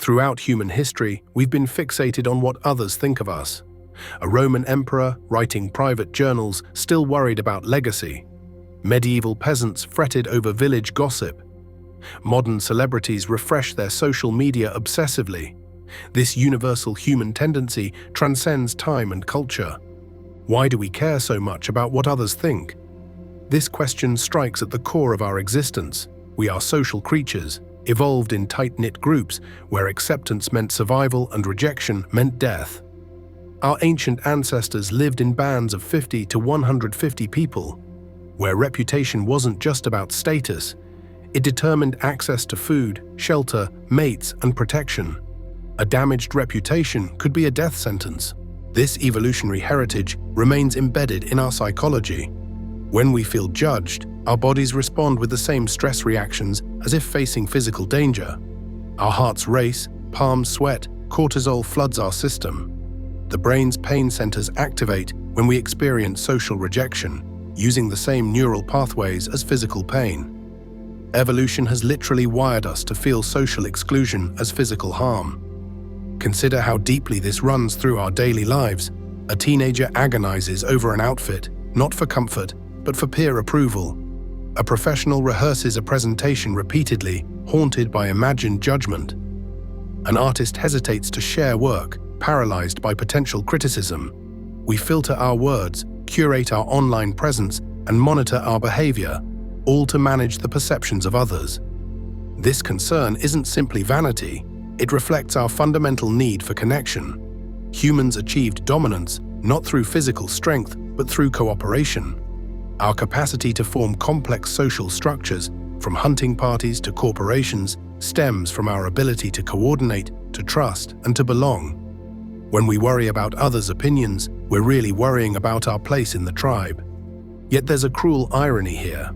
Throughout human history, we've been fixated on what others think of us. A Roman emperor, writing private journals, still worried about legacy. Medieval peasants fretted over village gossip. Modern celebrities refresh their social media obsessively. This universal human tendency transcends time and culture. Why do we care so much about what others think? This question strikes at the core of our existence. We are social creatures, evolved in tight-knit groups where acceptance meant survival and rejection meant death. Our ancient ancestors lived in bands of 50 to 150 people, where reputation wasn't just about status. It determined access to food, shelter, mates, and protection. A damaged reputation could be a death sentence. This evolutionary heritage remains embedded in our psychology. When we feel judged, our bodies respond with the same stress reactions as if facing physical danger. Our hearts race, palms sweat, cortisol floods our system. The brain's pain centers activate when we experience social rejection, using the same neural pathways as physical pain. Evolution has literally wired us to feel social exclusion as physical harm. Consider how deeply this runs through our daily lives. A teenager agonizes over an outfit, not for comfort, but for peer approval. A professional rehearses a presentation repeatedly, haunted by imagined judgment. An artist hesitates to share work, paralyzed by potential criticism. We filter our words, curate our online presence, and monitor our behavior, all to manage the perceptions of others. This concern isn't simply vanity. It reflects our fundamental need for connection. Humans achieved dominance not through physical strength, but through cooperation. Our capacity to form complex social structures, from hunting parties to corporations, stems from our ability to coordinate, to trust, and to belong. When we worry about others' opinions, we're really worrying about our place in the tribe. Yet there's a cruel irony here.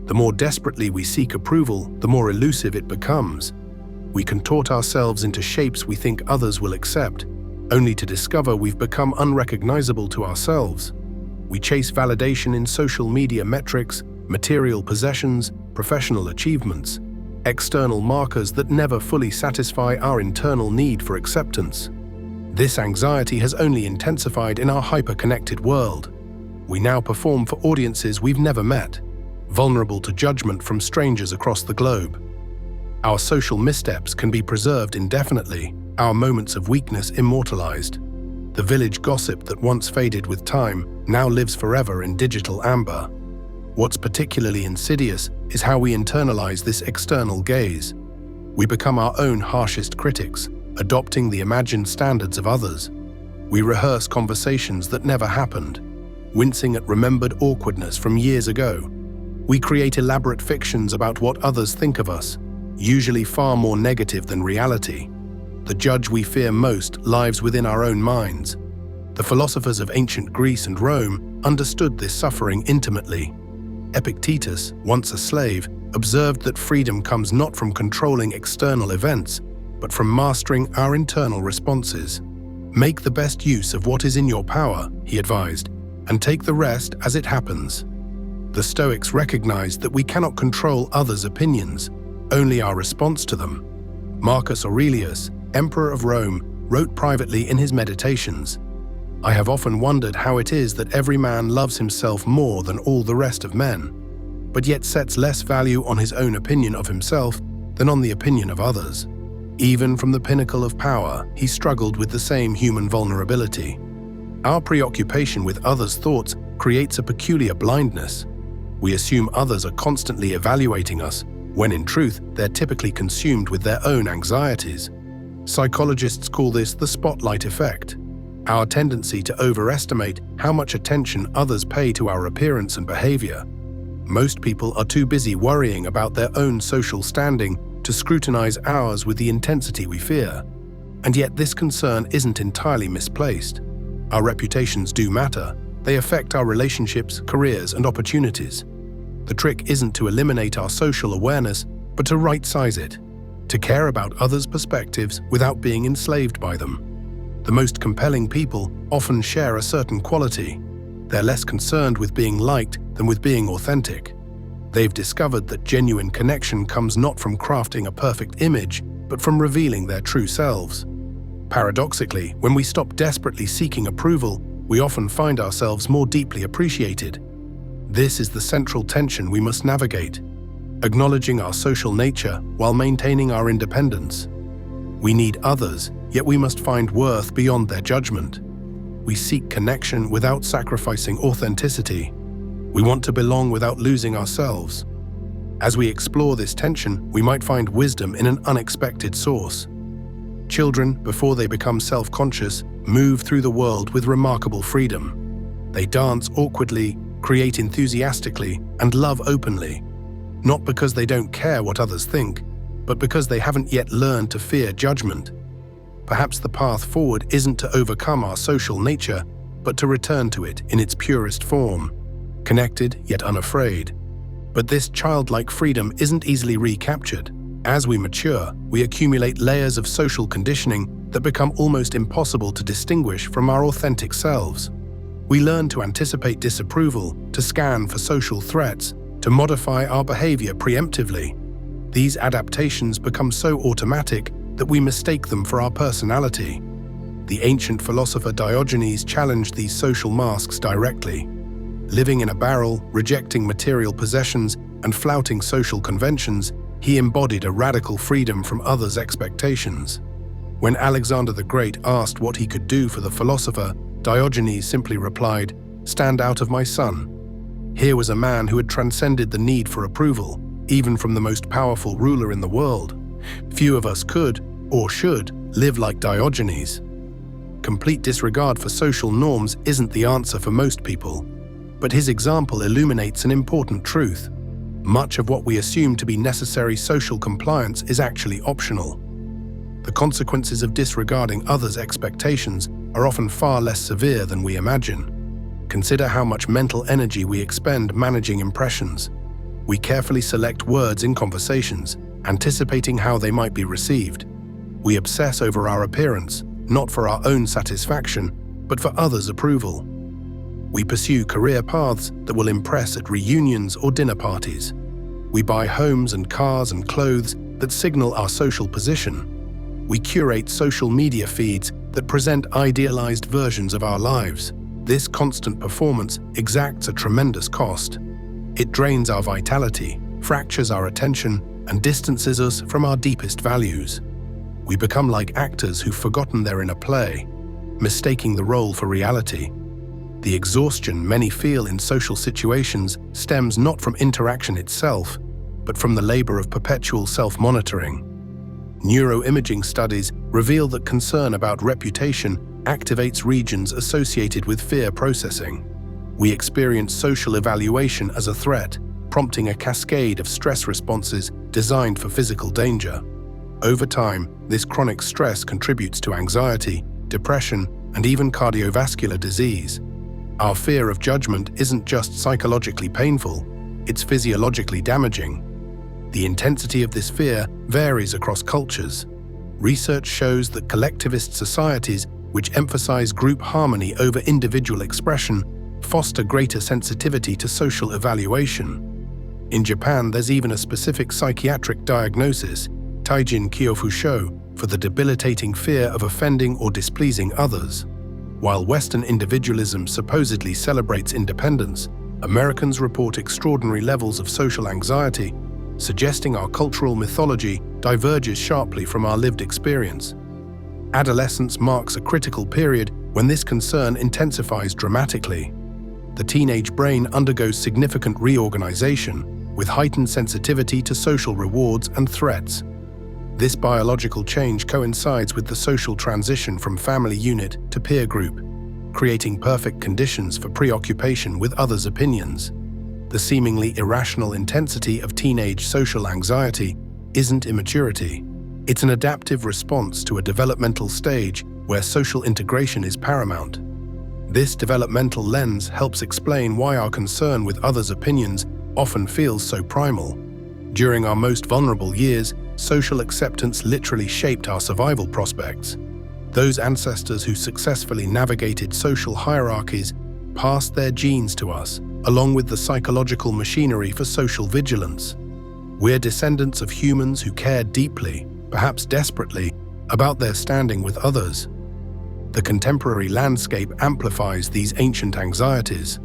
The more desperately we seek approval, the more elusive it becomes. We contort ourselves into shapes we think others will accept, only to discover we've become unrecognizable to ourselves. We chase validation in social media metrics, material possessions, professional achievements, external markers that never fully satisfy our internal need for acceptance. This anxiety has only intensified in our hyper-connected world. We now perform for audiences we've never met, vulnerable to judgment from strangers across the globe. Our social missteps can be preserved indefinitely, our moments of weakness immortalized. The village gossip that once faded with time now lives forever in digital amber. What's particularly insidious is how we internalize this external gaze. We become our own harshest critics, adopting the imagined standards of others. We rehearse conversations that never happened, wincing at remembered awkwardness from years ago. We create elaborate fictions about what others think of us, usually far more negative than reality. The judge we fear most lives within our own minds. The philosophers of ancient Greece and Rome understood this suffering intimately. Epictetus, once a slave, observed that freedom comes not from controlling external events, but from mastering our internal responses. Make the best use of what is in your power, he advised, and take the rest as it happens. The Stoics recognized that we cannot control others' opinions, only our response to them. Marcus Aurelius, Emperor of Rome, wrote privately in his Meditations, "I have often wondered how it is that every man loves himself more than all the rest of men, but yet sets less value on his own opinion of himself than on the opinion of others." Even from the pinnacle of power, he struggled with the same human vulnerability. Our preoccupation with others' thoughts creates a peculiar blindness. We assume others are constantly evaluating us, when in truth, they're typically consumed with their own anxieties. Psychologists call this the spotlight effect, our tendency to overestimate how much attention others pay to our appearance and behavior. Most people are too busy worrying about their own social standing to scrutinize ours with the intensity we fear. And yet this concern isn't entirely misplaced. Our reputations do matter. They affect our relationships, careers, and opportunities. The trick isn't to eliminate our social awareness, but to right-size it, to care about others' perspectives without being enslaved by them. The most compelling people often share a certain quality. They're less concerned with being liked than with being authentic. They've discovered that genuine connection comes not from crafting a perfect image, but from revealing their true selves. Paradoxically, when we stop desperately seeking approval, we often find ourselves more deeply appreciated. This is the central tension we must navigate, acknowledging our social nature while maintaining our independence. We need others, yet we must find worth beyond their judgment. We seek connection without sacrificing authenticity. We want to belong without losing ourselves. As we explore this tension, we might find wisdom in an unexpected source. Children, before they become self-conscious, move through the world with remarkable freedom. They dance awkwardly, create enthusiastically, and love openly. Not because they don't care what others think, but because they haven't yet learned to fear judgment. Perhaps the path forward isn't to overcome our social nature, but to return to it in its purest form, connected yet unafraid. But this childlike freedom isn't easily recaptured. As we mature, we accumulate layers of social conditioning that become almost impossible to distinguish from our authentic selves. We learn to anticipate disapproval, to scan for social threats, to modify our behavior preemptively. These adaptations become so automatic that we mistake them for our personality. The ancient philosopher Diogenes challenged these social masks directly. Living in a barrel, rejecting material possessions, and flouting social conventions, he embodied a radical freedom from others' expectations. When Alexander the Great asked what he could do for the philosopher, Diogenes simply replied, "Stand out of my sun." Here was a man who had transcended the need for approval, even from the most powerful ruler in the world. Few of us could, or should, live like Diogenes. Complete disregard for social norms isn't the answer for most people, but his example illuminates an important truth. Much of what we assume to be necessary social compliance is actually optional. The consequences of disregarding others' expectations are often far less severe than we imagine. Consider how much mental energy we expend managing impressions. We carefully select words in conversations, anticipating how they might be received. We obsess over our appearance, not for our own satisfaction, but for others' approval. We pursue career paths that will impress at reunions or dinner parties. We buy homes and cars and clothes that signal our social position. We curate social media feeds that present idealized versions of our lives. This constant performance exacts a tremendous cost. It drains our vitality, fractures our attention, and distances us from our deepest values. We become like actors who've forgotten they're in a play, mistaking the role for reality. The exhaustion many feel in social situations stems not from interaction itself, but from the labor of perpetual self-monitoring. Neuroimaging studies reveal that concern about reputation activates regions associated with fear processing. We experience social evaluation as a threat, prompting a cascade of stress responses designed for physical danger. Over time, this chronic stress contributes to anxiety, depression, and even cardiovascular disease. Our fear of judgment isn't just psychologically painful, it's physiologically damaging. The intensity of this fear varies across cultures. Research shows that collectivist societies, which emphasize group harmony over individual expression, foster greater sensitivity to social evaluation. In Japan, there's even a specific psychiatric diagnosis, Taijin Kyofusho, for the debilitating fear of offending or displeasing others. While Western individualism supposedly celebrates independence, Americans report extraordinary levels of social anxiety, suggesting our cultural mythology diverges sharply from our lived experience. Adolescence marks a critical period when this concern intensifies dramatically. The teenage brain undergoes significant reorganization, with heightened sensitivity to social rewards and threats. This biological change coincides with the social transition from family unit to peer group, creating perfect conditions for preoccupation with others' opinions. The seemingly irrational intensity of teenage social anxiety isn't immaturity. It's an adaptive response to a developmental stage where social integration is paramount. This developmental lens helps explain why our concern with others' opinions often feels so primal. During our most vulnerable years, social acceptance literally shaped our survival prospects. Those ancestors who successfully navigated social hierarchies passed their genes to us, along with the psychological machinery for social vigilance. We're descendants of humans who cared deeply, perhaps desperately, about their standing with others. The contemporary landscape amplifies these ancient anxieties.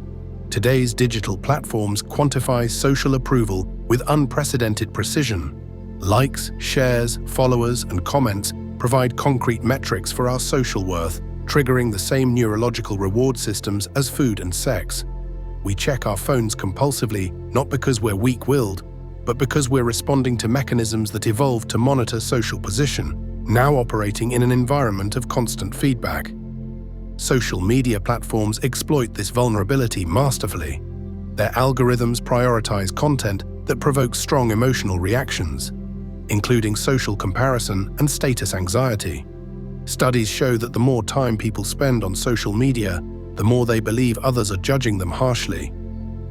Today's digital platforms quantify social approval with unprecedented precision. Likes, shares, followers, and comments provide concrete metrics for our social worth, triggering the same neurological reward systems as food and sex. We check our phones compulsively, not because we're weak-willed, but because we're responding to mechanisms that evolved to monitor social position, now operating in an environment of constant feedback. Social media platforms exploit this vulnerability masterfully. Their algorithms prioritize content that provokes strong emotional reactions, including social comparison and status anxiety. Studies show that the more time people spend on social media, the more they believe others are judging them harshly.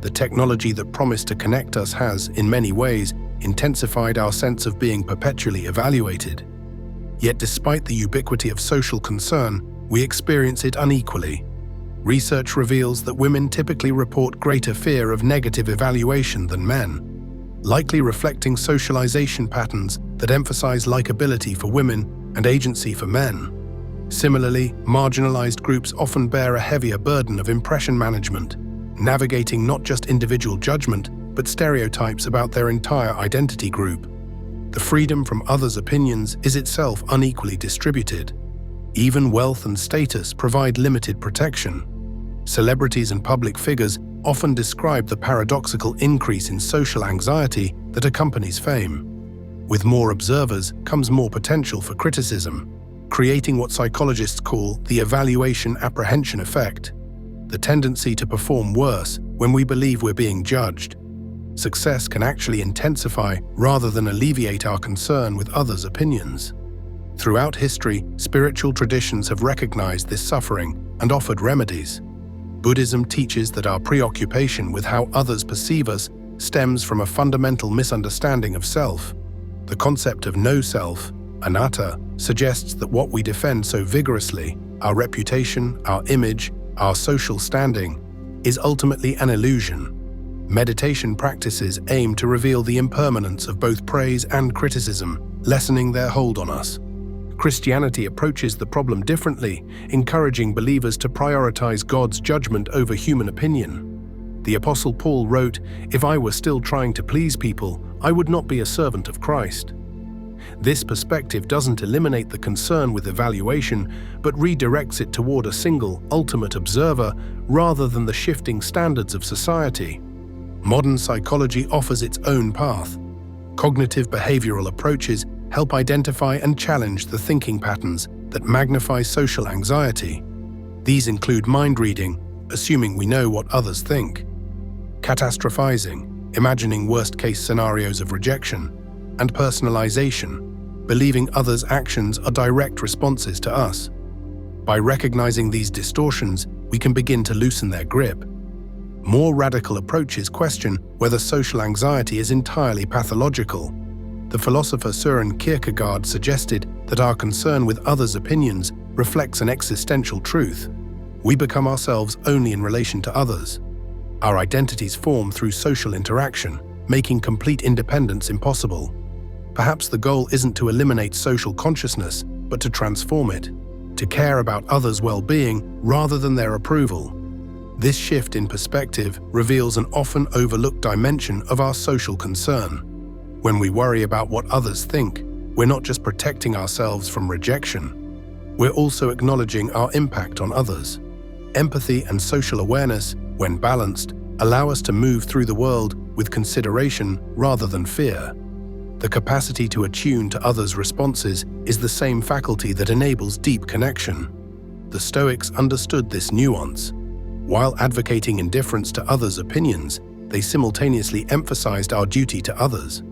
The technology that promised to connect us has, in many ways, intensified our sense of being perpetually evaluated. Yet despite the ubiquity of social concern, we experience it unequally. Research reveals that women typically report greater fear of negative evaluation than men, likely reflecting socialization patterns that emphasize likability for women and agency for men. Similarly, marginalized groups often bear a heavier burden of impression management, navigating not just individual judgment, but stereotypes about their entire identity group. The freedom from others' opinions is itself unequally distributed. Even wealth and status provide limited protection. Celebrities and public figures often describe the paradoxical increase in social anxiety that accompanies fame. With more observers comes more potential for criticism, creating what psychologists call the evaluation apprehension effect, the tendency to perform worse when we believe we're being judged. Success can actually intensify rather than alleviate our concern with others' opinions. Throughout history, spiritual traditions have recognized this suffering and offered remedies. Buddhism teaches that our preoccupation with how others perceive us stems from a fundamental misunderstanding of self. The concept of no self, anatta, suggests that what we defend so vigorously, our reputation, our image, our social standing, is ultimately an illusion. Meditation practices aim to reveal the impermanence of both praise and criticism, lessening their hold on us. Christianity approaches the problem differently, encouraging believers to prioritize God's judgment over human opinion. The Apostle Paul wrote, "If I were still trying to please people, I would not be a servant of Christ." This perspective doesn't eliminate the concern with evaluation, but redirects it toward a single, ultimate observer rather than the shifting standards of society. Modern psychology offers its own path. Cognitive behavioral approaches help identify and challenge the thinking patterns that magnify social anxiety. These include mind reading, assuming we know what others think; catastrophizing, imagining worst-case scenarios of rejection; and personalization, believing others' actions are direct responses to us. By recognizing these distortions, we can begin to loosen their grip. More radical approaches question whether social anxiety is entirely pathological. The philosopher Søren Kierkegaard suggested that our concern with others' opinions reflects an existential truth. We become ourselves only in relation to others. Our identities form through social interaction, making complete independence impossible. Perhaps the goal isn't to eliminate social consciousness, but to transform it, to care about others' well-being rather than their approval. This shift in perspective reveals an often overlooked dimension of our social concern. When we worry about what others think, we're not just protecting ourselves from rejection, we're also acknowledging our impact on others. Empathy and social awareness, when balanced, allow us to move through the world with consideration rather than fear. The capacity to attune to others' responses is the same faculty that enables deep connection. The Stoics understood this nuance. While advocating indifference to others' opinions, they simultaneously emphasized our duty to others.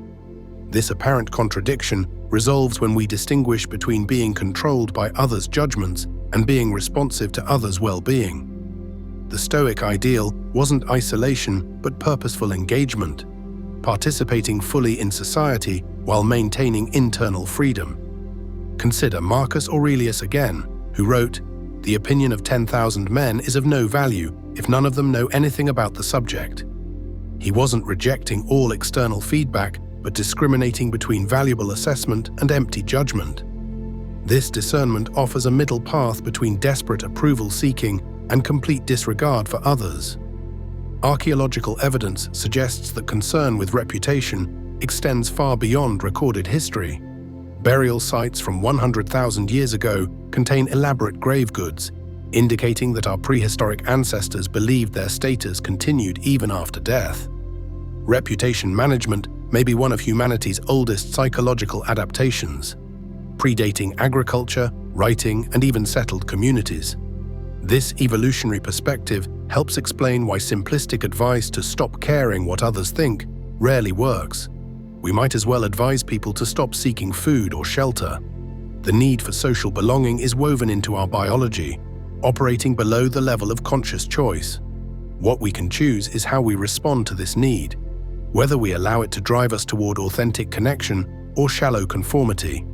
This apparent contradiction resolves when we distinguish between being controlled by others' judgments and being responsive to others' well-being. The Stoic ideal wasn't isolation, but purposeful engagement, participating fully in society while maintaining internal freedom. Consider Marcus Aurelius again, who wrote, "The opinion of 10,000 men is of no value if none of them know anything about the subject." He wasn't rejecting all external feedback, but discriminating between valuable assessment and empty judgment. This discernment offers a middle path between desperate approval-seeking and complete disregard for others. Archaeological evidence suggests that concern with reputation extends far beyond recorded history. Burial sites from 100,000 years ago contain elaborate grave goods, indicating that our prehistoric ancestors believed their status continued even after death. Reputation management may be one of humanity's oldest psychological adaptations, predating agriculture, writing, and even settled communities. This evolutionary perspective helps explain why simplistic advice to stop caring what others think rarely works. We might as well advise people to stop seeking food or shelter. The need for social belonging is woven into our biology, operating below the level of conscious choice. What we can choose is how we respond to this need, whether we allow it to drive us toward authentic connection or shallow conformity.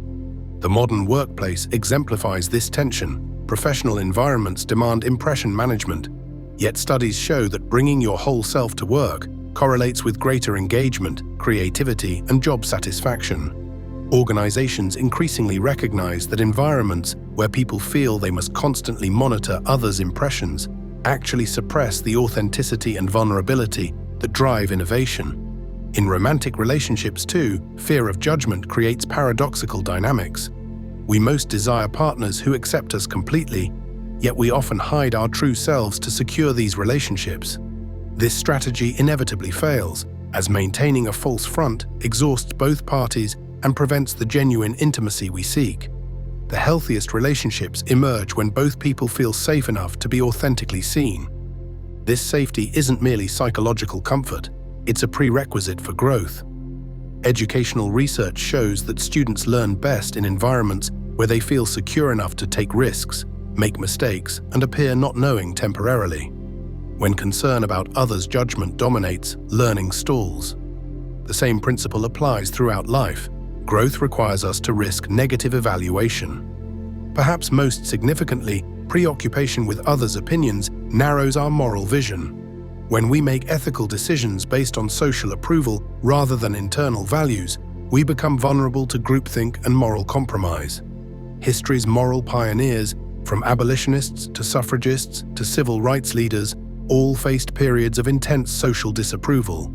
The modern workplace exemplifies this tension. Professional environments demand impression management, yet studies show that bringing your whole self to work correlates with greater engagement, creativity, and job satisfaction. Organizations increasingly recognize that environments where people feel they must constantly monitor others' impressions actually suppress the authenticity and vulnerability that drive innovation. In romantic relationships too, fear of judgment creates paradoxical dynamics. We most desire partners who accept us completely, yet we often hide our true selves to secure these relationships. This strategy inevitably fails, as maintaining a false front exhausts both parties and prevents the genuine intimacy we seek. The healthiest relationships emerge when both people feel safe enough to be authentically seen. This safety isn't merely psychological comfort, it's a prerequisite for growth. Educational research shows that students learn best in environments where they feel secure enough to take risks, make mistakes, and appear not knowing temporarily. When concern about others' judgment dominates, learning stalls. The same principle applies throughout life. Growth requires us to risk negative evaluation. Perhaps most significantly, preoccupation with others' opinions narrows our moral vision. When we make ethical decisions based on social approval rather than internal values, we become vulnerable to groupthink and moral compromise. History's moral pioneers, from abolitionists to suffragists to civil rights leaders, all faced periods of intense social disapproval.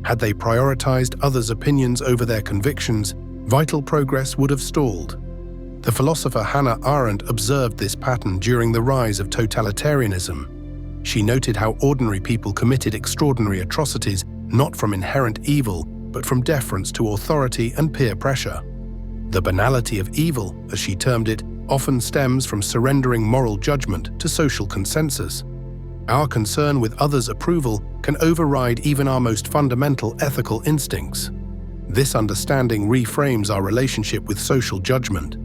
Had they prioritized others' opinions over their convictions, vital progress would have stalled. The philosopher Hannah Arendt observed this pattern during the rise of totalitarianism. She noted how ordinary people committed extraordinary atrocities not from inherent evil, but from deference to authority and peer pressure. The banality of evil, as she termed it, often stems from surrendering moral judgment to social consensus. Our concern with others' approval can override even our most fundamental ethical instincts. This understanding reframes our relationship with social judgment.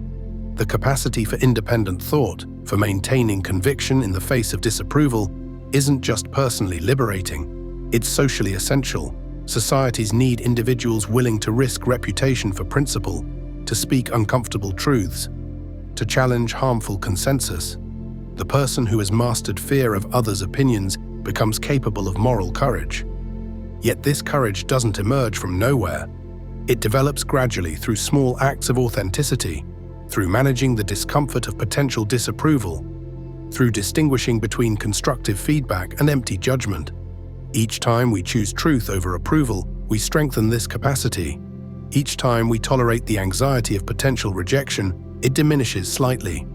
The capacity for independent thought, for maintaining conviction in the face of disapproval, isn't just personally liberating, it's socially essential. Societies need individuals willing to risk reputation for principle, to speak uncomfortable truths, to challenge harmful consensus. The person who has mastered fear of others' opinions becomes capable of moral courage. Yet this courage doesn't emerge from nowhere. It develops gradually through small acts of authenticity, through managing the discomfort of potential disapproval, through distinguishing between constructive feedback and empty judgment. Each time we choose truth over approval, we strengthen this capacity. Each time we tolerate the anxiety of potential rejection, it diminishes slightly.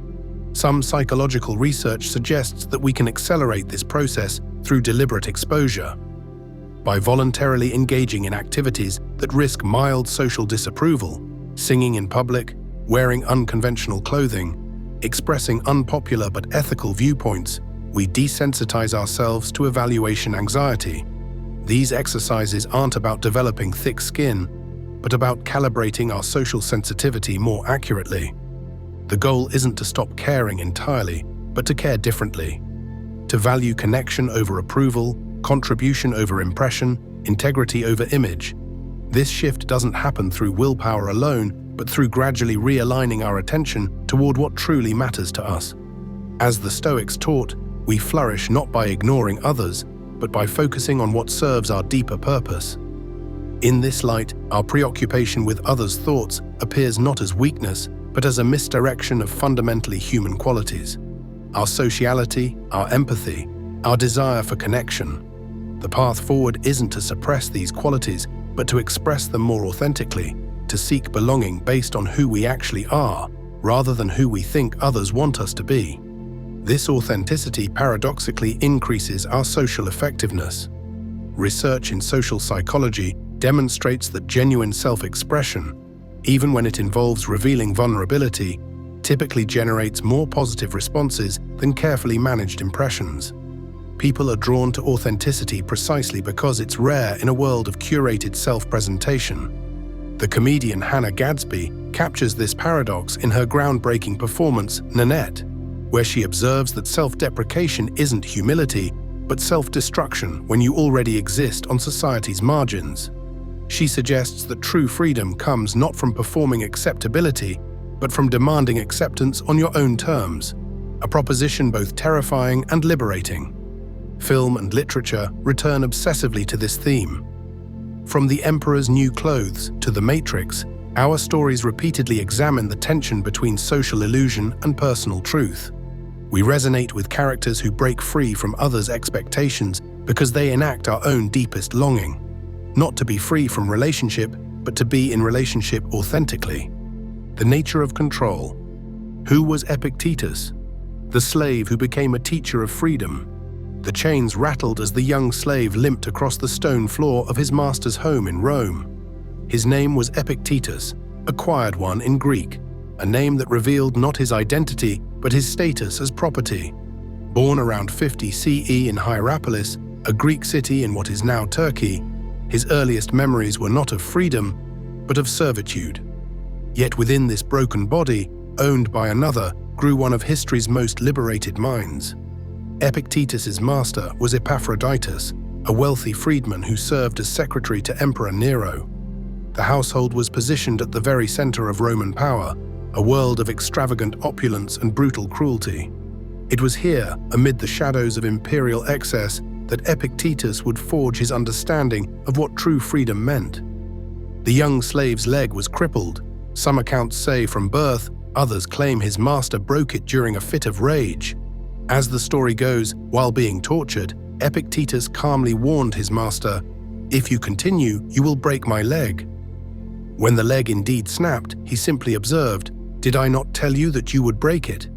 Some psychological research suggests that we can accelerate this process through deliberate exposure. By voluntarily engaging in activities that risk mild social disapproval, singing in public, wearing unconventional clothing, expressing unpopular but ethical viewpoints, we desensitize ourselves to evaluation anxiety. These exercises aren't about developing thick skin, but about calibrating our social sensitivity more accurately. The goal isn't to stop caring entirely, but to care differently. To value connection over approval, contribution over impression, integrity over image. This shift doesn't happen through willpower alone, but through gradually realigning our attention toward what truly matters to us. As the Stoics taught, we flourish not by ignoring others, but by focusing on what serves our deeper purpose. In this light, our preoccupation with others' thoughts appears not as weakness, but as a misdirection of fundamentally human qualities. Our sociality, our empathy, our desire for connection. The path forward isn't to suppress these qualities, but to express them more authentically, to seek belonging based on who we actually are, rather than who we think others want us to be. This authenticity paradoxically increases our social effectiveness. Research in social psychology demonstrates that genuine self-expression, even when it involves revealing vulnerability, typically generates more positive responses than carefully managed impressions. People are drawn to authenticity precisely because it's rare in a world of curated self-presentation. The comedian Hannah Gadsby captures this paradox in her groundbreaking performance, Nanette, where she observes that self-deprecation isn't humility, but self-destruction when you already exist on society's margins. She suggests that true freedom comes not from performing acceptability, but from demanding acceptance on your own terms, a proposition both terrifying and liberating. Film and literature return obsessively to this theme. From The Emperor's New Clothes to The Matrix, our stories repeatedly examine the tension between social illusion and personal truth. We resonate with characters who break free from others' expectations because they enact our own deepest longing, not to be free from relationship, but to be in relationship authentically. The nature of control. Who was Epictetus? The slave who became a teacher of freedom. The chains rattled as the young slave limped across the stone floor of his master's home in Rome. His name was Epictetus, acquired one in Greek, a name that revealed not his identity, but his status as property. Born around 50 CE in Hierapolis, a Greek city in what is now Turkey, his earliest memories were not of freedom, but of servitude. Yet within this broken body, owned by another, grew one of history's most liberated minds. Epictetus's master was Epaphroditus, a wealthy freedman who served as secretary to Emperor Nero. The household was positioned at the very center of Roman power, a world of extravagant opulence and brutal cruelty. It was here, amid the shadows of imperial excess, that Epictetus would forge his understanding of what true freedom meant. The young slave's leg was crippled. Some accounts say from birth, others claim his master broke it during a fit of rage. As the story goes, while being tortured, Epictetus calmly warned his master, "If you continue, you will break my leg." When the leg indeed snapped, he simply observed, "Did I not tell you that you would break it?"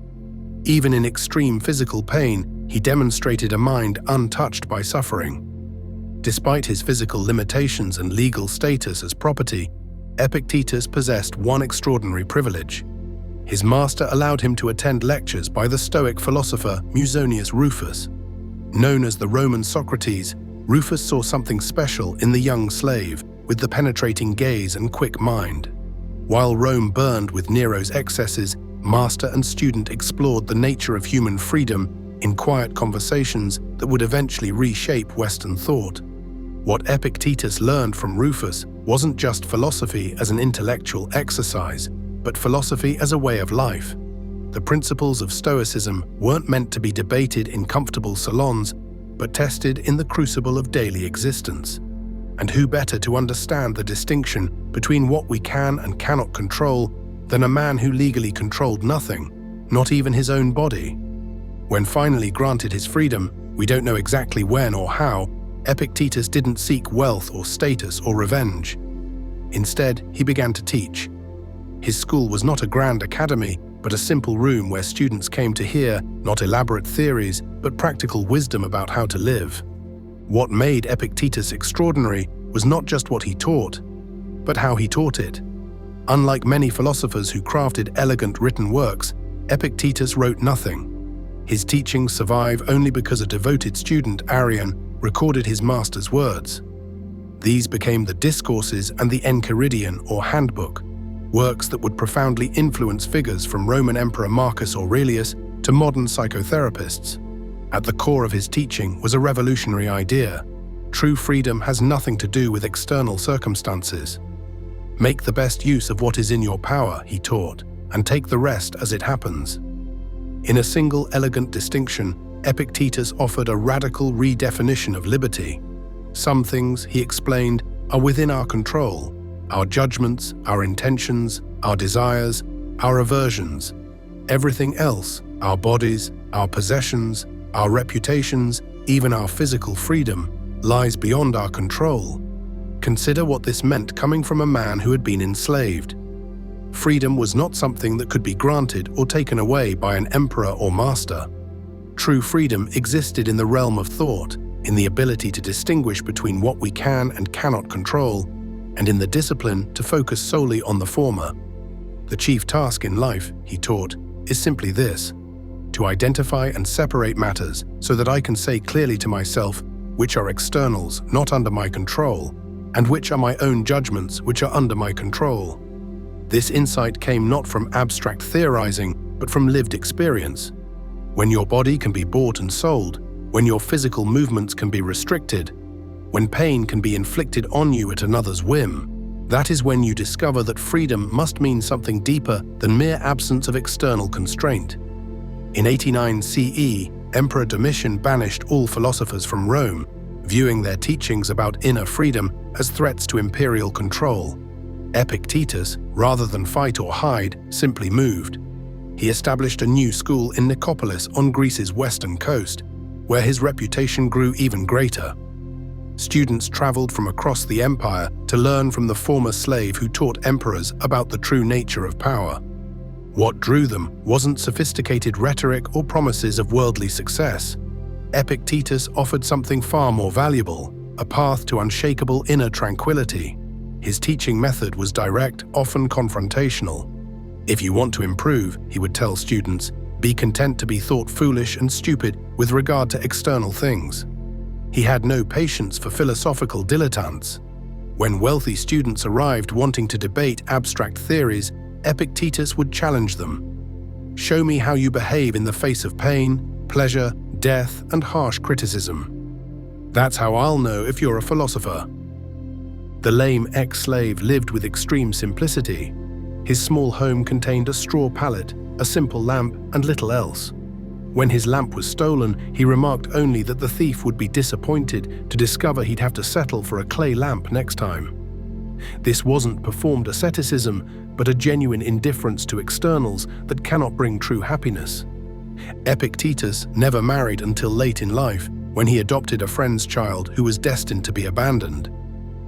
Even in extreme physical pain, he demonstrated a mind untouched by suffering. Despite his physical limitations and legal status as property, Epictetus possessed one extraordinary privilege. His master allowed him to attend lectures by the Stoic philosopher Musonius Rufus. Known as the Roman Socrates, Rufus saw something special in the young slave, with the penetrating gaze and quick mind. While Rome burned with Nero's excesses, master and student explored the nature of human freedom in quiet conversations that would eventually reshape Western thought. What Epictetus learned from Rufus wasn't just philosophy as an intellectual exercise, but philosophy as a way of life. The principles of Stoicism weren't meant to be debated in comfortable salons, but tested in the crucible of daily existence. And who better to understand the distinction between what we can and cannot control than a man who legally controlled nothing, not even his own body? When finally granted his freedom, we don't know exactly when or how, Epictetus didn't seek wealth or status or revenge. Instead, he began to teach. His school was not a grand academy, but a simple room where students came to hear not elaborate theories, but practical wisdom about how to live. What made Epictetus extraordinary was not just what he taught, but how he taught it. Unlike many philosophers who crafted elegant written works, Epictetus wrote nothing. His teachings survive only because a devoted student, Arrian, recorded his master's words. These became the Discourses and The Enchiridion, or Handbook, works that would profoundly influence figures from Roman Emperor Marcus Aurelius to modern psychotherapists. At the core of his teaching was a revolutionary idea. True freedom has nothing to do with external circumstances. Make the best use of what is in your power, he taught, and take the rest as it happens. In a single elegant distinction, Epictetus offered a radical redefinition of liberty. Some things, he explained, are within our control. Our judgments, our intentions, our desires, our aversions. Everything else, our bodies, our possessions, our reputations, even our physical freedom, lies beyond our control. Consider what this meant coming from a man who had been enslaved. Freedom was not something that could be granted or taken away by an emperor or master. True freedom existed in the realm of thought, in the ability to distinguish between what we can and cannot control, and in the discipline to focus solely on the former. The chief task in life, he taught, is simply this: to identify and separate matters so that I can say clearly to myself which are externals not under my control, and which are my own judgments which are under my control. This insight came not from abstract theorizing, but from lived experience. When your body can be bought and sold, when your physical movements can be restricted, when pain can be inflicted on you at another's whim, that is when you discover that freedom must mean something deeper than mere absence of external constraint. In 89 CE, Emperor Domitian banished all philosophers from Rome, viewing their teachings about inner freedom as threats to imperial control. Epictetus, rather than fight or hide, simply moved. He established a new school in Nicopolis on Greece's western coast, where his reputation grew even greater. Students traveled from across the empire to learn from the former slave who taught emperors about the true nature of power. What drew them wasn't sophisticated rhetoric or promises of worldly success. Epictetus offered something far more valuable, a path to unshakable inner tranquility. His teaching method was direct, often confrontational. If you want to improve, he would tell students, be content to be thought foolish and stupid with regard to external things. He had no patience for philosophical dilettantes. When wealthy students arrived wanting to debate abstract theories, Epictetus would challenge them. Show me how you behave in the face of pain, pleasure, death, and harsh criticism. That's how I'll know if you're a philosopher. The lame ex-slave lived with extreme simplicity. His small home contained a straw pallet, a simple lamp, and little else. When his lamp was stolen, he remarked only that the thief would be disappointed to discover he'd have to settle for a clay lamp next time. This wasn't performed asceticism, but a genuine indifference to externals that cannot bring true happiness. Epictetus never married until late in life, when he adopted a friend's child who was destined to be abandoned.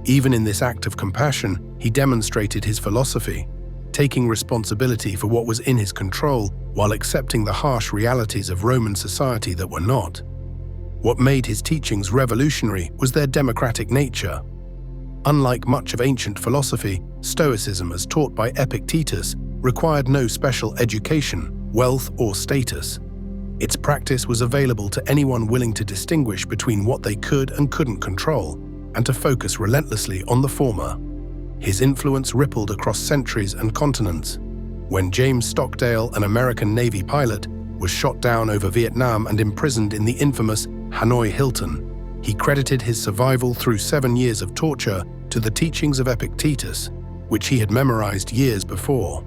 Even in this act of compassion, he demonstrated his philosophy, taking responsibility for what was in his control while accepting the harsh realities of Roman society that were not. What made his teachings revolutionary was their democratic nature. Unlike much of ancient philosophy, Stoicism, as taught by Epictetus, required no special education, wealth, or status. Its practice was available to anyone willing to distinguish between what they could and couldn't control, and to focus relentlessly on the former. His influence rippled across centuries and continents. When James Stockdale, an American Navy pilot, was shot down over Vietnam and imprisoned in the infamous Hanoi Hilton, he credited his survival through 7 years of torture to the teachings of Epictetus, which he had memorized years before.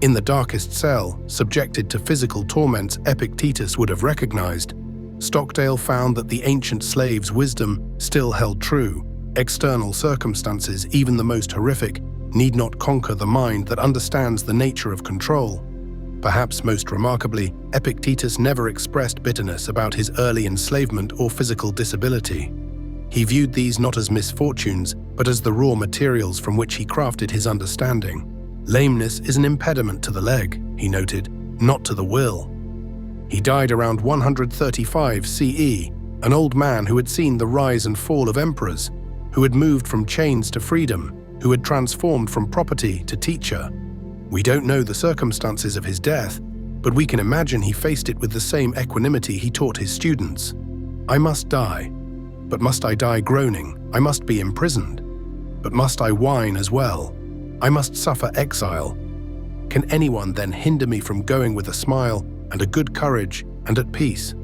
In the darkest cell, subjected to physical torments Epictetus would have recognized, Stockdale found that the ancient slave's wisdom still held true. External circumstances, even the most horrific, need not conquer the mind that understands the nature of control. Perhaps most remarkably, Epictetus never expressed bitterness about his early enslavement or physical disability. He viewed these not as misfortunes, but as the raw materials from which he crafted his understanding. Lameness is an impediment to the leg, he noted, not to the will. He died around 135 CE, an old man who had seen the rise and fall of emperors, who had moved from chains to freedom, who had transformed from property to teacher. We don't know the circumstances of his death, but we can imagine he faced it with the same equanimity he taught his students. I must die. But must I die groaning? I must be imprisoned. But must I whine as well? I must suffer exile. Can anyone then hinder me from going with a smile and a good courage and at peace?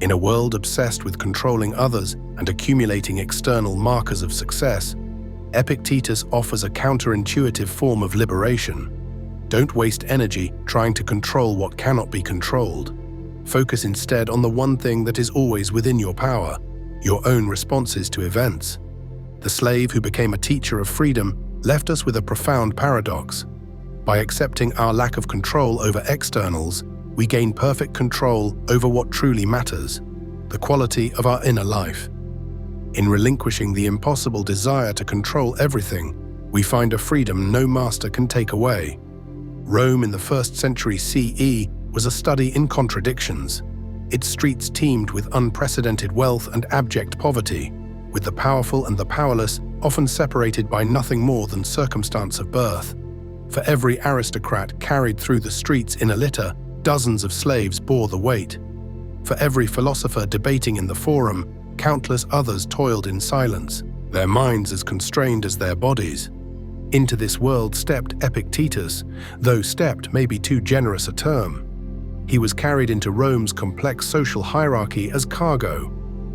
In a world obsessed with controlling others and accumulating external markers of success, Epictetus offers a counterintuitive form of liberation. Don't waste energy trying to control what cannot be controlled. Focus instead on the one thing that is always within your power, your own responses to events. The slave who became a teacher of freedom left us with a profound paradox. By accepting our lack of control over externals, we gain perfect control over what truly matters, the quality of our inner life. In relinquishing the impossible desire to control everything, we find a freedom no master can take away. Rome in the 1st century CE was a study in contradictions. Its streets teemed with unprecedented wealth and abject poverty, with the powerful and the powerless often separated by nothing more than circumstance of birth. For every aristocrat carried through the streets in a litter, dozens of slaves bore the weight. For every philosopher debating in the forum, countless others toiled in silence, their minds as constrained as their bodies. Into this world stepped Epictetus, though stepped may be too generous a term. He was carried into Rome's complex social hierarchy as cargo,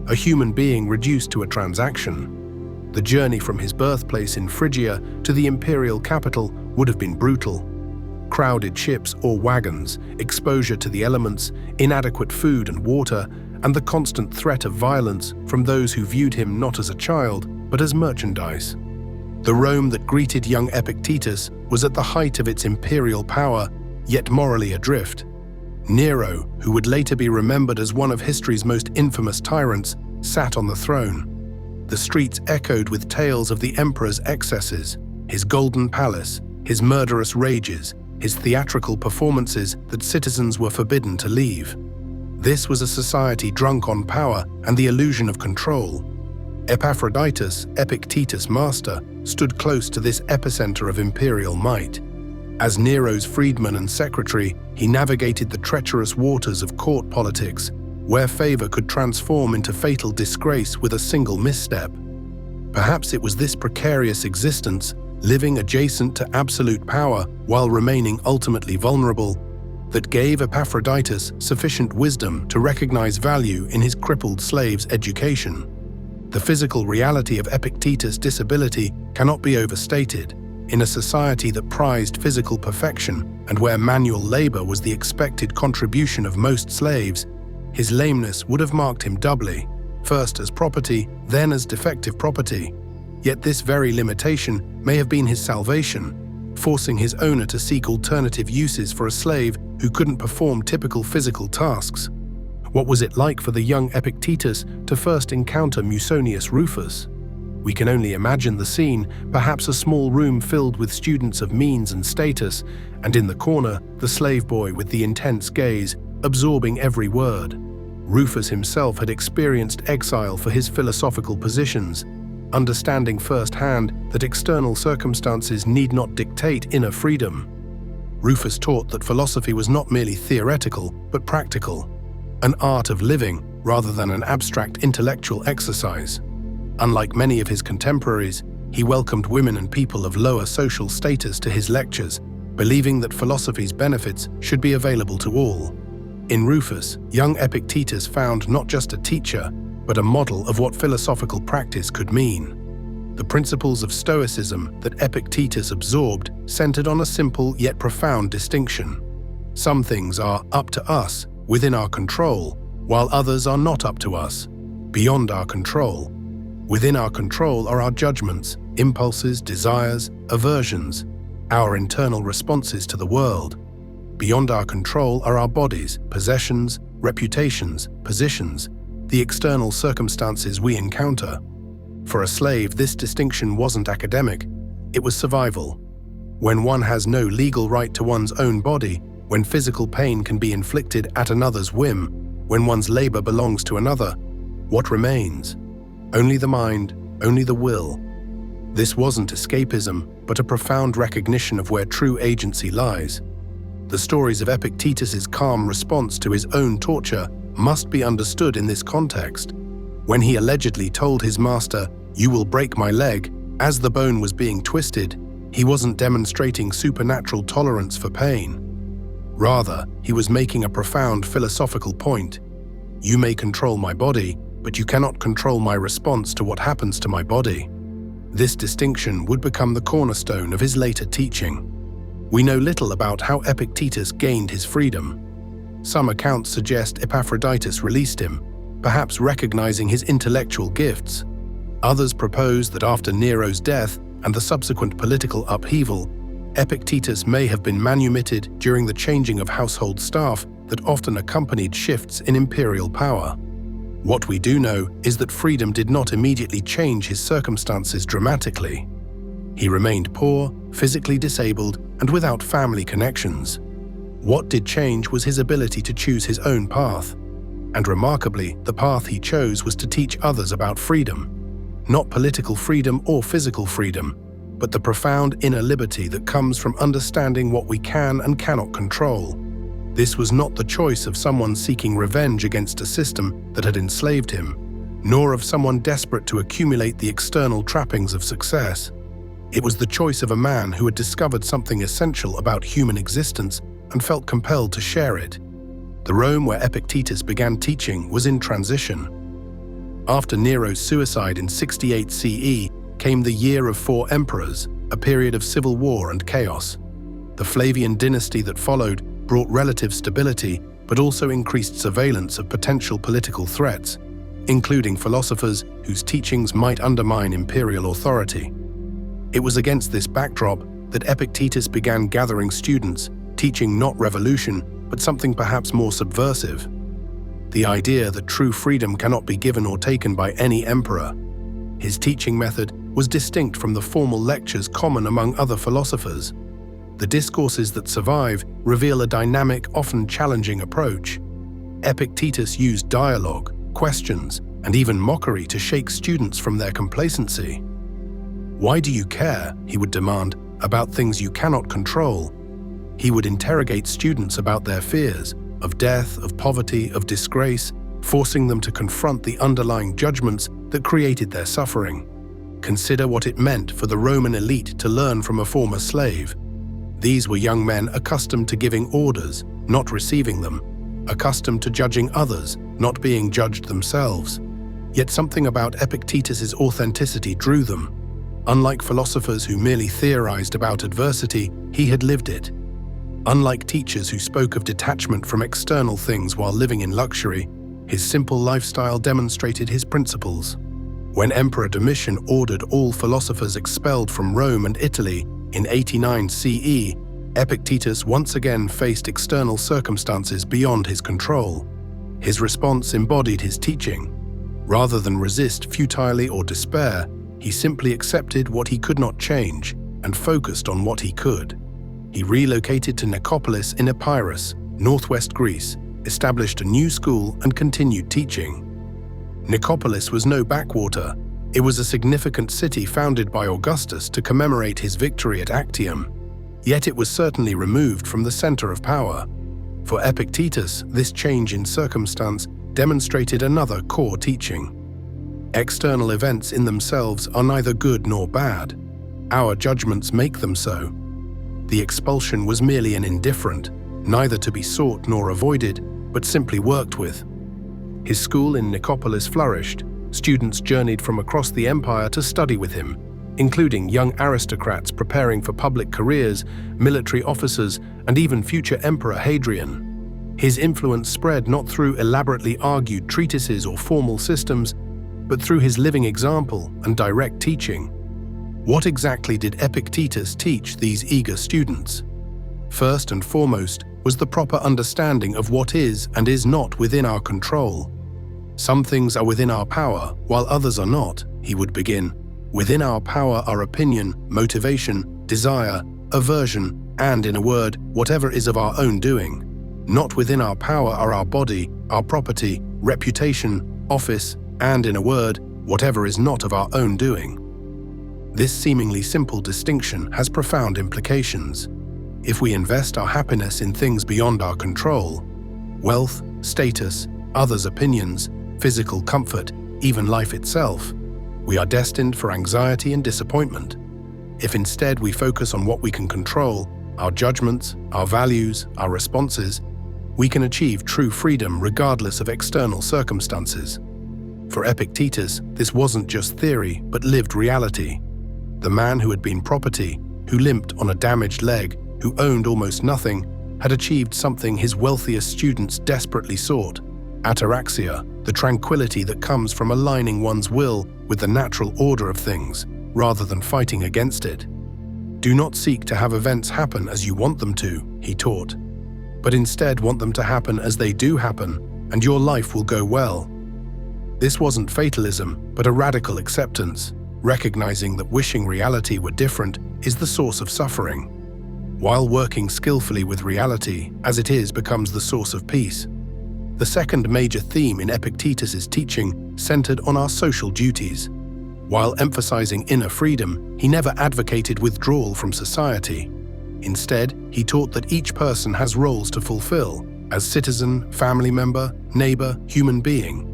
a human being reduced to a transaction. The journey from his birthplace in Phrygia to the imperial capital would have been brutal. Crowded ships or wagons, exposure to the elements, inadequate food and water, and the constant threat of violence from those who viewed him not as a child, but as merchandise. The Rome that greeted young Epictetus was at the height of its imperial power, yet morally adrift. Nero, who would later be remembered as one of history's most infamous tyrants, sat on the throne. The streets echoed with tales of the emperor's excesses, his golden palace, his murderous rages, his theatrical performances that citizens were forbidden to leave. This was a society drunk on power and the illusion of control. Epaphroditus, Epictetus' master, stood close to this epicenter of imperial might. As Nero's freedman and secretary, he navigated the treacherous waters of court politics, where favor could transform into fatal disgrace with a single misstep. Perhaps it was this precarious existence, living adjacent to absolute power while remaining ultimately vulnerable, that gave Epaphroditus sufficient wisdom to recognize value in his crippled slave's education. The physical reality of Epictetus' disability cannot be overstated. In a society that prized physical perfection and where manual labor was the expected contribution of most slaves, his lameness would have marked him doubly, first as property, then as defective property. Yet this very limitation may have been his salvation, forcing his owner to seek alternative uses for a slave who couldn't perform typical physical tasks. What was it like for the young Epictetus to first encounter Musonius Rufus? We can only imagine the scene, perhaps a small room filled with students of means and status, and in the corner, the slave boy with the intense gaze, absorbing every word. Rufus himself had experienced exile for his philosophical positions, understanding firsthand that external circumstances need not dictate inner freedom. Rufus taught that philosophy was not merely theoretical, but practical, an art of living rather than an abstract intellectual exercise. Unlike many of his contemporaries, he welcomed women and people of lower social status to his lectures, believing that philosophy's benefits should be available to all. In Rufus, young Epictetus found not just a teacher, but a model of what philosophical practice could mean. The principles of Stoicism that Epictetus absorbed centered on a simple yet profound distinction. Some things are up to us, within our control, while others are not up to us, beyond our control. Within our control are our judgments, impulses, desires, aversions, our internal responses to the world. Beyond our control are our bodies, possessions, reputations, positions, the external circumstances we encounter. For a slave, this distinction wasn't academic, it was survival. When one has no legal right to one's own body, when physical pain can be inflicted at another's whim, when one's labor belongs to another, what remains? Only the mind, only the will. This wasn't escapism, but a profound recognition of where true agency lies. The stories of Epictetus's calm response to his own torture must be understood in this context. When he allegedly told his master, "You will break my leg," as the bone was being twisted, he wasn't demonstrating supernatural tolerance for pain. Rather, he was making a profound philosophical point. You may control my body, but you cannot control my response to what happens to my body. This distinction would become the cornerstone of his later teaching. We know little about how Epictetus gained his freedom. Some accounts suggest Epaphroditus released him, perhaps recognizing his intellectual gifts. Others propose that after Nero's death and the subsequent political upheaval, Epictetus may have been manumitted during the changing of household staff that often accompanied shifts in imperial power. What we do know is that freedom did not immediately change his circumstances dramatically. He remained poor, physically disabled, and without family connections. What did change was his ability to choose his own path. And remarkably, the path he chose was to teach others about freedom. Not political freedom or physical freedom, but the profound inner liberty that comes from understanding what we can and cannot control. This was not the choice of someone seeking revenge against a system that had enslaved him, nor of someone desperate to accumulate the external trappings of success. It was the choice of a man who had discovered something essential about human existence and felt compelled to share it. The Rome where Epictetus began teaching was in transition. After Nero's suicide in 68 CE came the Year of Four Emperors, a period of civil war and chaos. The Flavian dynasty that followed brought relative stability, but also increased surveillance of potential political threats, including philosophers whose teachings might undermine imperial authority. It was against this backdrop that Epictetus began gathering students, teaching not revolution, but something perhaps more subversive. The idea that true freedom cannot be given or taken by any emperor. His teaching method was distinct from the formal lectures common among other philosophers. The discourses that survive reveal a dynamic, often challenging approach. Epictetus used dialogue, questions, and even mockery to shake students from their complacency. "Why do you care?" he would demand, "about things you cannot control?" He would interrogate students about their fears, of death, of poverty, of disgrace, forcing them to confront the underlying judgments that created their suffering. Consider what it meant for the Roman elite to learn from a former slave. These were young men accustomed to giving orders, not receiving them, accustomed to judging others, not being judged themselves. Yet something about Epictetus's authenticity drew them. Unlike philosophers who merely theorized about adversity, he had lived it. Unlike teachers who spoke of detachment from external things while living in luxury, his simple lifestyle demonstrated his principles. When Emperor Domitian ordered all philosophers expelled from Rome and Italy in 89 CE, Epictetus once again faced external circumstances beyond his control. His response embodied his teaching. Rather than resist futilely or despair, he simply accepted what he could not change and focused on what he could. He relocated to Nicopolis in Epirus, northwest Greece, established a new school and continued teaching. Nicopolis was no backwater. It was a significant city founded by Augustus to commemorate his victory at Actium. Yet it was certainly removed from the center of power. For Epictetus, this change in circumstance demonstrated another core teaching. External events in themselves are neither good nor bad. Our judgments make them so. The expulsion was merely an indifferent, neither to be sought nor avoided, but simply worked with. His school in Nicopolis flourished. Students journeyed from across the empire to study with him, including young aristocrats preparing for public careers, military officers, and even future Emperor Hadrian. His influence spread not through elaborately argued treatises or formal systems, but through his living example and direct teaching. What exactly did Epictetus teach these eager students? First and foremost was the proper understanding of what is and is not within our control. Some things are within our power, while others are not, he would begin. Within our power are opinion, motivation, desire, aversion, and, in a word, whatever is of our own doing. Not within our power are our body, our property, reputation, office, and, in a word, whatever is not of our own doing. This seemingly simple distinction has profound implications. If we invest our happiness in things beyond our control, wealth, status, others' opinions, physical comfort, even life itself, we are destined for anxiety and disappointment. If instead we focus on what we can control, our judgments, our values, our responses, we can achieve true freedom regardless of external circumstances. For Epictetus, this wasn't just theory, but lived reality. The man who had been property, who limped on a damaged leg, who owned almost nothing, had achieved something his wealthiest students desperately sought: ataraxia, the tranquility that comes from aligning one's will with the natural order of things, rather than fighting against it. Do not seek to have events happen as you want them to, he taught, but instead want them to happen as they do happen, and your life will go well. This wasn't fatalism, but a radical acceptance, recognizing that wishing reality were different is the source of suffering, while working skillfully with reality as it is becomes the source of peace. The second major theme in Epictetus's teaching centered on our social duties. While emphasizing inner freedom, he never advocated withdrawal from society. Instead, he taught that each person has roles to fulfill as citizen, family member, neighbor, human being.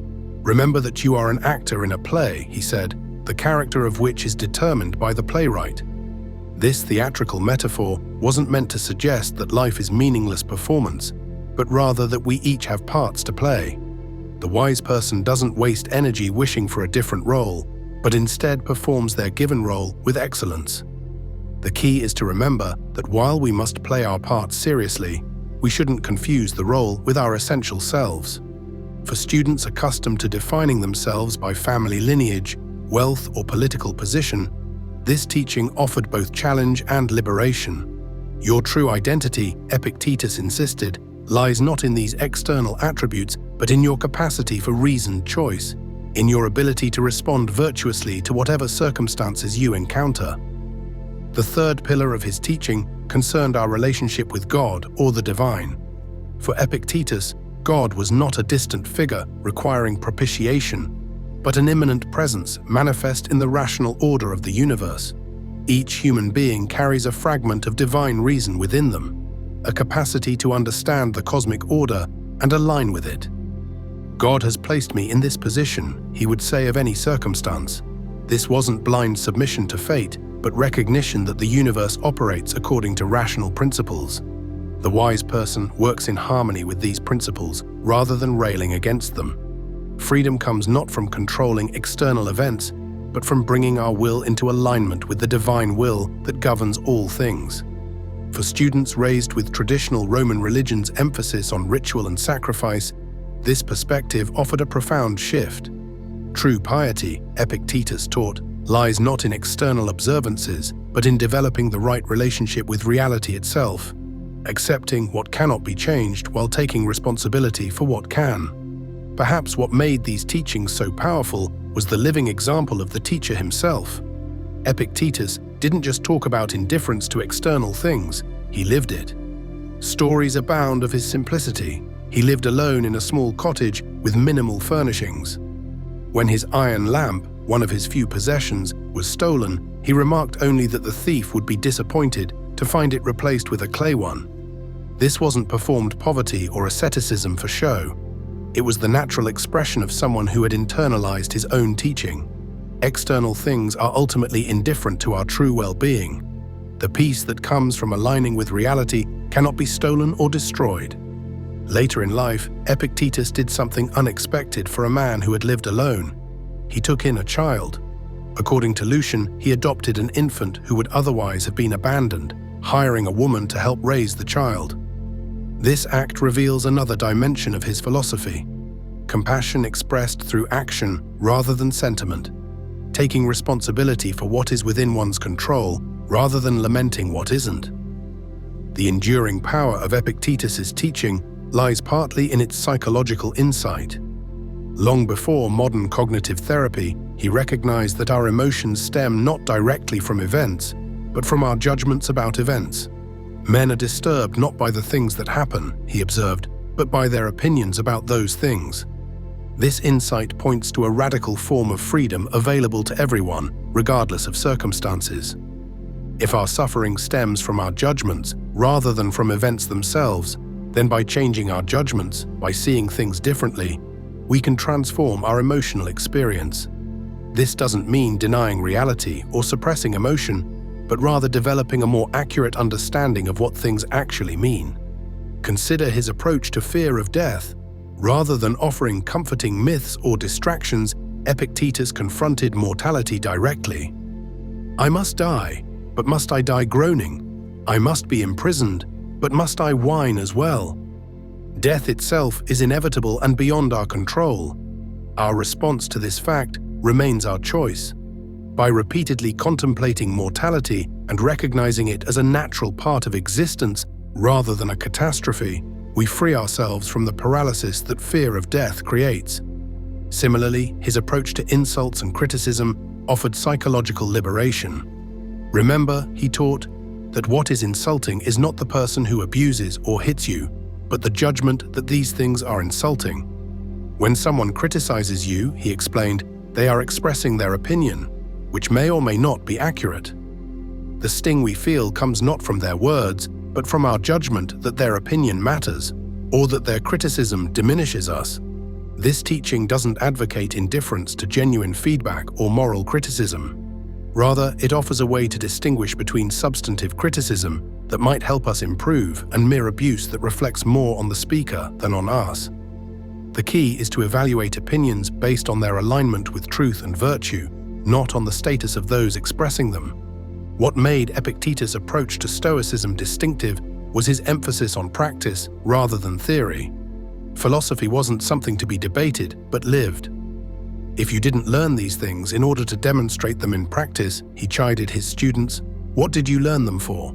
Remember that you are an actor in a play, he said, the character of which is determined by the playwright. This theatrical metaphor wasn't meant to suggest that life is meaningless performance, but rather that we each have parts to play. The wise person doesn't waste energy wishing for a different role, but instead performs their given role with excellence. The key is to remember that while we must play our parts seriously, we shouldn't confuse the role with our essential selves. For students accustomed to defining themselves by family lineage, wealth, or political position, this teaching offered both challenge and liberation. Your true identity, Epictetus insisted, lies not in these external attributes, but in your capacity for reasoned choice, in your ability to respond virtuously to whatever circumstances you encounter. The third pillar of his teaching concerned our relationship with God or the divine. For Epictetus, God was not a distant figure requiring propitiation, but an immanent presence manifest in the rational order of the universe. Each human being carries a fragment of divine reason within them, a capacity to understand the cosmic order and align with it. God has placed me in this position, he would say of any circumstance. This wasn't blind submission to fate, but recognition that the universe operates according to rational principles. The wise person works in harmony with these principles rather than railing against them. Freedom comes not from controlling external events, but from bringing our will into alignment with the divine will that governs all things. For students raised with traditional Roman religion's emphasis on ritual and sacrifice, this perspective offered a profound shift. True piety, Epictetus taught, lies not in external observances, but in developing the right relationship with reality itself, accepting what cannot be changed while taking responsibility for what can. Perhaps what made these teachings so powerful was the living example of the teacher himself. Epictetus didn't just talk about indifference to external things, he lived it. Stories abound of his simplicity. He lived alone in a small cottage with minimal furnishings. When his iron lamp, one of his few possessions, was stolen, he remarked only that the thief would be disappointed to find it replaced with a clay one. This wasn't performed poverty or asceticism for show. It was the natural expression of someone who had internalized his own teaching. External things are ultimately indifferent to our true well-being. The peace that comes from aligning with reality cannot be stolen or destroyed. Later in life, Epictetus did something unexpected for a man who had lived alone. He took in a child. According to Lucian, he adopted an infant who would otherwise have been abandoned, hiring a woman to help raise the child. This act reveals another dimension of his philosophy: compassion expressed through action rather than sentiment, taking responsibility for what is within one's control rather than lamenting what isn't. The enduring power of Epictetus's teaching lies partly in its psychological insight. Long before modern cognitive therapy, he recognized that our emotions stem not directly from events, but from our judgments about events. Men are disturbed not by the things that happen, he observed, but by their opinions about those things. This insight points to a radical form of freedom available to everyone, regardless of circumstances. If our suffering stems from our judgments rather than from events themselves, then by changing our judgments, by seeing things differently, we can transform our emotional experience. This doesn't mean denying reality or suppressing emotion, but rather developing a more accurate understanding of what things actually mean. Consider his approach to fear of death. Rather than offering comforting myths or distractions, Epictetus confronted mortality directly. I must die, but must I die groaning? I must be imprisoned, but must I whine as well? Death itself is inevitable and beyond our control. Our response to this fact remains our choice. By repeatedly contemplating mortality and recognizing it as a natural part of existence rather than a catastrophe, we free ourselves from the paralysis that fear of death creates. Similarly, his approach to insults and criticism offered psychological liberation. Remember, he taught, that what is insulting is not the person who abuses or hits you, but the judgment that these things are insulting. When someone criticizes you, he explained, they are expressing their opinion, which may or may not be accurate. The sting we feel comes not from their words, but from our judgment that their opinion matters, or that their criticism diminishes us. This teaching doesn't advocate indifference to genuine feedback or moral criticism. Rather, it offers a way to distinguish between substantive criticism that might help us improve and mere abuse that reflects more on the speaker than on us. The key is to evaluate opinions based on their alignment with truth and virtue, not on the status of those expressing them. What made Epictetus' approach to Stoicism distinctive was his emphasis on practice rather than theory. Philosophy wasn't something to be debated, but lived. If you didn't learn these things in order to demonstrate them in practice, he chided his students, what did you learn them for?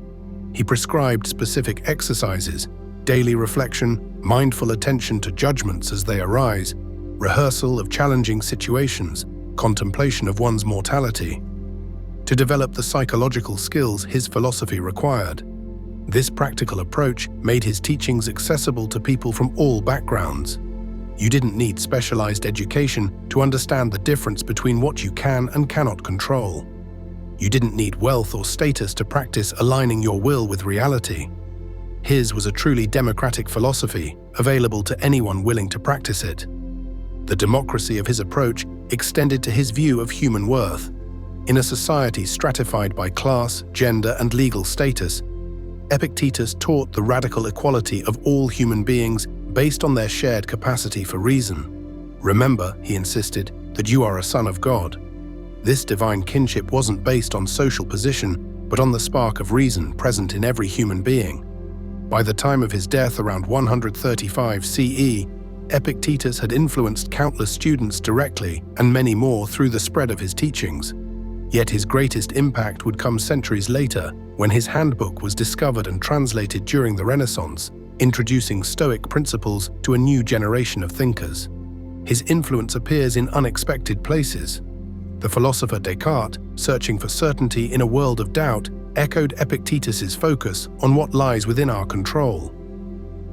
He prescribed specific exercises, daily reflection, mindful attention to judgments as they arise, rehearsal of challenging situations, contemplation of one's mortality. To develop the psychological skills his philosophy required. This practical approach made his teachings accessible to people from all backgrounds. You didn't need specialized education to understand the difference between what you can and cannot control. You didn't need wealth or status to practice aligning your will with reality. His was a truly democratic philosophy, available to anyone willing to practice it. The democracy of his approach extended to his view of human worth. In a society stratified by class, gender, and legal status, Epictetus taught the radical equality of all human beings based on their shared capacity for reason. Remember, he insisted, that you are a son of God. This divine kinship wasn't based on social position, but on the spark of reason present in every human being. By the time of his death around 135 CE, Epictetus had influenced countless students directly and many more through the spread of his teachings. Yet his greatest impact would come centuries later, when his handbook was discovered and translated during the Renaissance, introducing Stoic principles to a new generation of thinkers. His influence appears in unexpected places. The philosopher Descartes, searching for certainty in a world of doubt, echoed Epictetus's focus on what lies within our control.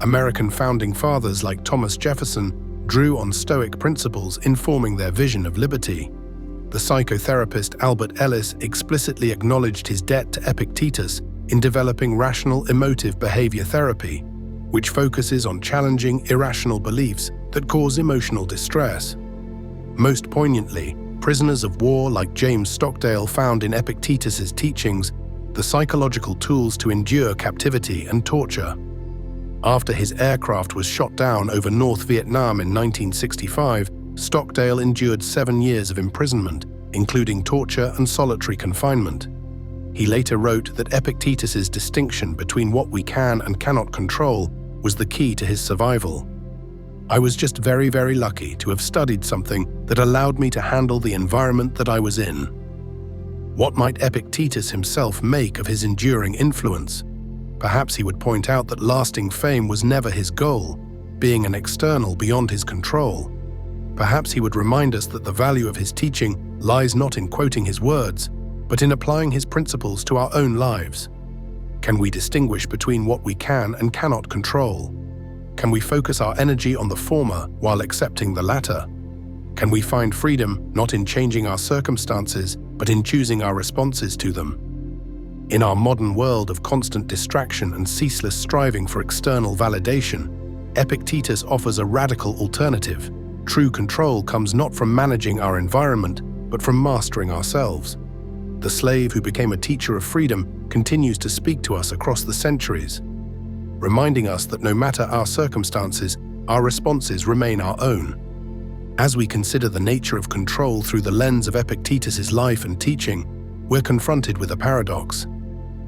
American founding fathers like Thomas Jefferson drew on Stoic principles in forming their vision of liberty. The psychotherapist Albert Ellis explicitly acknowledged his debt to Epictetus in developing rational emotive behavior therapy, which focuses on challenging irrational beliefs that cause emotional distress. Most poignantly, prisoners of war like James Stockdale found in Epictetus's teachings the psychological tools to endure captivity and torture. After his aircraft was shot down over North Vietnam in 1965, Stockdale endured 7 years of imprisonment, including torture and solitary confinement. He later wrote that Epictetus's distinction between what we can and cannot control was the key to his survival. I was just very, very lucky to have studied something that allowed me to handle the environment that I was in. What might Epictetus himself make of his enduring influence? Perhaps he would point out that lasting fame was never his goal, being an external beyond his control. Perhaps he would remind us that the value of his teaching lies not in quoting his words, but in applying his principles to our own lives. Can we distinguish between what we can and cannot control? Can we focus our energy on the former while accepting the latter? Can we find freedom not in changing our circumstances, but in choosing our responses to them? In our modern world of constant distraction and ceaseless striving for external validation, Epictetus offers a radical alternative. True control comes not from managing our environment, but from mastering ourselves. The slave who became a teacher of freedom continues to speak to us across the centuries, reminding us that no matter our circumstances, our responses remain our own. As we consider the nature of control through the lens of Epictetus's life and teaching, we're confronted with a paradox.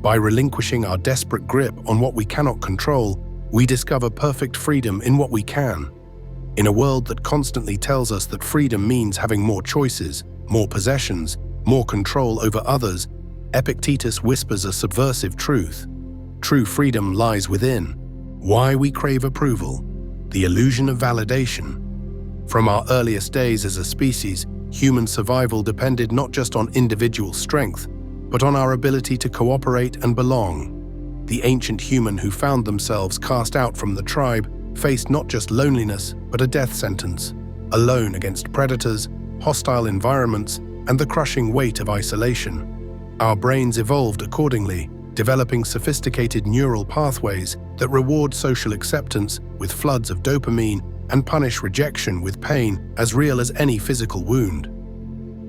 By relinquishing our desperate grip on what we cannot control, we discover perfect freedom in what we can. In a world that constantly tells us that freedom means having more choices, more possessions, more control over others, Epictetus whispers a subversive truth. True freedom lies within. Why we crave approval. The illusion of validation. From our earliest days as a species, human survival depended not just on individual strength, but on our ability to cooperate and belong. The ancient human who found themselves cast out from the tribe faced not just loneliness, but a death sentence, alone against predators, hostile environments, and the crushing weight of isolation. Our brains evolved accordingly, developing sophisticated neural pathways that reward social acceptance with floods of dopamine and punish rejection with pain as real as any physical wound.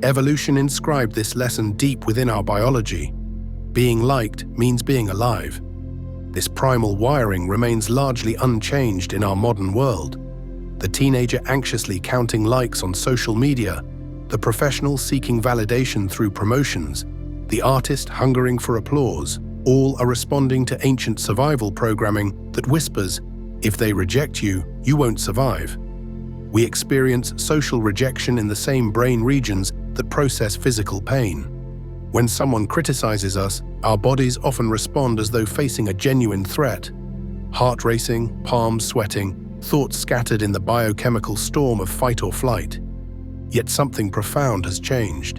Evolution inscribed this lesson deep within our biology. Being liked means being alive. This primal wiring remains largely unchanged in our modern world. The teenager anxiously counting likes on social media, the professional seeking validation through promotions, the artist hungering for applause, all are responding to ancient survival programming that whispers, if they reject you, you won't survive. We experience social rejection in the same brain regions that process physical pain. When someone criticizes us, our bodies often respond as though facing a genuine threat. Heart racing, palms sweating, thoughts scattered in the biochemical storm of fight or flight. Yet something profound has changed.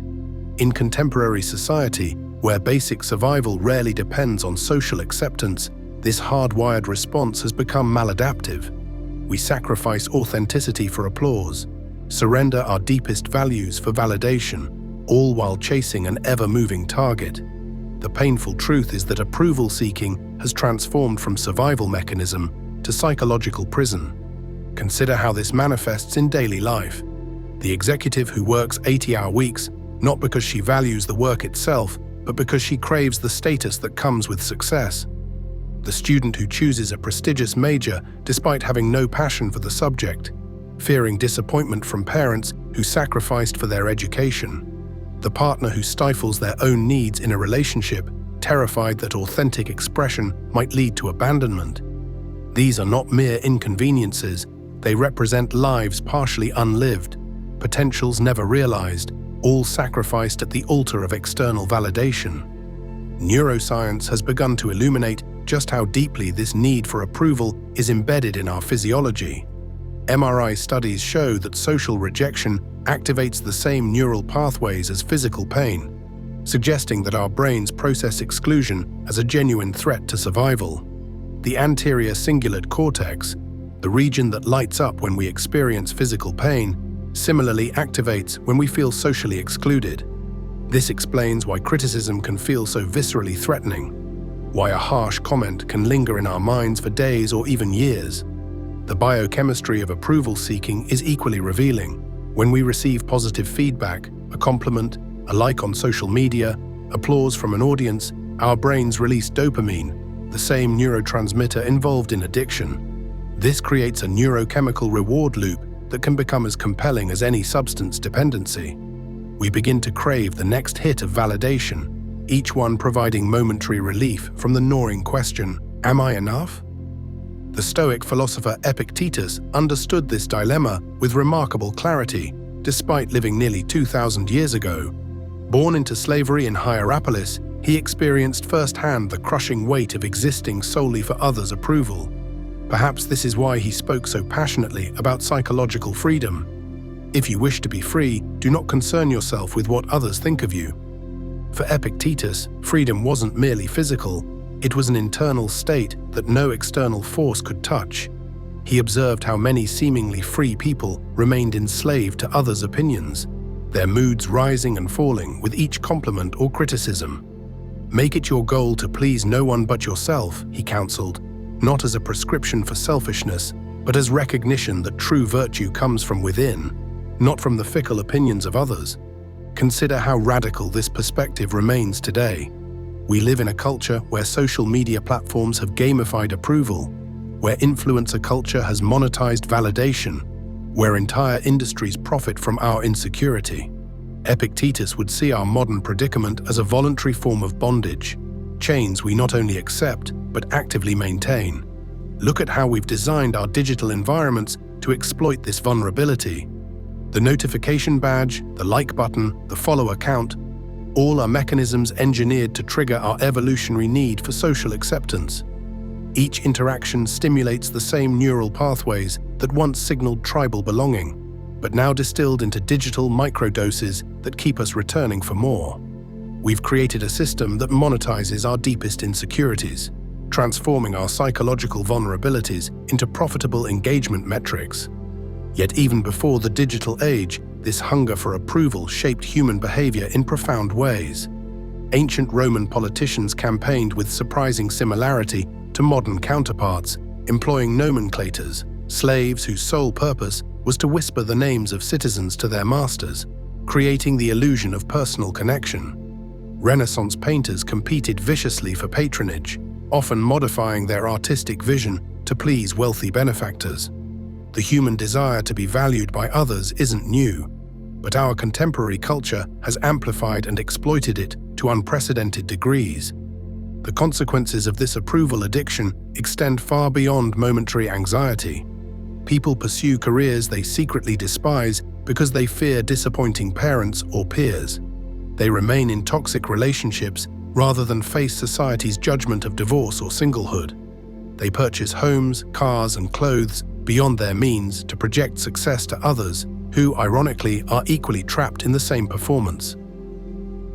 In contemporary society, where basic survival rarely depends on social acceptance, this hardwired response has become maladaptive. We sacrifice authenticity for applause, surrender our deepest values for validation, all while chasing an ever-moving target. The painful truth is that approval-seeking has transformed from survival mechanism to psychological prison. Consider how this manifests in daily life. The executive who works 80-hour weeks, not because she values the work itself, but because she craves the status that comes with success. The student who chooses a prestigious major despite having no passion for the subject, fearing disappointment from parents who sacrificed for their education. The partner who stifles their own needs in a relationship, terrified that authentic expression might lead to abandonment. These are not mere inconveniences, they represent lives partially unlived, potentials never realized, all sacrificed at the altar of external validation. Neuroscience has begun to illuminate just how deeply this need for approval is embedded in our physiology. MRI studies show that social rejection activates the same neural pathways as physical pain, suggesting that our brains process exclusion as a genuine threat to survival. The anterior cingulate cortex, the region that lights up when we experience physical pain, similarly activates when we feel socially excluded. This explains why criticism can feel so viscerally threatening, why a harsh comment can linger in our minds for days or even years. The biochemistry of approval seeking is equally revealing. When we receive positive feedback, a compliment, a like on social media, applause from an audience, our brains release dopamine, the same neurotransmitter involved in addiction. This creates a neurochemical reward loop that can become as compelling as any substance dependency. We begin to crave the next hit of validation, each one providing momentary relief from the gnawing question, am I enough? The Stoic philosopher Epictetus understood this dilemma with remarkable clarity, despite living nearly 2,000 years ago. Born into slavery in Hierapolis, he experienced firsthand the crushing weight of existing solely for others' approval. Perhaps this is why he spoke so passionately about psychological freedom. If you wish to be free, do not concern yourself with what others think of you. For Epictetus, freedom wasn't merely physical, it was an internal state that no external force could touch. He observed how many seemingly free people remained enslaved to others' opinions, their moods rising and falling with each compliment or criticism. Make it your goal to please no one but yourself, he counseled, not as a prescription for selfishness, but as recognition that true virtue comes from within, not from the fickle opinions of others. Consider how radical this perspective remains today. We live in a culture where social media platforms have gamified approval, where influencer culture has monetized validation, where entire industries profit from our insecurity. Epictetus would see our modern predicament as a voluntary form of bondage, chains we not only accept, but actively maintain. Look at how we've designed our digital environments to exploit this vulnerability. The notification badge, the like button, the follow account, all are mechanisms engineered to trigger our evolutionary need for social acceptance. Each interaction stimulates the same neural pathways that once signaled tribal belonging, but now distilled into digital microdoses that keep us returning for more. We've created a system that monetizes our deepest insecurities, transforming our psychological vulnerabilities into profitable engagement metrics. Yet even before the digital age, this hunger for approval shaped human behavior in profound ways. Ancient Roman politicians campaigned with surprising similarity to modern counterparts, employing nomenclators, slaves whose sole purpose was to whisper the names of citizens to their masters, creating the illusion of personal connection. Renaissance painters competed viciously for patronage, often modifying their artistic vision to please wealthy benefactors. The human desire to be valued by others isn't new, but our contemporary culture has amplified and exploited it to unprecedented degrees. The consequences of this approval addiction extend far beyond momentary anxiety. People pursue careers they secretly despise because they fear disappointing parents or peers. They remain in toxic relationships rather than face society's judgment of divorce or singlehood. They purchase homes, cars, and clothes beyond their means to project success to others who, ironically, are equally trapped in the same performance.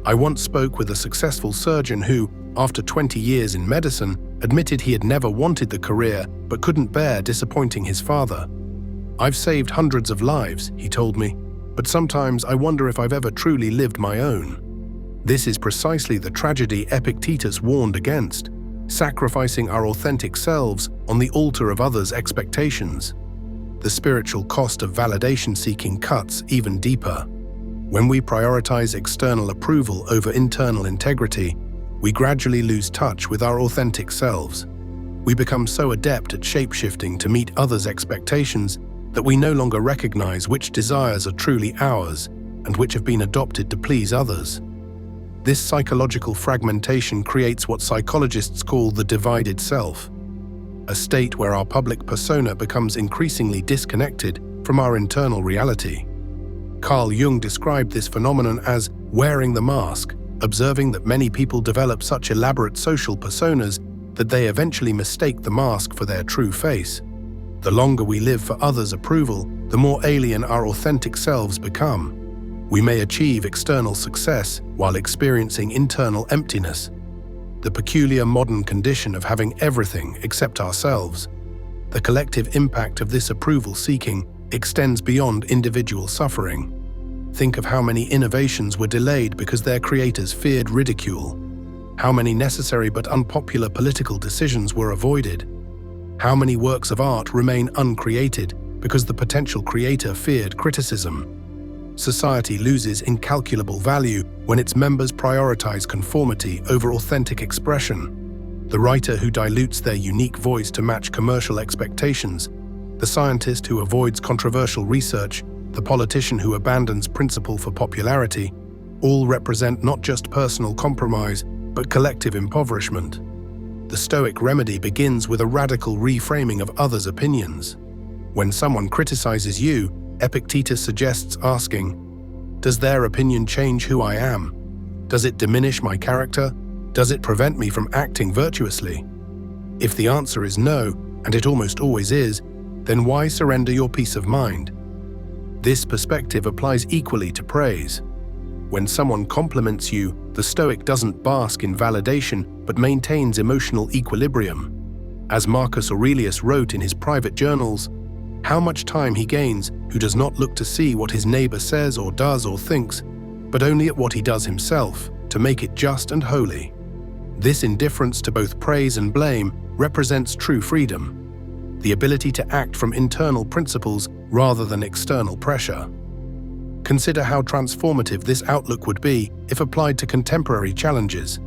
I once spoke with a successful surgeon who, after 20 years in medicine, admitted he had never wanted the career but couldn't bear disappointing his father. "I've saved hundreds of lives," he told me, "but sometimes I wonder if I've ever truly lived my own." This is precisely the tragedy Epictetus warned against, sacrificing our authentic selves on the altar of others' expectations. The spiritual cost of validation-seeking cuts even deeper. When we prioritize external approval over internal integrity, we gradually lose touch with our authentic selves. We become so adept at shape-shifting to meet others' expectations that we no longer recognize which desires are truly ours and which have been adopted to please others. This psychological fragmentation creates what psychologists call the divided self, a state where our public persona becomes increasingly disconnected from our internal reality. Carl Jung described this phenomenon as wearing the mask, observing that many people develop such elaborate social personas that they eventually mistake the mask for their true face. The longer we live for others' approval, the more alien our authentic selves become. We may achieve external success while experiencing internal emptiness, the peculiar modern condition of having everything except ourselves. The collective impact of this approval-seeking extends beyond individual suffering. Think of how many innovations were delayed because their creators feared ridicule. How many necessary but unpopular political decisions were avoided. How many works of art remain uncreated because the potential creator feared criticism. Society loses incalculable value when its members prioritize conformity over authentic expression. The writer who dilutes their unique voice to match commercial expectations, the scientist who avoids controversial research, the politician who abandons principle for popularity, all represent not just personal compromise, but collective impoverishment. The Stoic remedy begins with a radical reframing of others' opinions. When someone criticizes you, Epictetus suggests asking, "Does their opinion change who I am? Does it diminish my character? Does it prevent me from acting virtuously?" If the answer is no, and it almost always is, then why surrender your peace of mind? This perspective applies equally to praise. When someone compliments you, the Stoic doesn't bask in validation but maintains emotional equilibrium. As Marcus Aurelius wrote in his private journals, how much time he gains who does not look to see what his neighbor says or does or thinks, but only at what he does himself, to make it just and holy. This indifference to both praise and blame represents true freedom, the ability to act from internal principles rather than external pressure. Consider how transformative this outlook would be if applied to contemporary challenges.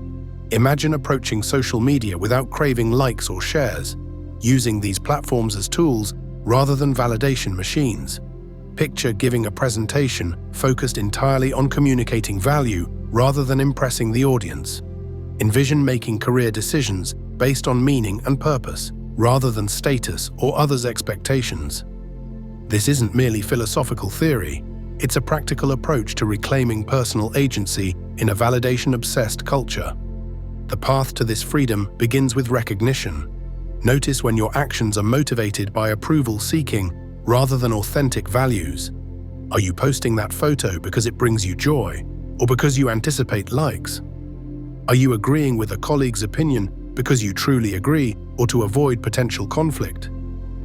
Imagine approaching social media without craving likes or shares, using these platforms as tools rather than validation machines. Picture giving a presentation focused entirely on communicating value rather than impressing the audience. Envision making career decisions based on meaning and purpose rather than status or others' expectations. This isn't merely philosophical theory, it's a practical approach to reclaiming personal agency in a validation-obsessed culture. The path to this freedom begins with recognition. Notice when your actions are motivated by approval-seeking rather than authentic values. Are you posting that photo because it brings you joy, or because you anticipate likes? Are you agreeing with a colleague's opinion because you truly agree, or to avoid potential conflict?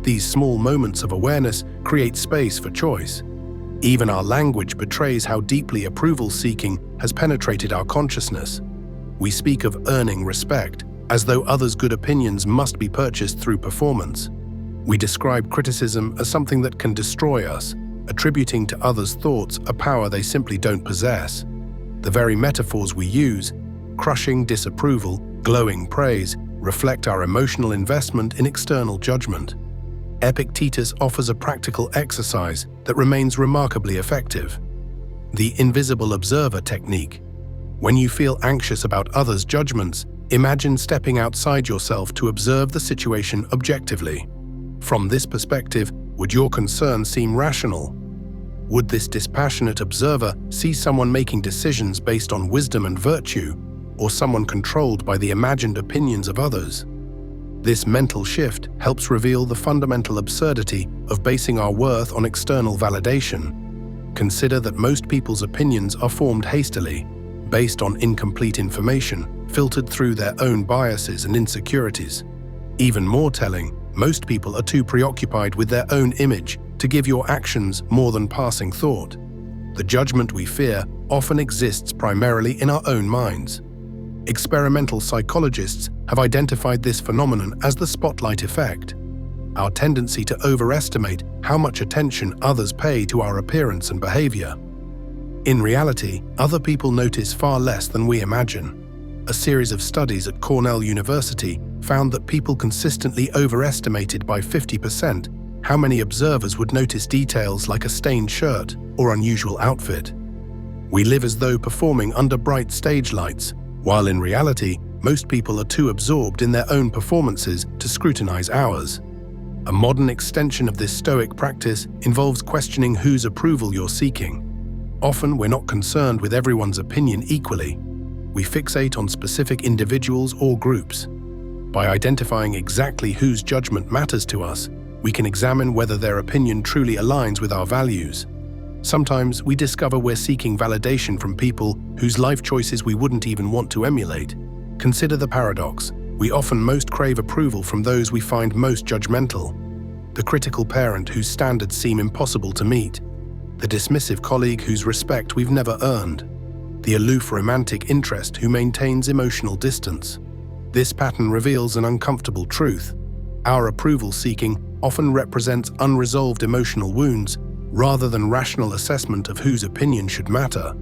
These small moments of awareness create space for choice. Even our language betrays how deeply approval-seeking has penetrated our consciousness. We speak of earning respect, as though others' good opinions must be purchased through performance. We describe criticism as something that can destroy us, attributing to others' thoughts a power they simply don't possess. The very metaphors we use, crushing disapproval, glowing praise, reflect our emotional investment in external judgment. Epictetus offers a practical exercise that remains remarkably effective. The invisible observer technique. When you feel anxious about others' judgments, imagine stepping outside yourself to observe the situation objectively. From this perspective, would your concern seem rational? Would this dispassionate observer see someone making decisions based on wisdom and virtue, or someone controlled by the imagined opinions of others? This mental shift helps reveal the fundamental absurdity of basing our worth on external validation. Consider that most people's opinions are formed hastily, based on incomplete information, filtered through their own biases and insecurities. Even more telling, most people are too preoccupied with their own image to give your actions more than passing thought. The judgment we fear often exists primarily in our own minds. Experimental psychologists have identified this phenomenon as the spotlight effect, our tendency to overestimate how much attention others pay to our appearance and behavior. In reality, other people notice far less than we imagine. A series of studies at Cornell University found that people consistently overestimated by 50% how many observers would notice details like a stained shirt or unusual outfit. We live as though performing under bright stage lights, while in reality, most people are too absorbed in their own performances to scrutinize ours. A modern extension of this Stoic practice involves questioning whose approval you're seeking. Often, we're not concerned with everyone's opinion equally. We fixate on specific individuals or groups. By identifying exactly whose judgment matters to us, we can examine whether their opinion truly aligns with our values. Sometimes we discover we're seeking validation from people whose life choices we wouldn't even want to emulate. Consider the paradox. We often most crave approval from those we find most judgmental. The critical parent whose standards seem impossible to meet. The dismissive colleague whose respect we've never earned. The aloof romantic interest who maintains emotional distance. This pattern reveals an uncomfortable truth. Our approval-seeking often represents unresolved emotional wounds rather than rational assessment of whose opinion should matter.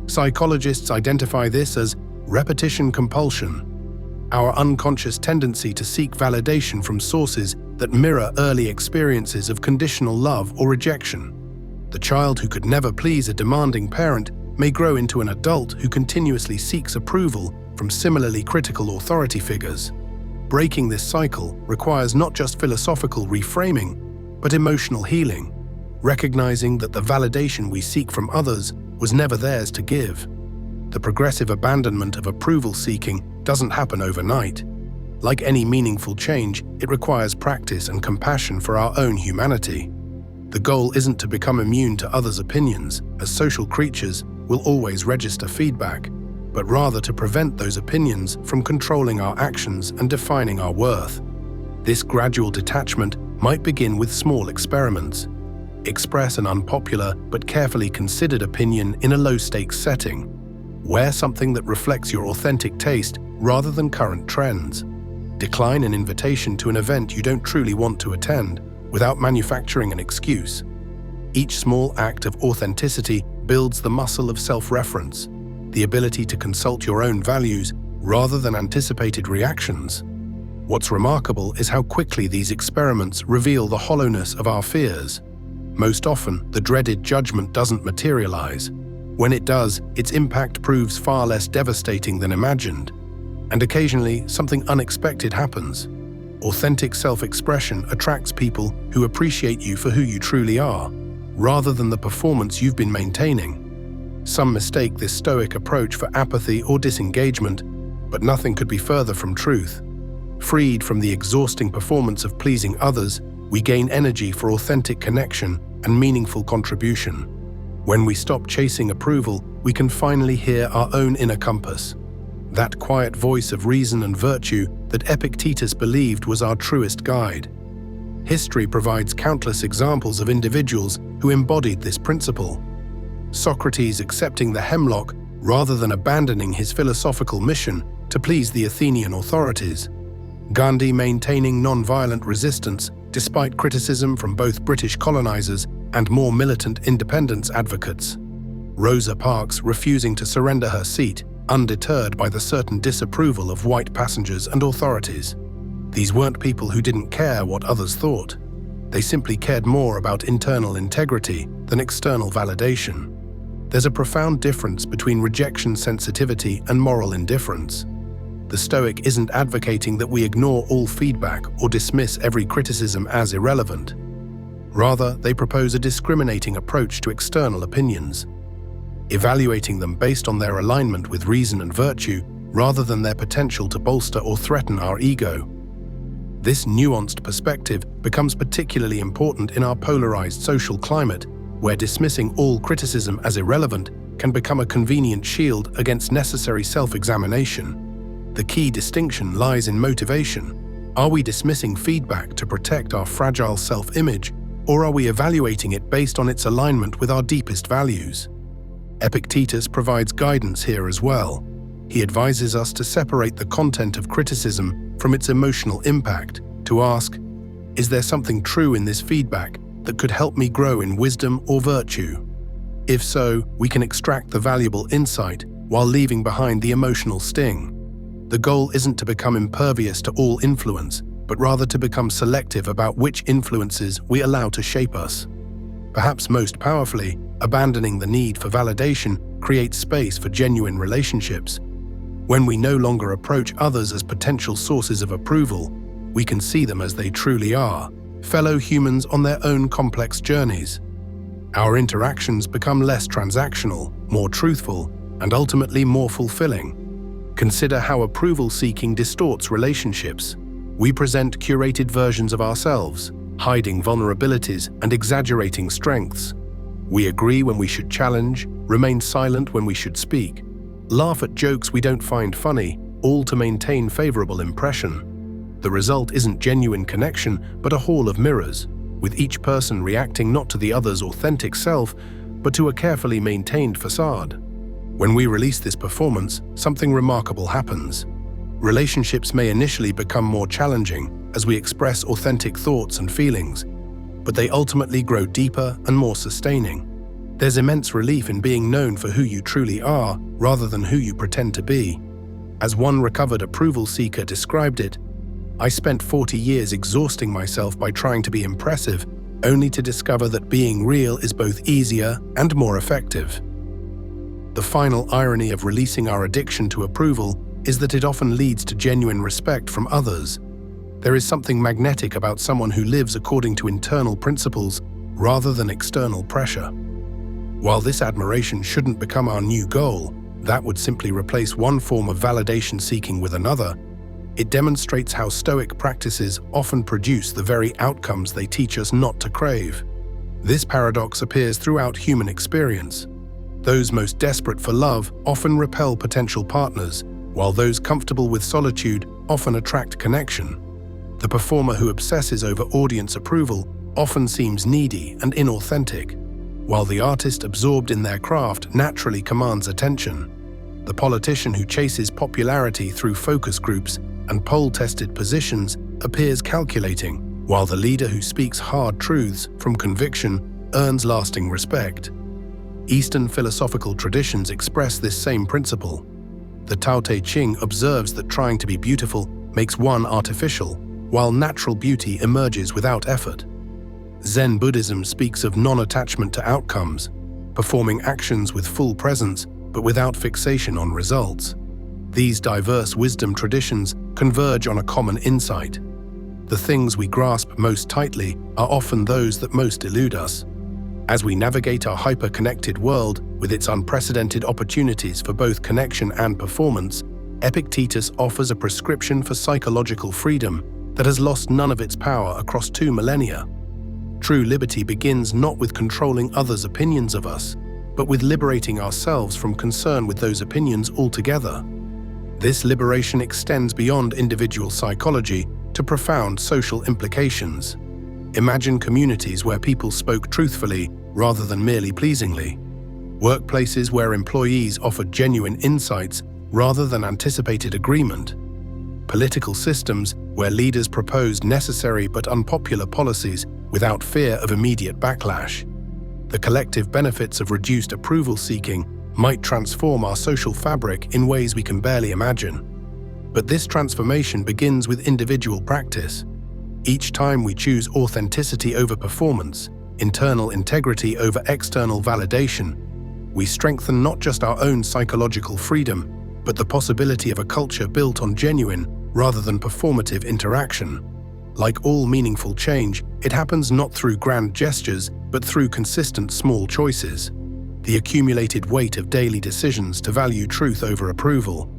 Psychologists identify this as repetition compulsion, our unconscious tendency to seek validation from sources that mirror early experiences of conditional love or rejection. The child who could never please a demanding parent may grow into an adult who continuously seeks approval from similarly critical authority figures. Breaking this cycle requires not just philosophical reframing, but emotional healing, recognizing that the validation we seek from others was never theirs to give. The progressive abandonment of approval-seeking doesn't happen overnight. Like any meaningful change, it requires practice and compassion for our own humanity. The goal isn't to become immune to others' opinions, as social creatures will always register feedback, but rather to prevent those opinions from controlling our actions and defining our worth. This gradual detachment might begin with small experiments. Express an unpopular but carefully considered opinion in a low-stakes setting. Wear something that reflects your authentic taste rather than current trends. Decline an invitation to an event you don't truly want to attend without manufacturing an excuse. Each small act of authenticity builds the muscle of self-reference, the ability to consult your own values rather than anticipated reactions. What's remarkable is how quickly these experiments reveal the hollowness of our fears. Most often, the dreaded judgment doesn't materialize. When it does, its impact proves far less devastating than imagined. And occasionally, something unexpected happens. Authentic self-expression attracts people who appreciate you for who you truly are, rather than the performance you've been maintaining. Some mistake this Stoic approach for apathy or disengagement, but nothing could be further from truth. Freed from the exhausting performance of pleasing others, we gain energy for authentic connection and meaningful contribution. When we stop chasing approval, we can finally hear our own inner compass. That quiet voice of reason and virtue that Epictetus believed was our truest guide. History provides countless examples of individuals who embodied this principle. Socrates accepting the hemlock rather than abandoning his philosophical mission to please the Athenian authorities. Gandhi maintaining non-violent resistance despite criticism from both British colonizers and more militant independence advocates. Rosa Parks refusing to surrender her seat, undeterred by the certain disapproval of white passengers and authorities. These weren't people who didn't care what others thought. They simply cared more about internal integrity than external validation. There's a profound difference between rejection sensitivity and moral indifference. The Stoic isn't advocating that we ignore all feedback or dismiss every criticism as irrelevant. Rather, they propose a discriminating approach to external opinions, evaluating them based on their alignment with reason and virtue, rather than their potential to bolster or threaten our ego. This nuanced perspective becomes particularly important in our polarized social climate, where dismissing all criticism as irrelevant can become a convenient shield against necessary self-examination. The key distinction lies in motivation. Are we dismissing feedback to protect our fragile self-image, or are we evaluating it based on its alignment with our deepest values? Epictetus provides guidance here as well. He advises us to separate the content of criticism from its emotional impact, to ask, is there something true in this feedback that could help me grow in wisdom or virtue? If so, we can extract the valuable insight while leaving behind the emotional sting. The goal isn't to become impervious to all influence, but rather to become selective about which influences we allow to shape us. Perhaps most powerfully, abandoning the need for validation creates space for genuine relationships. When we no longer approach others as potential sources of approval, we can see them as they truly are, fellow humans on their own complex journeys. Our interactions become less transactional, more truthful, and ultimately more fulfilling. Consider how approval-seeking distorts relationships. We present curated versions of ourselves, hiding vulnerabilities and exaggerating strengths. We agree when we should challenge, remain silent when we should speak, laugh at jokes we don't find funny, all to maintain favorable impression. The result isn't genuine connection, but a hall of mirrors, with each person reacting not to the other's authentic self, but to a carefully maintained facade. When we release this performance, something remarkable happens. Relationships may initially become more challenging as we express authentic thoughts and feelings, but they ultimately grow deeper and more sustaining. There's immense relief in being known for who you truly are rather than who you pretend to be. As one recovered approval seeker described it, I spent 40 years exhausting myself by trying to be impressive, only to discover that being real is both easier and more effective. The final irony of releasing our addiction to approval is that it often leads to genuine respect from others. There is something magnetic about someone who lives according to internal principles rather than external pressure. While this admiration shouldn't become our new goal, that would simply replace one form of validation seeking with another, it demonstrates how Stoic practices often produce the very outcomes they teach us not to crave. This paradox appears throughout human experience. Those most desperate for love often repel potential partners, while those comfortable with solitude often attract connection. The performer who obsesses over audience approval often seems needy and inauthentic, while the artist absorbed in their craft naturally commands attention. The politician who chases popularity through focus groups and poll-tested positions appears calculating, while the leader who speaks hard truths from conviction earns lasting respect. Eastern philosophical traditions express this same principle. The Tao Te Ching observes that trying to be beautiful makes one artificial, while natural beauty emerges without effort. Zen Buddhism speaks of non-attachment to outcomes, performing actions with full presence but without fixation on results. These diverse wisdom traditions converge on a common insight. The things we grasp most tightly are often those that most elude us. As we navigate our hyper-connected world with its unprecedented opportunities for both connection and performance, Epictetus offers a prescription for psychological freedom that has lost none of its power across 2 millennia. True liberty begins not with controlling others' opinions of us, but with liberating ourselves from concern with those opinions altogether. This liberation extends beyond individual psychology to profound social implications. Imagine communities where people spoke truthfully rather than merely pleasingly. Workplaces where employees offered genuine insights rather than anticipated agreement. Political systems where leaders proposed necessary but unpopular policies without fear of immediate backlash. The collective benefits of reduced approval seeking might transform our social fabric in ways we can barely imagine. But this transformation begins with individual practice. Each time we choose authenticity over performance, internal integrity over external validation, we strengthen not just our own psychological freedom, but the possibility of a culture built on genuine rather than performative interaction. Like all meaningful change, it happens not through grand gestures, but through consistent small choices. The accumulated weight of daily decisions to value truth over approval.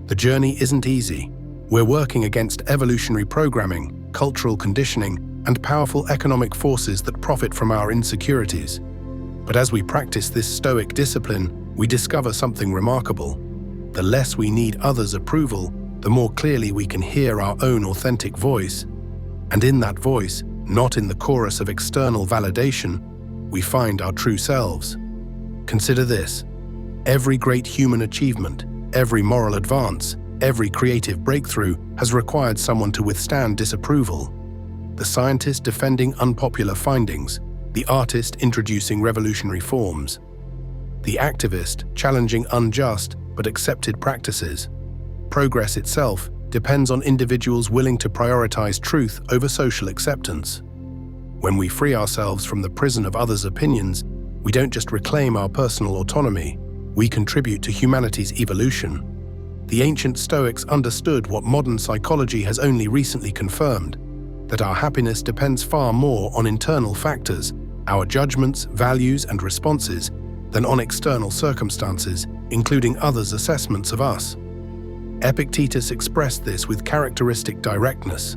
The journey isn't easy. We're working against evolutionary programming, cultural conditioning, and powerful economic forces that profit from our insecurities. But as we practice this Stoic discipline, we discover something remarkable. The less we need others' approval, the more clearly we can hear our own authentic voice. And in that voice, not in the chorus of external validation, we find our true selves. Consider this: every great human achievement, every moral advance, every creative breakthrough has required someone to withstand disapproval. The scientist defending unpopular findings, the artist introducing revolutionary forms, the activist challenging unjust but accepted practices. Progress itself depends on individuals willing to prioritize truth over social acceptance. When we free ourselves from the prison of others' opinions, we don't just reclaim our personal autonomy, we contribute to humanity's evolution. The ancient Stoics understood what modern psychology has only recently confirmed, that our happiness depends far more on internal factors, our judgments, values, and responses, than on external circumstances, including others' assessments of us. Epictetus expressed this with characteristic directness.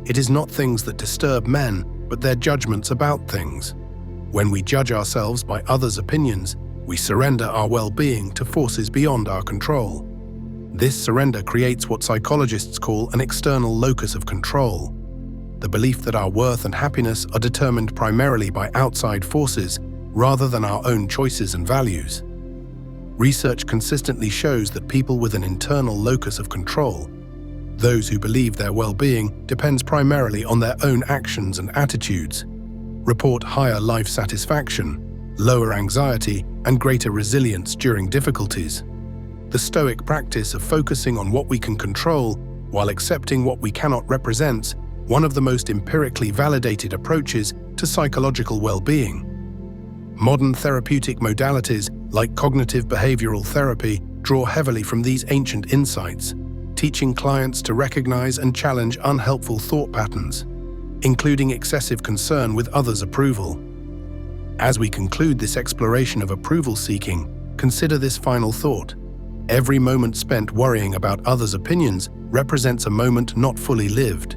It is not things that disturb men, but their judgments about things. When we judge ourselves by others' opinions, we surrender our well-being to forces beyond our control. This surrender creates what psychologists call an external locus of control. The belief that our worth and happiness are determined primarily by outside forces rather than our own choices and values. Research consistently shows that people with an internal locus of control, those who believe their well-being depends primarily on their own actions and attitudes, report higher life satisfaction, lower anxiety, and greater resilience during difficulties. The Stoic practice of focusing on what we can control while accepting what we cannot represents one of the most empirically validated approaches to psychological well-being. Modern therapeutic modalities like cognitive behavioral therapy draw heavily from these ancient insights, teaching clients to recognize and challenge unhelpful thought patterns, including excessive concern with others' approval. As we conclude this exploration of approval seeking, consider this final thought. Every moment spent worrying about others' opinions represents a moment not fully lived.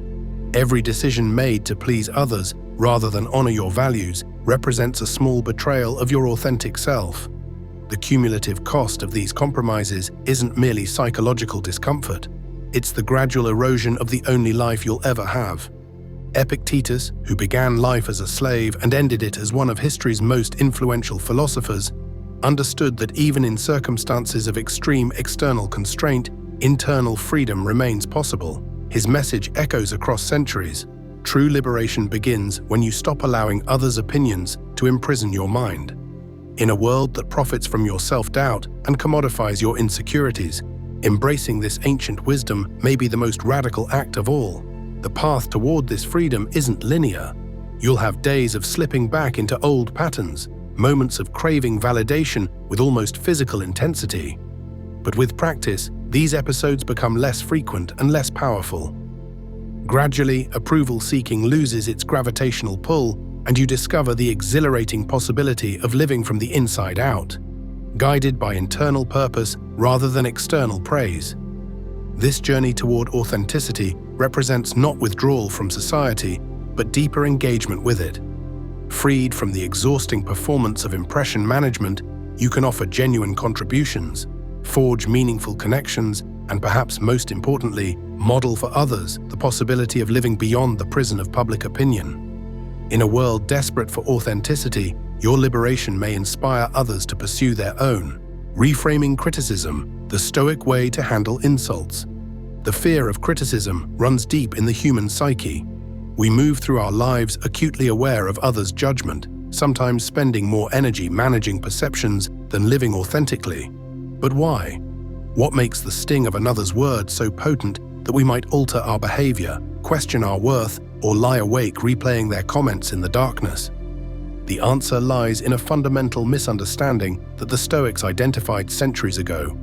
Every decision made to please others rather than honor your values represents a small betrayal of your authentic self. The cumulative cost of these compromises isn't merely psychological discomfort, it's the gradual erosion of the only life you'll ever have. Epictetus, who began life as a slave and ended it as one of history's most influential philosophers, understood that even in circumstances of extreme external constraint, internal freedom remains possible. His message echoes across centuries. True liberation begins when you stop allowing others' opinions to imprison your mind. In a world that profits from your self-doubt and commodifies your insecurities, embracing this ancient wisdom may be the most radical act of all. The path toward this freedom isn't linear. You'll have days of slipping back into old patterns, moments of craving validation with almost physical intensity. But with practice, these episodes become less frequent and less powerful. Gradually, approval-seeking loses its gravitational pull, and you discover the exhilarating possibility of living from the inside out, guided by internal purpose rather than external praise. This journey toward authenticity represents not withdrawal from society, but deeper engagement with it. Freed from the exhausting performance of impression management, you can offer genuine contributions, forge meaningful connections, and perhaps most importantly, model for others the possibility of living beyond the prison of public opinion. In a world desperate for authenticity, your liberation may inspire others to pursue their own. Reframing criticism, the Stoic way to handle insults. The fear of criticism runs deep in the human psyche. We move through our lives acutely aware of others' judgment, sometimes spending more energy managing perceptions than living authentically. But why? What makes the sting of another's word so potent that we might alter our behavior, question our worth, or lie awake replaying their comments in the darkness? The answer lies in a fundamental misunderstanding that the Stoics identified centuries ago.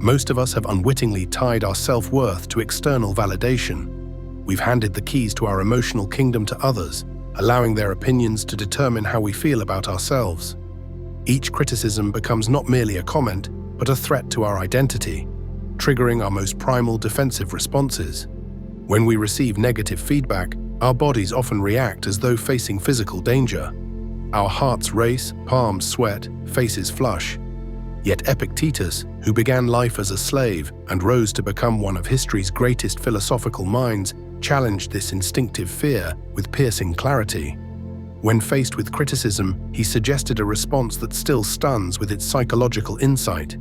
Most of us have unwittingly tied our self-worth to external validation. We've handed the keys to our emotional kingdom to others, allowing their opinions to determine how we feel about ourselves. Each criticism becomes not merely a comment, but a threat to our identity, triggering our most primal defensive responses. When we receive negative feedback, our bodies often react as though facing physical danger. Our hearts race, palms sweat, faces flush. Yet Epictetus, who began life as a slave and rose to become one of history's greatest philosophical minds, challenged this instinctive fear with piercing clarity. When faced with criticism, he suggested a response that still stuns with its psychological insight.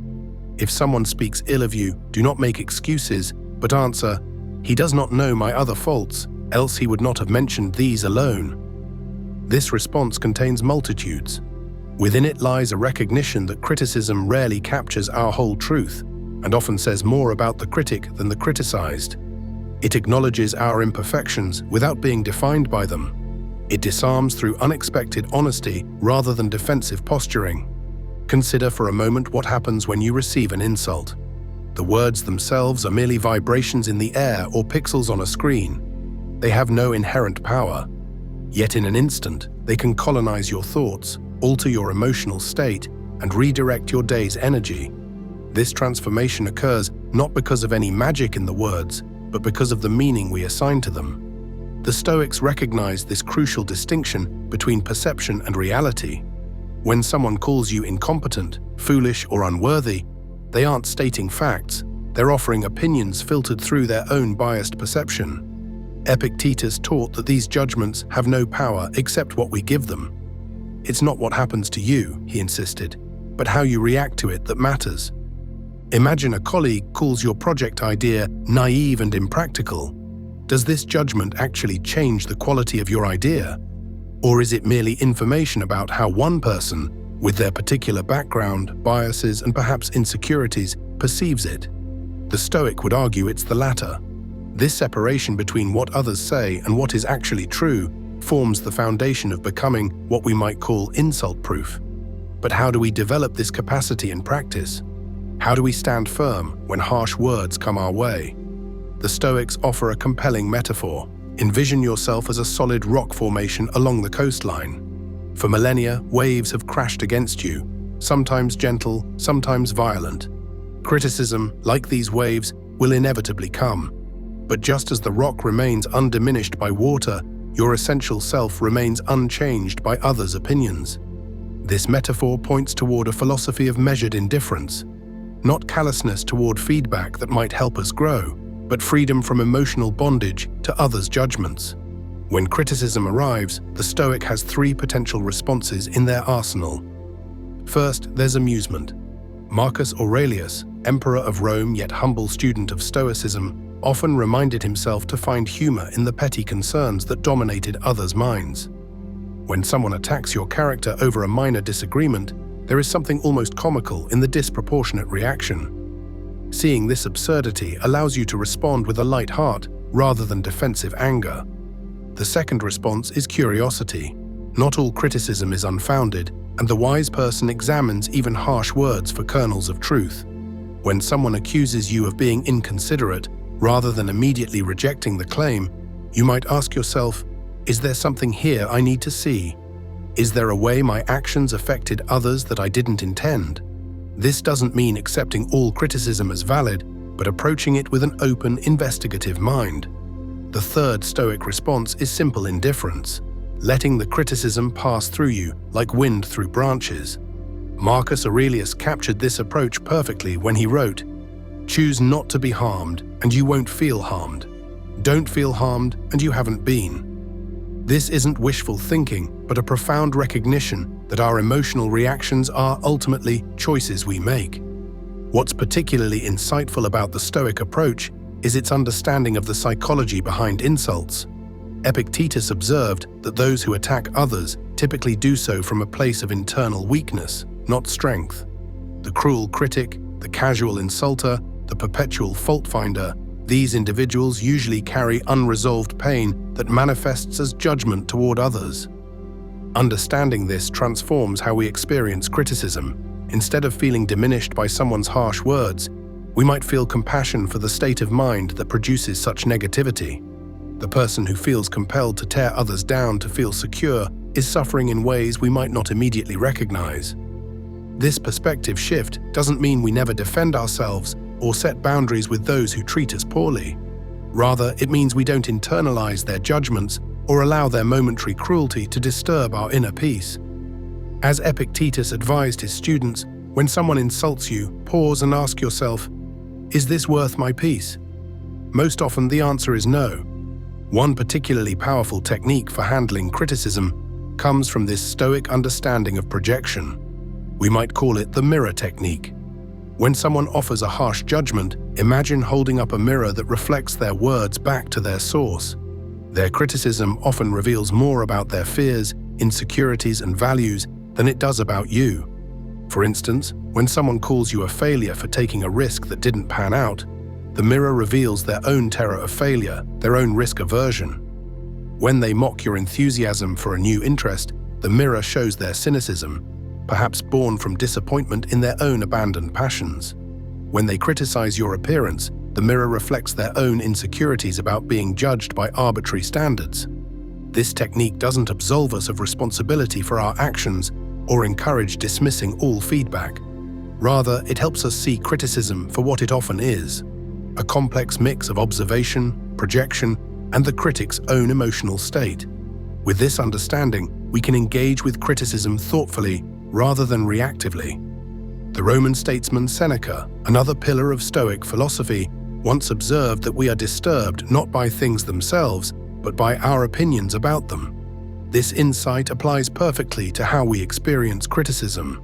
If someone speaks ill of you, do not make excuses, but answer, "He does not know my other faults, else he would not have mentioned these alone." This response contains multitudes. Within it lies a recognition that criticism rarely captures our whole truth, and often says more about the critic than the criticized. It acknowledges our imperfections without being defined by them. It disarms through unexpected honesty rather than defensive posturing. Consider for a moment what happens when you receive an insult. The words themselves are merely vibrations in the air or pixels on a screen. They have no inherent power. Yet in an instant, they can colonize your thoughts, alter your emotional state, and redirect your day's energy. This transformation occurs not because of any magic in the words, but because of the meaning we assign to them. The Stoics recognized this crucial distinction between perception and reality. When someone calls you incompetent, foolish, or unworthy, they aren't stating facts, they're offering opinions filtered through their own biased perception. Epictetus taught that these judgments have no power except what we give them. It's not what happens to you, he insisted, but how you react to it that matters. Imagine a colleague calls your project idea naive and impractical. Does this judgment actually change the quality of your idea? Or is it merely information about how one person, with their particular background, biases, and perhaps insecurities, perceives it? The Stoic would argue it's the latter. This separation between what others say and what is actually true forms the foundation of becoming what we might call insult-proof. But how do we develop this capacity in practice? How do we stand firm when harsh words come our way? The Stoics offer a compelling metaphor. Envision yourself as a solid rock formation along the coastline. For millennia, waves have crashed against you, sometimes gentle, sometimes violent. Criticism, like these waves, will inevitably come. But just as the rock remains undiminished by water, your essential self remains unchanged by others' opinions. This metaphor points toward a philosophy of measured indifference, not callousness toward feedback that might help us grow, but freedom from emotional bondage to others' judgments. When criticism arrives, the Stoic has three potential responses in their arsenal. First, there's amusement. Marcus Aurelius, emperor of Rome yet humble student of Stoicism, often reminded himself to find humor in the petty concerns that dominated others' minds. When someone attacks your character over a minor disagreement, there is something almost comical in the disproportionate reaction. Seeing this absurdity allows you to respond with a light heart rather than defensive anger. The second response is curiosity. Not all criticism is unfounded, and the wise person examines even harsh words for kernels of truth. When someone accuses you of being inconsiderate, rather than immediately rejecting the claim, You might ask yourself, is there something here I need to see? Is there a way my actions affected others that I didn't intend? This doesn't mean accepting all criticism as valid, but approaching it with an open, investigative mind. The third Stoic response is simple indifference, letting the criticism pass through you like wind through branches. Marcus Aurelius captured this approach perfectly when he wrote, "Choose not to be harmed, and you won't feel harmed. Don't feel harmed, and you haven't been." This isn't wishful thinking, but a profound recognition that our emotional reactions are ultimately choices we make. What's particularly insightful about the Stoic approach is its understanding of the psychology behind insults. Epictetus observed that those who attack others typically do so from a place of internal weakness, not strength. The cruel critic, the casual insulter, the perpetual fault-finder, these individuals usually carry unresolved pain that manifests as judgment toward others. Understanding this transforms how we experience criticism. Instead of feeling diminished by someone's harsh words, we might feel compassion for the state of mind that produces such negativity. The person who feels compelled to tear others down to feel secure is suffering in ways we might not immediately recognize. This perspective shift doesn't mean we never defend ourselves or set boundaries with those who treat us poorly. Rather, it means we don't internalize their judgments or allow their momentary cruelty to disturb our inner peace. As Epictetus advised his students, when someone insults you, pause and ask yourself, is this worth my peace? Most often the answer is no. One particularly powerful technique for handling criticism comes from this Stoic understanding of projection. We might call it the mirror technique. When someone offers a harsh judgment, imagine holding up a mirror that reflects their words back to their source. Their criticism often reveals more about their fears, insecurities, and values than it does about you. For instance, when someone calls you a failure for taking a risk that didn't pan out, the mirror reveals their own terror of failure, their own risk aversion. When they mock your enthusiasm for a new interest, the mirror shows their cynicism, perhaps born from disappointment in their own abandoned passions. When they criticize your appearance, the mirror reflects their own insecurities about being judged by arbitrary standards. This technique doesn't absolve us of responsibility for our actions or encourage dismissing all feedback. Rather, it helps us see criticism for what it often is, a complex mix of observation, projection, and the critic's own emotional state. With this understanding, we can engage with criticism thoughtfully rather than reactively. The Roman statesman Seneca, another pillar of Stoic philosophy, once observed that we are disturbed not by things themselves, but by our opinions about them. This insight applies perfectly to how we experience criticism.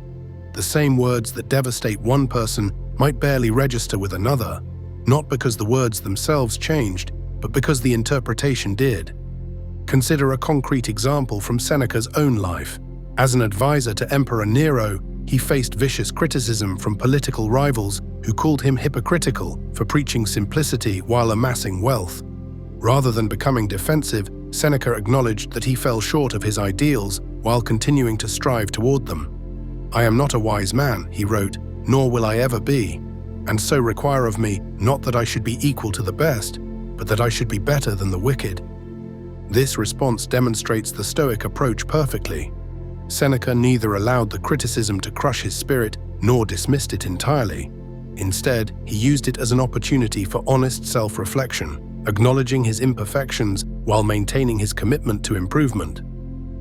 The same words that devastate one person might barely register with another, not because the words themselves changed, but because the interpretation did. Consider a concrete example from Seneca's own life. As an advisor to Emperor Nero, he faced vicious criticism from political rivals who called him hypocritical for preaching simplicity while amassing wealth. Rather than becoming defensive, Seneca acknowledged that he fell short of his ideals while continuing to strive toward them. "I am not a wise man," he wrote, "nor will I ever be, and so require of me not that I should be equal to the best, but that I should be better than the wicked." This response demonstrates the Stoic approach perfectly. Seneca neither allowed the criticism to crush his spirit nor dismissed it entirely. Instead, he used it as an opportunity for honest self-reflection, acknowledging his imperfections while maintaining his commitment to improvement.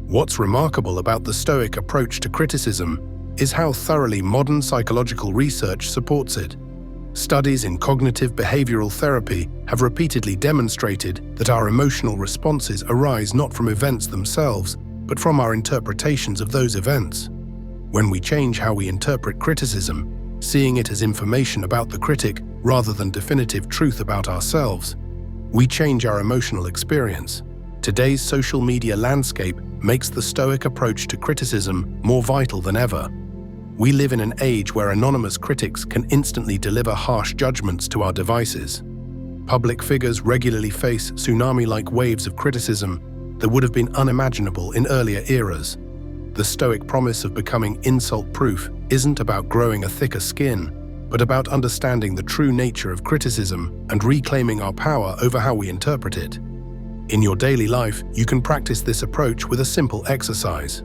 What's remarkable about the Stoic approach to criticism is how thoroughly modern psychological research supports it. Studies in cognitive behavioral therapy have repeatedly demonstrated that our emotional responses arise not from events themselves, but from our interpretations of those events. When we change how we interpret criticism, seeing it as information about the critic rather than definitive truth about ourselves, we change our emotional experience. Today's social media landscape makes the Stoic approach to criticism more vital than ever. We live in an age where anonymous critics can instantly deliver harsh judgments to our devices. Public figures regularly face tsunami-like waves of criticism that would have been unimaginable in earlier eras. The Stoic promise of becoming insult-proof isn't about growing a thicker skin, but about understanding the true nature of criticism and reclaiming our power over how we interpret it. In your daily life, you can practice this approach with a simple exercise.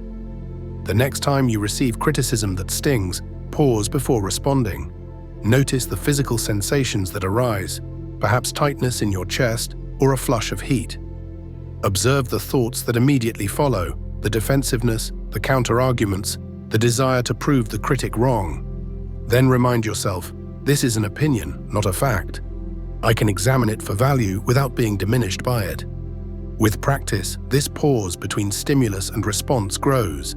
The next time you receive criticism that stings, pause before responding. Notice the physical sensations that arise, perhaps tightness in your chest or a flush of heat. Observe the thoughts that immediately follow, the defensiveness, the counter-arguments, the desire to prove the critic wrong. Then remind yourself, this is an opinion, not a fact. I can examine it for value without being diminished by it. With practice, this pause between stimulus and response grows.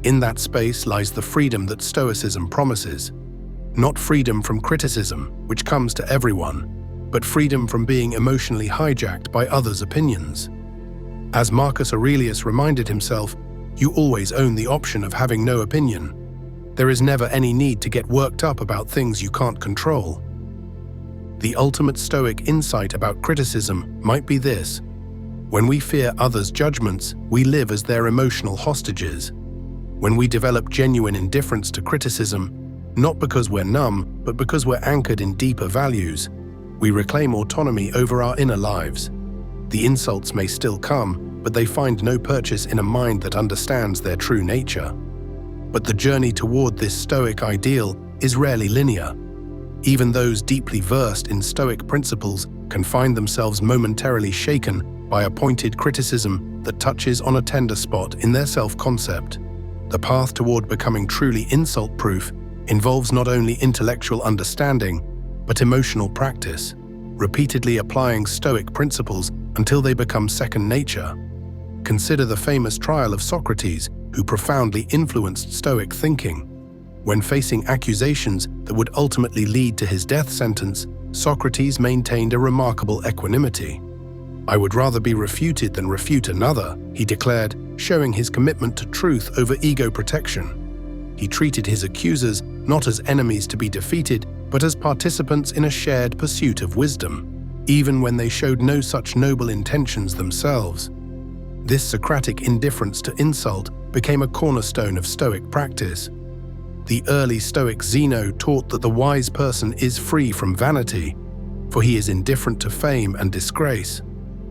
In that space lies the freedom that Stoicism promises. Not freedom from criticism, which comes to everyone, but freedom from being emotionally hijacked by others' opinions. As Marcus Aurelius reminded himself, you always own the option of having no opinion. There is never any need to get worked up about things you can't control. The ultimate Stoic insight about criticism might be this: when we fear others' judgments, we live as their emotional hostages. When we develop genuine indifference to criticism, not because we're numb, but because we're anchored in deeper values, we reclaim autonomy over our inner lives. The insults may still come, but they find no purchase in a mind that understands their true nature. But the journey toward this Stoic ideal is rarely linear. Even those deeply versed in Stoic principles can find themselves momentarily shaken by a pointed criticism that touches on a tender spot in their self-concept. The path toward becoming truly insult-proof involves not only intellectual understanding, but emotional practice, repeatedly applying Stoic principles until they become second nature. Consider the famous trial of Socrates, who profoundly influenced Stoic thinking. When facing accusations that would ultimately lead to his death sentence, Socrates maintained a remarkable equanimity. "I would rather be refuted than refute another," he declared, showing his commitment to truth over ego protection. He treated his accusers not as enemies to be defeated, but as participants in a shared pursuit of wisdom, even when they showed no such noble intentions themselves. This Socratic indifference to insult became a cornerstone of Stoic practice. The early Stoic Zeno taught that the wise person is free from vanity, for he is indifferent to fame and disgrace.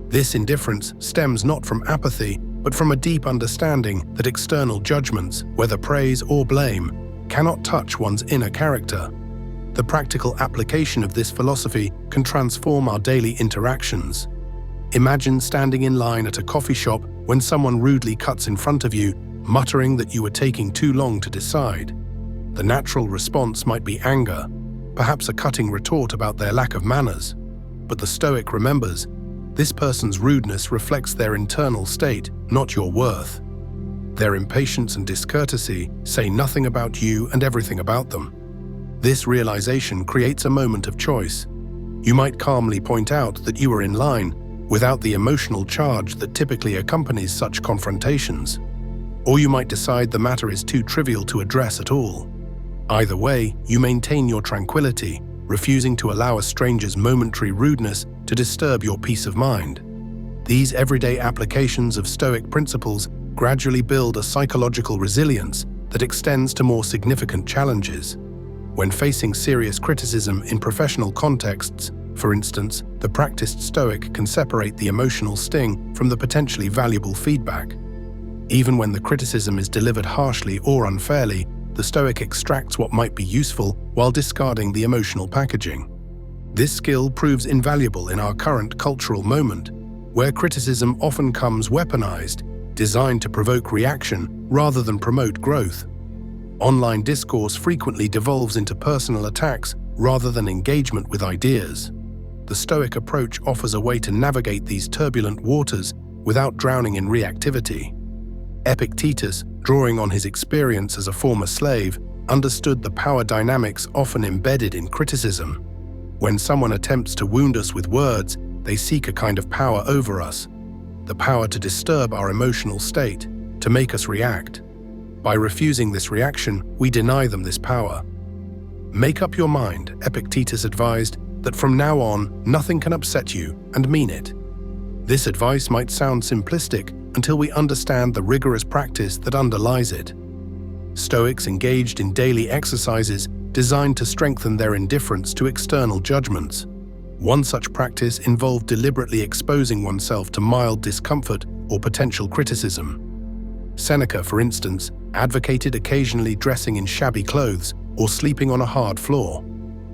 This indifference stems not from apathy, but from a deep understanding that external judgments, whether praise or blame, cannot touch one's inner character. The practical application of this philosophy can transform our daily interactions. Imagine standing in line at a coffee shop when someone rudely cuts in front of you, muttering that you were taking too long to decide. The natural response might be anger, perhaps a cutting retort about their lack of manners. But the Stoic remembers, this person's rudeness reflects their internal state, not your worth. Their impatience and discourtesy say nothing about you and everything about them. This realization creates a moment of choice. You might calmly point out that you were in line, without the emotional charge that typically accompanies such confrontations. Or you might decide the matter is too trivial to address at all. Either way, you maintain your tranquility, refusing to allow a stranger's momentary rudeness to disturb your peace of mind. These everyday applications of Stoic principles gradually build a psychological resilience that extends to more significant challenges. When facing serious criticism in professional contexts, for instance, the practiced Stoic can separate the emotional sting from the potentially valuable feedback. Even when the criticism is delivered harshly or unfairly, the Stoic extracts what might be useful while discarding the emotional packaging. This skill proves invaluable in our current cultural moment, where criticism often comes weaponized, designed to provoke reaction rather than promote growth. Online discourse frequently devolves into personal attacks rather than engagement with ideas. The Stoic approach offers a way to navigate these turbulent waters without drowning in reactivity. Epictetus, drawing on his experience as a former slave, understood the power dynamics often embedded in criticism. When someone attempts to wound us with words, they seek a kind of power over us, the power to disturb our emotional state, to make us react. By refusing this reaction, we deny them this power. Make up your mind, Epictetus advised, that from now on, nothing can upset you, and mean it. This advice might sound simplistic until we understand the rigorous practice that underlies it. Stoics engaged in daily exercises designed to strengthen their indifference to external judgments. One such practice involved deliberately exposing oneself to mild discomfort or potential criticism. Seneca, for instance, advocated occasionally dressing in shabby clothes or sleeping on a hard floor,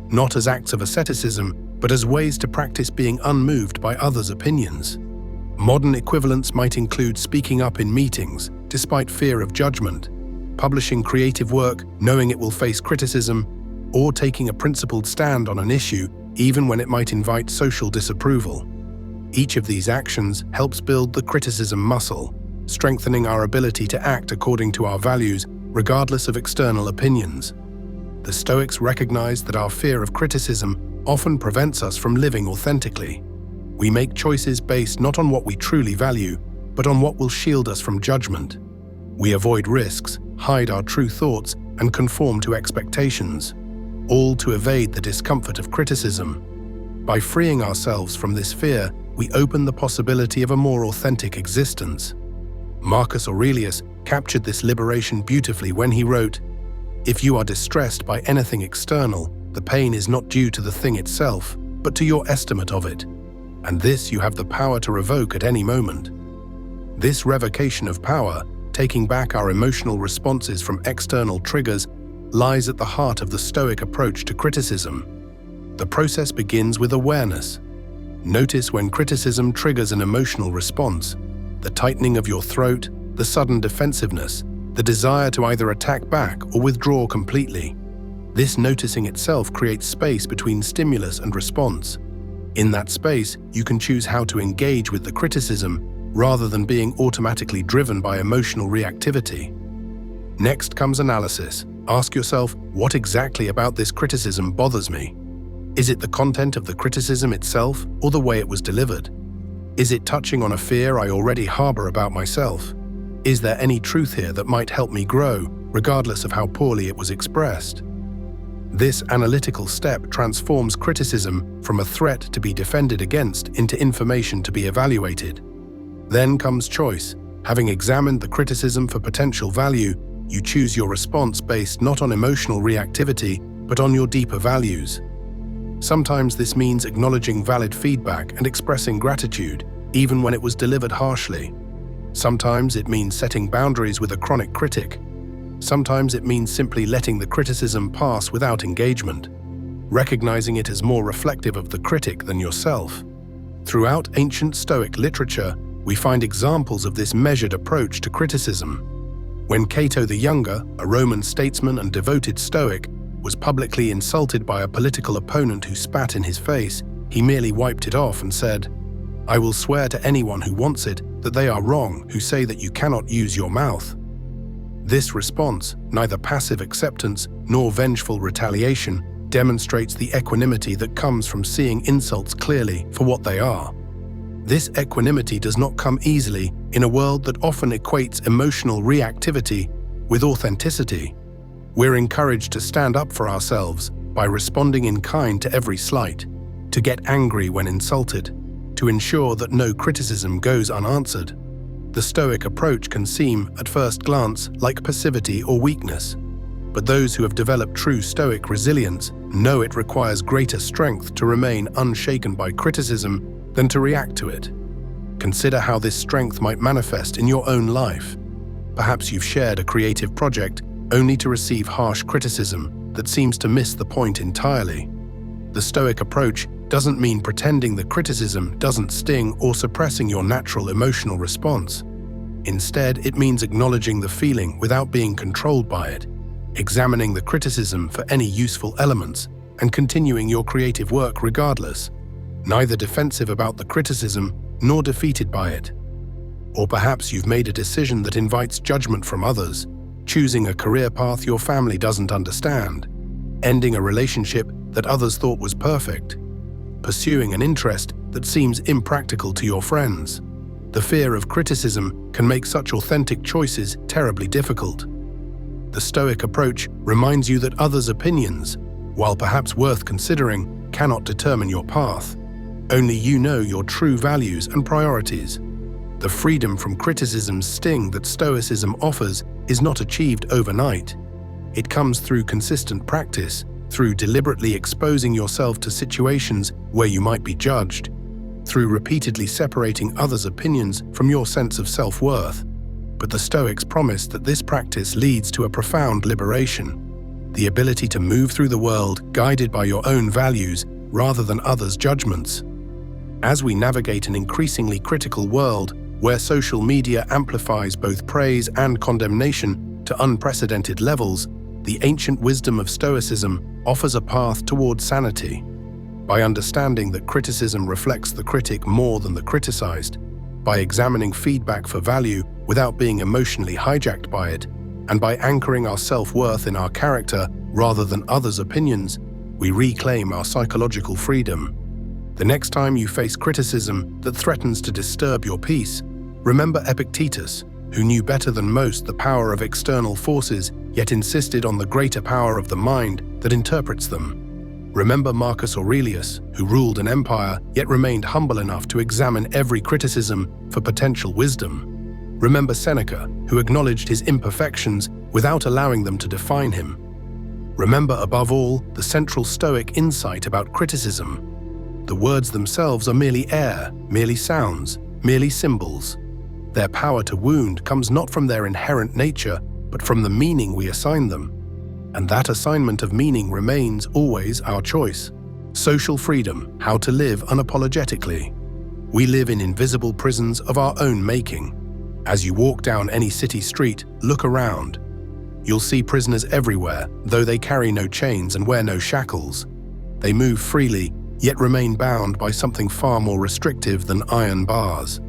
not as acts of asceticism, but as ways to practice being unmoved by others' opinions. Modern equivalents might include speaking up in meetings despite fear of judgment, publishing creative work knowing it will face criticism, or taking a principled stand on an issue even when it might invite social disapproval. Each of these actions helps build the criticism muscle, strengthening our ability to act according to our values regardless of external opinions. The Stoics recognized that our fear of criticism often prevents us from living authentically. We make choices based not on what we truly value, but on what will shield us from judgment. We avoid risks, hide our true thoughts, and conform to expectations, all to evade the discomfort of criticism. By freeing ourselves from this fear, we open the possibility of a more authentic existence. Marcus Aurelius captured this liberation beautifully when he wrote, "If you are distressed by anything external, the pain is not due to the thing itself, but to your estimate of it, and this you have the power to revoke at any moment." This revocation of power, taking back our emotional responses from external triggers, lies at the heart of the Stoic approach to criticism. The process begins with awareness. Notice when criticism triggers an emotional response, the tightening of your throat, the sudden defensiveness, the desire to either attack back or withdraw completely. This noticing itself creates space between stimulus and response. In that space, you can choose how to engage with the criticism rather than being automatically driven by emotional reactivity. Next comes analysis. Ask yourself, what exactly about this criticism bothers me? Is it the content of the criticism itself or the way it was delivered? Is it touching on a fear I already harbor about myself? Is there any truth here that might help me grow, regardless of how poorly it was expressed? This analytical step transforms criticism from a threat to be defended against into information to be evaluated. Then comes choice. Having examined the criticism for potential value, you choose your response based not on emotional reactivity, but on your deeper values. Sometimes this means acknowledging valid feedback and expressing gratitude, even when it was delivered harshly. Sometimes it means setting boundaries with a chronic critic. Sometimes it means simply letting the criticism pass without engagement, recognizing it as more reflective of the critic than yourself. Throughout ancient Stoic literature, we find examples of this measured approach to criticism. When Cato the Younger, a Roman statesman and devoted Stoic, was publicly insulted by a political opponent who spat in his face, he merely wiped it off and said, "I will swear to anyone who wants it that they are wrong who say that you cannot use your mouth." This response, neither passive acceptance nor vengeful retaliation, demonstrates the equanimity that comes from seeing insults clearly for what they are. This equanimity does not come easily in a world that often equates emotional reactivity with authenticity. We're encouraged to stand up for ourselves by responding in kind to every slight, to get angry when insulted, to ensure that no criticism goes unanswered. The Stoic approach can seem, at first glance, like passivity or weakness, but those who have developed true Stoic resilience know it requires greater strength to remain unshaken by criticism than to react to it. Consider how this strength might manifest in your own life. Perhaps you've shared a creative project only to receive harsh criticism that seems to miss the point entirely. The Stoic approach doesn't mean pretending the criticism doesn't sting or suppressing your natural emotional response. Instead, it means acknowledging the feeling without being controlled by it, examining the criticism for any useful elements, and continuing your creative work regardless, neither defensive about the criticism nor defeated by it. Or perhaps you've made a decision that invites judgment from others, choosing a career path your family doesn't understand, ending a relationship that others thought was perfect, pursuing an interest that seems impractical to your friends. The fear of criticism can make such authentic choices terribly difficult. The Stoic approach reminds you that others' opinions, while perhaps worth considering, cannot determine your path. Only you know your true values and priorities. The freedom from criticism's sting that Stoicism offers is not achieved overnight. It comes through consistent practice, through deliberately exposing yourself to situations where you might be judged, through repeatedly separating others' opinions from your sense of self-worth. But the Stoics promise that this practice leads to a profound liberation, the ability to move through the world guided by your own values rather than others' judgments. As we navigate an increasingly critical world where social media amplifies both praise and condemnation to unprecedented levels, the ancient wisdom of Stoicism offers a path toward sanity. By understanding that criticism reflects the critic more than the criticized, by examining feedback for value without being emotionally hijacked by it, and by anchoring our self-worth in our character rather than others' opinions, we reclaim our psychological freedom. The next time you face criticism that threatens to disturb your peace, remember Epictetus, who knew better than most the power of external forces, yet insisted on the greater power of the mind that interprets them. Remember Marcus Aurelius, who ruled an empire, yet remained humble enough to examine every criticism for potential wisdom. Remember Seneca, who acknowledged his imperfections without allowing them to define him. Remember, above all, the central Stoic insight about criticism. The words themselves are merely air, merely sounds, merely symbols. Their power to wound comes not from their inherent nature, but from the meaning we assign them. And that assignment of meaning remains always our choice. Social freedom, how to live unapologetically. We live in invisible prisons of our own making. As you walk down any city street, look around. You'll see prisoners everywhere, though they carry no chains and wear no shackles. They move freely, yet remain bound by something far more restrictive than iron bars: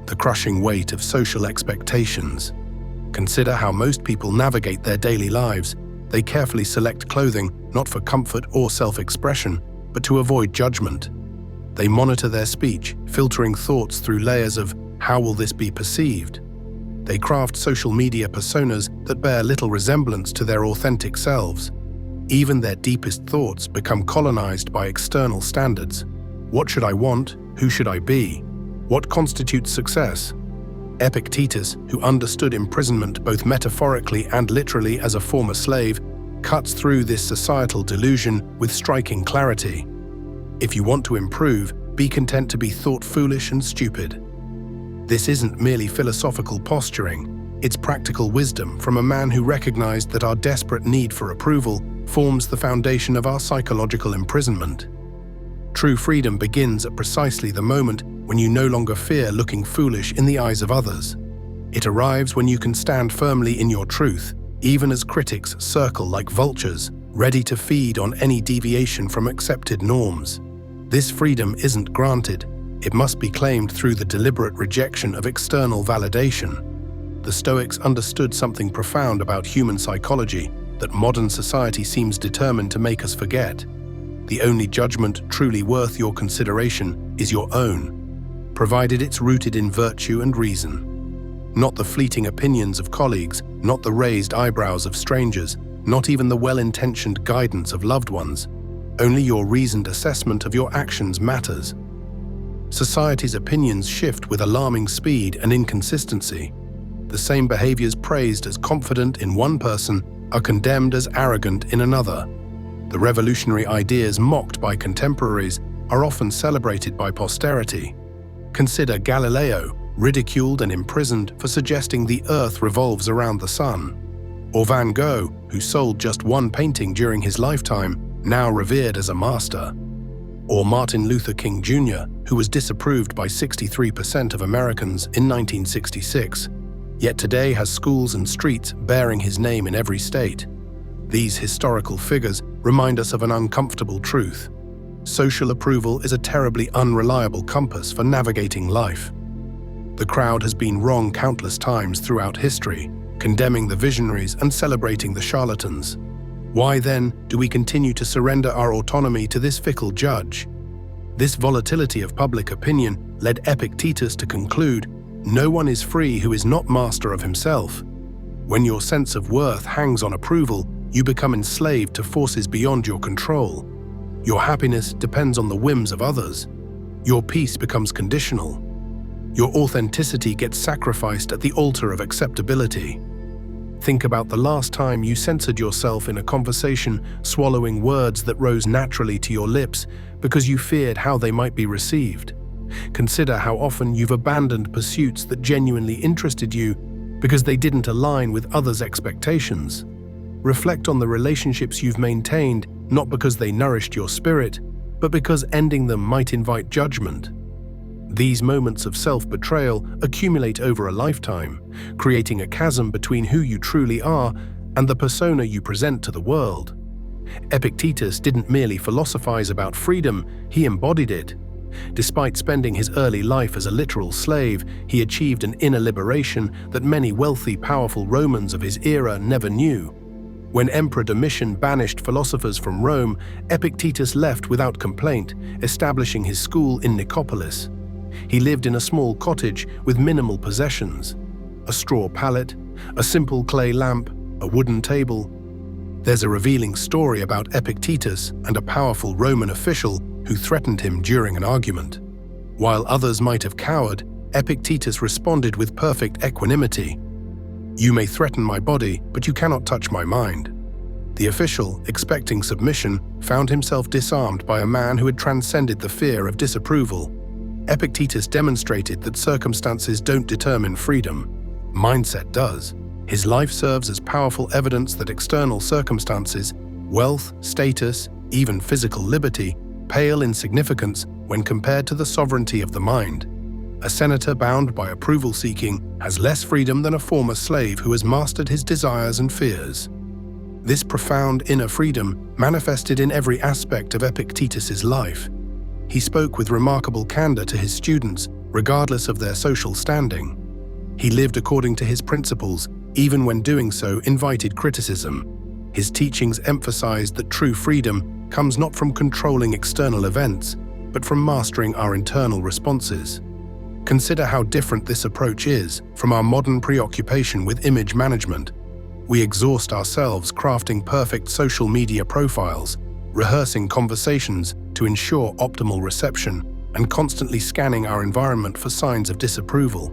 the crushing weight of social expectations. Consider how most people navigate their daily lives. They carefully select clothing, not for comfort or self-expression, but to avoid judgment. They monitor their speech, filtering thoughts through layers of "how will this be perceived?" They craft social media personas that bear little resemblance to their authentic selves. Even their deepest thoughts become colonized by external standards. What should I want? Who should I be? What constitutes success? Epictetus, who understood imprisonment both metaphorically and literally as a former slave, cuts through this societal delusion with striking clarity. If you want to improve, be content to be thought foolish and stupid. This isn't merely philosophical posturing, it's practical wisdom from a man who recognized that our desperate need for approval forms the foundation of our psychological imprisonment. True freedom begins at precisely the moment when you no longer fear looking foolish in the eyes of others. It arrives when you can stand firmly in your truth, even as critics circle like vultures, ready to feed on any deviation from accepted norms. This freedom isn't granted. It must be claimed through the deliberate rejection of external validation. The Stoics understood something profound about human psychology that modern society seems determined to make us forget. The only judgment truly worth your consideration is your own, provided it's rooted in virtue and reason. Not the fleeting opinions of colleagues, not the raised eyebrows of strangers, not even the well-intentioned guidance of loved ones. Only your reasoned assessment of your actions matters. Society's opinions shift with alarming speed and inconsistency. The same behaviors praised as confident in one person are condemned as arrogant in another. The revolutionary ideas mocked by contemporaries are often celebrated by posterity. Consider Galileo, ridiculed and imprisoned for suggesting the Earth revolves around the sun. Or Van Gogh, who sold just one painting during his lifetime, now revered as a master. Or Martin Luther King Jr., who was disapproved by 63% of Americans in 1966, yet today has schools and streets bearing his name in every state. These historical figures remind us of an uncomfortable truth. Social approval is a terribly unreliable compass for navigating life. The crowd has been wrong countless times throughout history, condemning the visionaries and celebrating the charlatans. Why then do we continue to surrender our autonomy to this fickle judge? This volatility of public opinion led Epictetus to conclude, "No one is free who is not master of himself." When your sense of worth hangs on approval, you become enslaved to forces beyond your control. Your happiness depends on the whims of others. Your peace becomes conditional. Your authenticity gets sacrificed at the altar of acceptability. Think about the last time you censored yourself in a conversation, swallowing words that rose naturally to your lips because you feared how they might be received. Consider how often you've abandoned pursuits that genuinely interested you because they didn't align with others' expectations. Reflect on the relationships you've maintained, not because they nourished your spirit, but because ending them might invite judgment. These moments of self-betrayal accumulate over a lifetime, creating a chasm between who you truly are and the persona you present to the world. Epictetus didn't merely philosophize about freedom, he embodied it. Despite spending his early life as a literal slave, he achieved an inner liberation that many wealthy, powerful Romans of his era never knew. When Emperor Domitian banished philosophers from Rome, Epictetus left without complaint, establishing his school in Nicopolis. He lived in a small cottage with minimal possessions: a straw pallet, a simple clay lamp, a wooden table. There's a revealing story about Epictetus and a powerful Roman official who threatened him during an argument. While others might have cowered, Epictetus responded with perfect equanimity. "You may threaten my body, but you cannot touch my mind." The official, expecting submission, found himself disarmed by a man who had transcended the fear of disapproval. Epictetus demonstrated that circumstances don't determine freedom. Mindset does. His life serves as powerful evidence that external circumstances, wealth, status, even physical liberty, pale in significance when compared to the sovereignty of the mind. A senator bound by approval-seeking has less freedom than a former slave who has mastered his desires and fears. This profound inner freedom manifested in every aspect of Epictetus's life. He spoke with remarkable candor to his students, regardless of their social standing. He lived according to his principles, even when doing so invited criticism. His teachings emphasized that true freedom comes not from controlling external events, but from mastering our internal responses. Consider how different this approach is from our modern preoccupation with image management. We exhaust ourselves crafting perfect social media profiles, rehearsing conversations to ensure optimal reception, and constantly scanning our environment for signs of disapproval.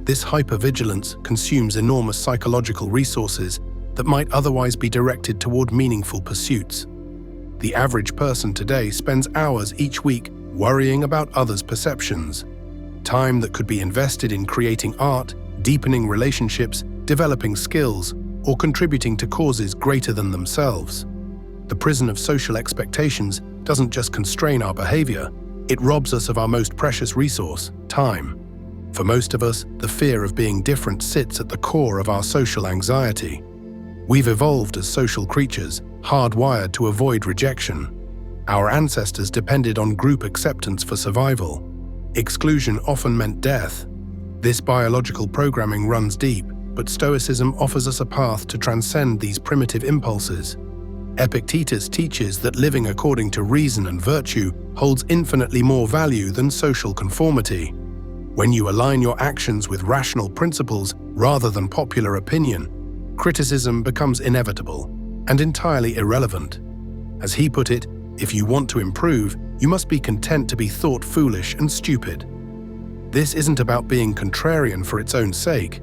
This hypervigilance consumes enormous psychological resources that might otherwise be directed toward meaningful pursuits. The average person today spends hours each week worrying about others' perceptions, time that could be invested in creating art, deepening relationships, developing skills, or contributing to causes greater than themselves. The prison of social expectations doesn't just constrain our behavior, it robs us of our most precious resource, time. For most of us, the fear of being different sits at the core of our social anxiety. We've evolved as social creatures, hardwired to avoid rejection. Our ancestors depended on group acceptance for survival. Exclusion often meant death. This biological programming runs deep, but Stoicism offers us a path to transcend these primitive impulses. Epictetus teaches that living according to reason and virtue holds infinitely more value than social conformity. When you align your actions with rational principles rather than popular opinion, criticism becomes inevitable and entirely irrelevant. As he put it, if you want to improve, you must be content to be thought foolish and stupid. This isn't about being contrarian for its own sake.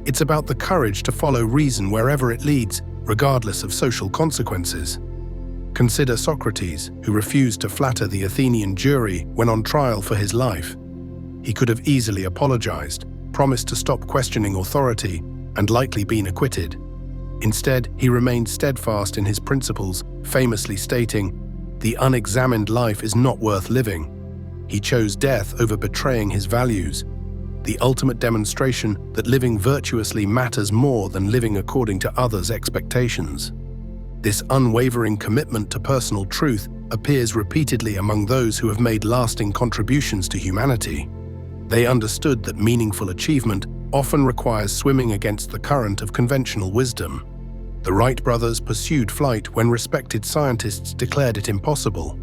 It's about the courage to follow reason wherever it leads, regardless of social consequences. Consider Socrates, who refused to flatter the Athenian jury when on trial for his life. He could have easily apologized, promised to stop questioning authority, and likely been acquitted. Instead, he remained steadfast in his principles, famously stating, "The unexamined life is not worth living." He chose death over betraying his values, the ultimate demonstration that living virtuously matters more than living according to others' expectations. This unwavering commitment to personal truth appears repeatedly among those who have made lasting contributions to humanity. They understood that meaningful achievement often requires swimming against the current of conventional wisdom. The Wright brothers pursued flight when respected scientists declared it impossible.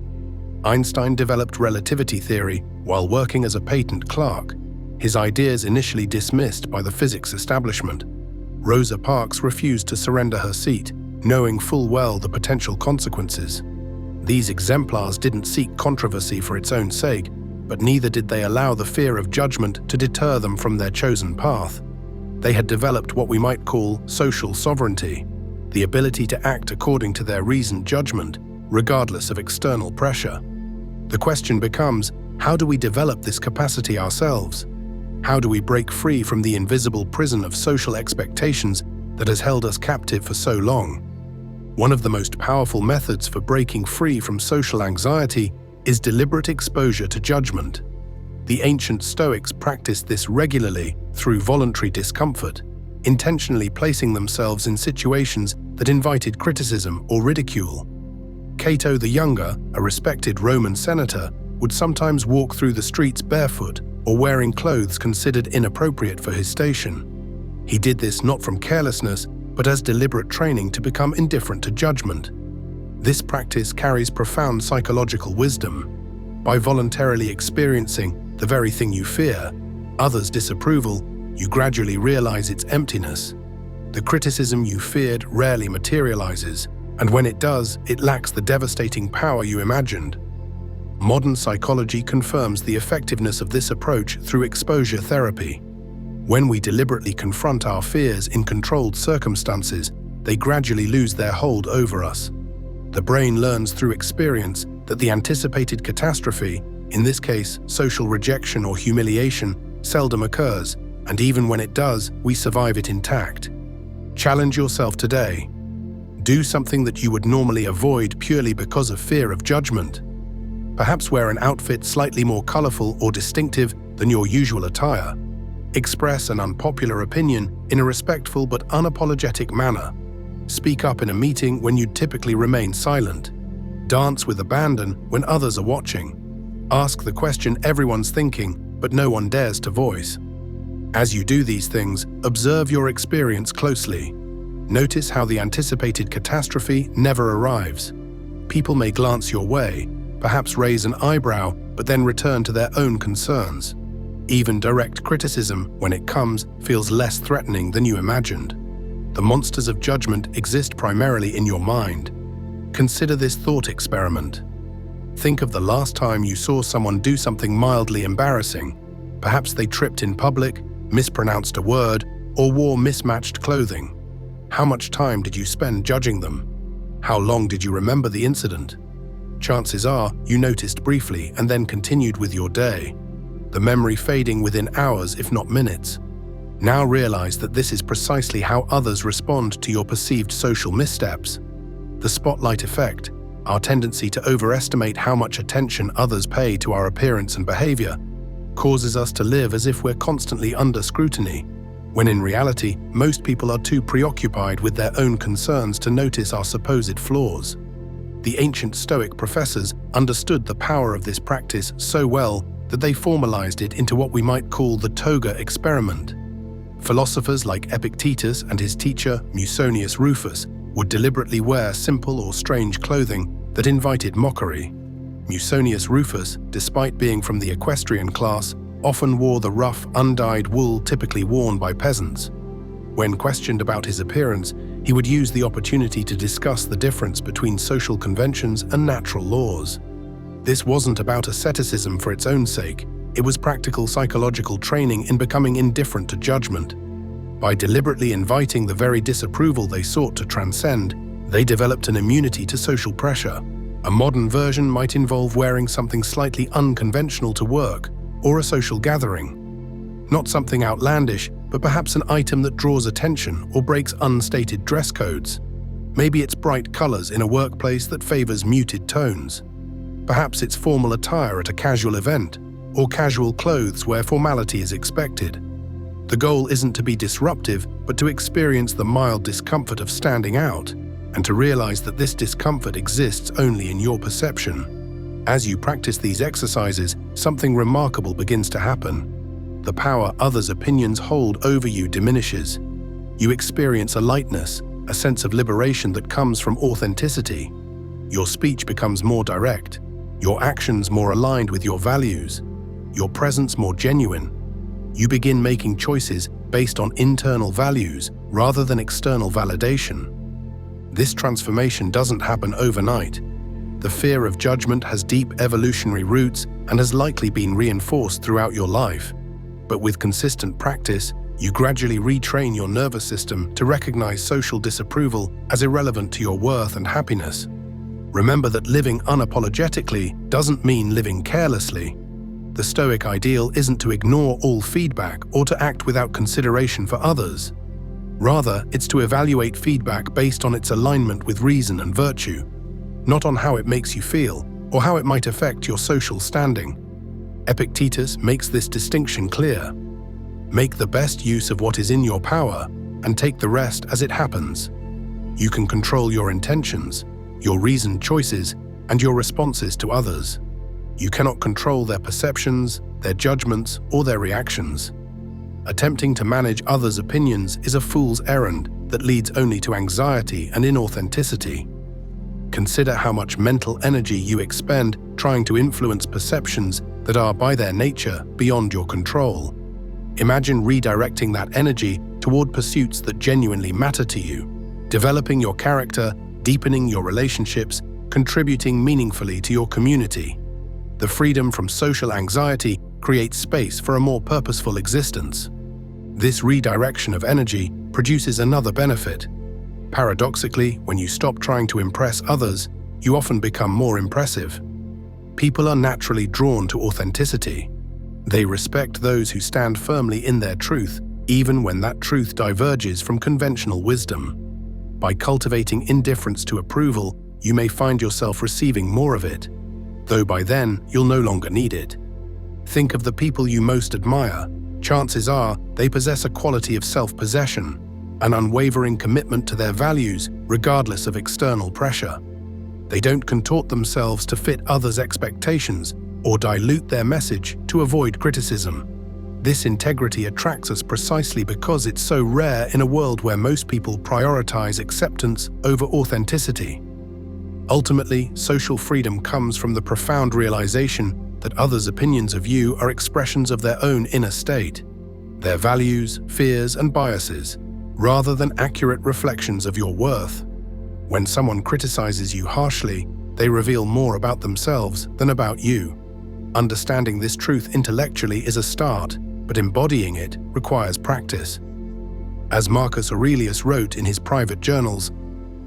Einstein developed relativity theory while working as a patent clerk, his ideas initially dismissed by the physics establishment. Rosa Parks refused to surrender her seat, knowing full well the potential consequences. These exemplars didn't seek controversy for its own sake, but neither did they allow the fear of judgment to deter them from their chosen path. They had developed what we might call social sovereignty, the ability to act according to their reasoned judgment, regardless of external pressure. The question becomes, how do we develop this capacity ourselves? How do we break free from the invisible prison of social expectations that has held us captive for so long? One of the most powerful methods for breaking free from social anxiety is deliberate exposure to judgment. The ancient Stoics practiced this regularly through voluntary discomfort, intentionally placing themselves in situations that invited criticism or ridicule. Cato the Younger, a respected Roman senator, would sometimes walk through the streets barefoot or wearing clothes considered inappropriate for his station. He did this not from carelessness, but as deliberate training to become indifferent to judgment. This practice carries profound psychological wisdom. By voluntarily experiencing the very thing you fear, others' disapproval, you gradually realize its emptiness. The criticism you feared rarely materializes, and when it does, it lacks the devastating power you imagined. Modern psychology confirms the effectiveness of this approach through exposure therapy. When we deliberately confront our fears in controlled circumstances, they gradually lose their hold over us. The brain learns through experience that the anticipated catastrophe, in this case social rejection or humiliation, seldom occurs, and even when it does, we survive it intact. Challenge yourself today. Do something that you would normally avoid purely because of fear of judgment. Perhaps wear an outfit slightly more colorful or distinctive than your usual attire. Express an unpopular opinion in a respectful but unapologetic manner. Speak up in a meeting when you'd typically remain silent. Dance with abandon when others are watching. Ask the question everyone's thinking, but no one dares to voice. As you do these things, observe your experience closely. Notice how the anticipated catastrophe never arrives. People may glance your way, perhaps raise an eyebrow, but then return to their own concerns. Even direct criticism, when it comes, feels less threatening than you imagined. The monsters of judgment exist primarily in your mind. Consider this thought experiment. Think of the last time you saw someone do something mildly embarrassing. Perhaps they tripped in public, mispronounced a word, or wore mismatched clothing. How much time did you spend judging them? How long did you remember the incident? Chances are you noticed briefly and then continued with your day, the memory fading within hours if not minutes. Now realize that this is precisely how others respond to your perceived social missteps. The spotlight effect, our tendency to overestimate how much attention others pay to our appearance and behavior, causes us to live as if we're constantly under scrutiny, when in reality, most people are too preoccupied with their own concerns to notice our supposed flaws. The ancient Stoic professors understood the power of this practice so well that they formalized it into what we might call the toga experiment. Philosophers like Epictetus and his teacher, Musonius Rufus, would deliberately wear simple or strange clothing that invited mockery. Musonius Rufus, despite being from the equestrian class, often wore the rough, undyed wool typically worn by peasants. When questioned about his appearance, he would use the opportunity to discuss the difference between social conventions and natural laws. This wasn't about asceticism for its own sake, it was practical psychological training in becoming indifferent to judgment. By deliberately inviting the very disapproval they sought to transcend, they developed an immunity to social pressure. A modern version might involve wearing something slightly unconventional to work or a social gathering. Not something outlandish, but perhaps an item that draws attention or breaks unstated dress codes. Maybe it's bright colors in a workplace that favors muted tones. Perhaps it's formal attire at a casual event, or casual clothes where formality is expected. The goal isn't to be disruptive, but to experience the mild discomfort of standing out, and to realize that this discomfort exists only in your perception. As you practice these exercises, something remarkable begins to happen. The power others' opinions hold over you diminishes. You experience a lightness, a sense of liberation that comes from authenticity. Your speech becomes more direct, your actions more aligned with your values, your presence more genuine. You begin making choices based on internal values rather than external validation. This transformation doesn't happen overnight. The fear of judgment has deep evolutionary roots and has likely been reinforced throughout your life. But with consistent practice, You gradually retrain your nervous system to recognize social disapproval as irrelevant to your worth and happiness. Remember that living unapologetically doesn't mean living carelessly. The Stoic ideal isn't to ignore all feedback or to act without consideration for others. Rather, it's to evaluate feedback based on its alignment with reason and virtue, not on how it makes you feel or how it might affect your social standing. Epictetus makes this distinction clear. Make the best use of what is in your power and take the rest as it happens. You can control your intentions, your reasoned choices, and your responses to others. You cannot control their perceptions, their judgments, or their reactions. Attempting to manage others' opinions is a fool's errand that leads only to anxiety and inauthenticity. Consider how much mental energy you expend trying to influence perceptions that are, by their nature, beyond your control. Imagine redirecting that energy toward pursuits that genuinely matter to you, developing your character, deepening your relationships, contributing meaningfully to your community. The freedom from social anxiety creates space for a more purposeful existence. This redirection of energy produces another benefit. Paradoxically, when you stop trying to impress others, you often become more impressive. People are naturally drawn to authenticity. They respect those who stand firmly in their truth, even when that truth diverges from conventional wisdom. By cultivating indifference to approval, you may find yourself receiving more of it, though by then you'll no longer need it. Think of the people you most admire. Chances are they possess a quality of self-possession, an unwavering commitment to their values regardless of external pressure. They don't contort themselves to fit others' expectations or dilute their message to avoid criticism. This integrity attracts us precisely because it's so rare in a world where most people prioritize acceptance over authenticity. Ultimately, social freedom comes from the profound realization that others' opinions of you are expressions of their own inner state, their values, fears, and biases, rather than accurate reflections of your worth. When someone criticizes you harshly, they reveal more about themselves than about you. Understanding this truth intellectually is a start, but embodying it requires practice. As Marcus Aurelius wrote in his private journals,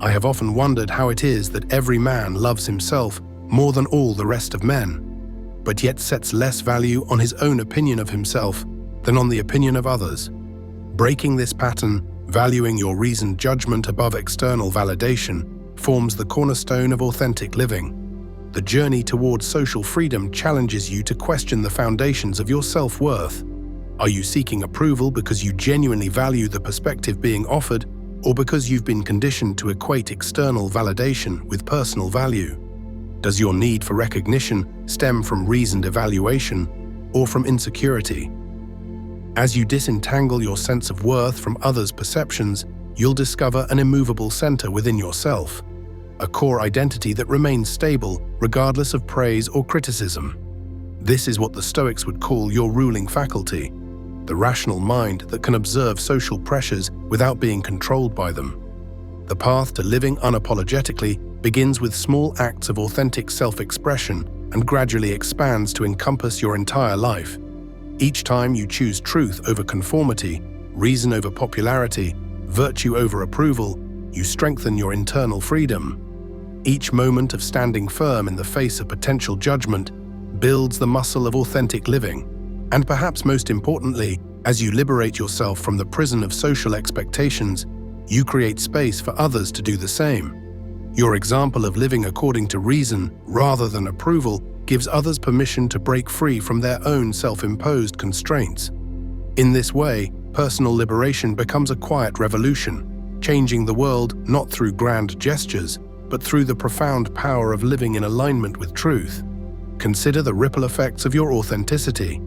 "I have often wondered how it is that every man loves himself more than all the rest of men, but yet sets less value on his own opinion of himself than on the opinion of others." Breaking this pattern, valuing your reasoned judgment above external validation, forms the cornerstone of authentic living. The journey towards social freedom challenges you to question the foundations of your self-worth. Are you seeking approval because you genuinely value the perspective being offered, or because you've been conditioned to equate external validation with personal value? Does your need for recognition stem from reasoned evaluation or from insecurity? As you disentangle your sense of worth from others' perceptions, you'll discover an immovable center within yourself, a core identity that remains stable regardless of praise or criticism. This is what the Stoics would call your ruling faculty, the rational mind that can observe social pressures without being controlled by them. The path to living unapologetically begins with small acts of authentic self-expression and gradually expands to encompass your entire life. Each time you choose truth over conformity, reason over popularity, virtue over approval, you strengthen your internal freedom. Each moment of standing firm in the face of potential judgment builds the muscle of authentic living. And perhaps most importantly, as you liberate yourself from the prison of social expectations, you create space for others to do the same. Your example of living according to reason rather than approval gives others permission to break free from their own self-imposed constraints. In this way, personal liberation becomes a quiet revolution, changing the world not through grand gestures, but through the profound power of living in alignment with truth. Consider the ripple effects of your authenticity.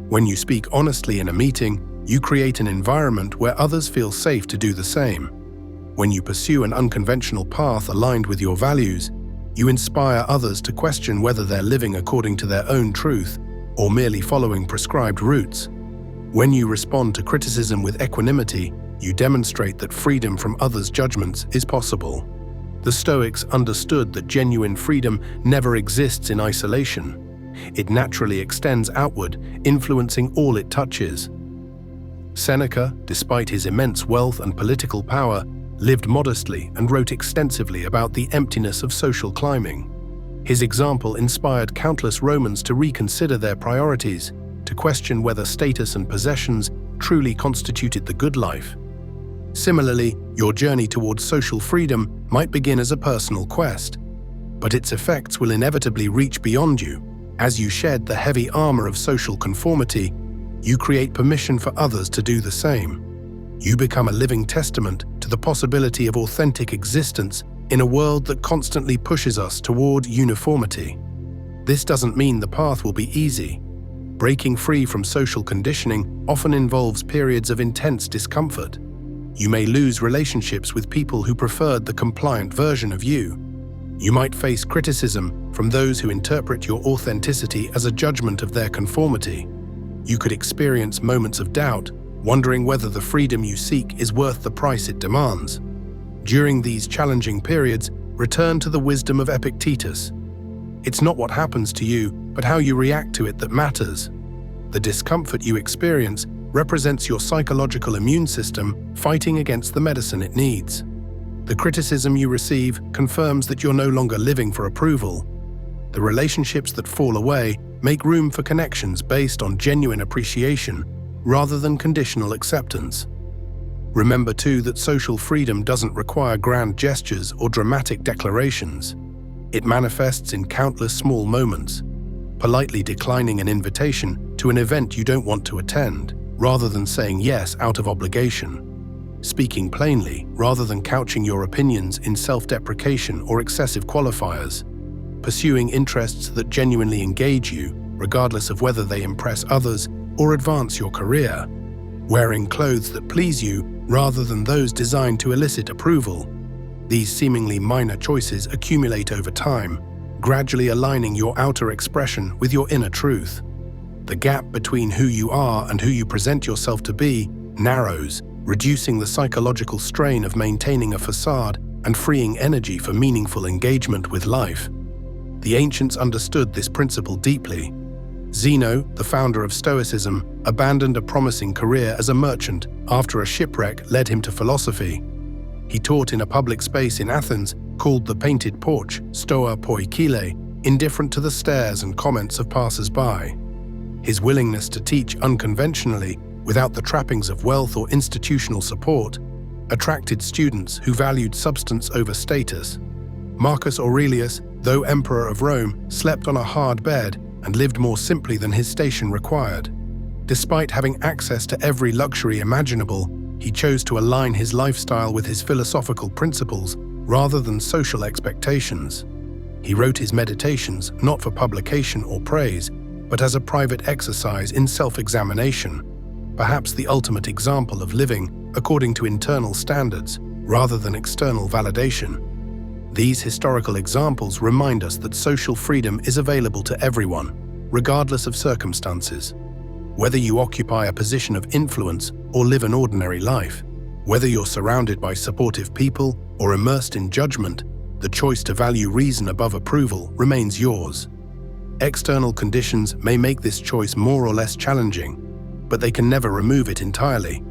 When you speak honestly in a meeting, you create an environment where others feel safe to do the same. When you pursue an unconventional path aligned with your values, you inspire others to question whether they're living according to their own truth or merely following prescribed routes. When you respond to criticism with equanimity, you demonstrate that freedom from others' judgments is possible. The Stoics understood that genuine freedom never exists in isolation. It naturally extends outward, influencing all it touches. Seneca, despite his immense wealth and political power, lived modestly and wrote extensively about the emptiness of social climbing. His example inspired countless Romans to reconsider their priorities, to question whether status and possessions truly constituted the good life. Similarly, your journey towards social freedom might begin as a personal quest, but its effects will inevitably reach beyond you. As you shed the heavy armor of social conformity, you create permission for others to do the same. You become a living testament to the possibility of authentic existence in a world that constantly pushes us toward uniformity. This doesn't mean the path will be easy. Breaking free from social conditioning often involves periods of intense discomfort. You may lose relationships with people who preferred the compliant version of you. You might face criticism from those who interpret your authenticity as a judgment of their conformity. You could experience moments of doubt, wondering whether the freedom you seek is worth the price it demands. During these challenging periods, return to the wisdom of Epictetus. It's not what happens to you, but how you react to it that matters. The discomfort you experience represents your psychological immune system fighting against the medicine it needs. The criticism you receive confirms that you're no longer living for approval. The relationships that fall away make room for connections based on genuine appreciation rather than conditional acceptance. Remember too that social freedom doesn't require grand gestures or dramatic declarations. It manifests in countless small moments, politely declining an invitation to an event you don't want to attend, rather than saying yes out of obligation. Speaking plainly, rather than couching your opinions in self-deprecation or excessive qualifiers. Pursuing interests that genuinely engage you, regardless of whether they impress others or advance your career. Wearing clothes that please you, rather than those designed to elicit approval. These seemingly minor choices accumulate over time, gradually aligning your outer expression with your inner truth. The gap between who you are and who you present yourself to be narrows, reducing the psychological strain of maintaining a facade and freeing energy for meaningful engagement with life. The ancients understood this principle deeply. Zeno, the founder of Stoicism, abandoned a promising career as a merchant after a shipwreck led him to philosophy. He taught in a public space in Athens called the Painted Porch, Stoa Poikile, indifferent to the stares and comments of passers-by. His willingness to teach unconventionally, without the trappings of wealth or institutional support, attracted students who valued substance over status. Marcus Aurelius, though emperor of Rome, slept on a hard bed and lived more simply than his station required. Despite having access to every luxury imaginable, he chose to align his lifestyle with his philosophical principles rather than social expectations. He wrote his meditations not for publication or praise, but as a private exercise in self-examination, perhaps the ultimate example of living according to internal standards rather than external validation. These historical examples remind us that social freedom is available to everyone, regardless of circumstances. Whether you occupy a position of influence or live an ordinary life, whether you're surrounded by supportive people or immersed in judgment, the choice to value reason above approval remains yours. External conditions may make this choice more or less challenging, but they can never remove it entirely.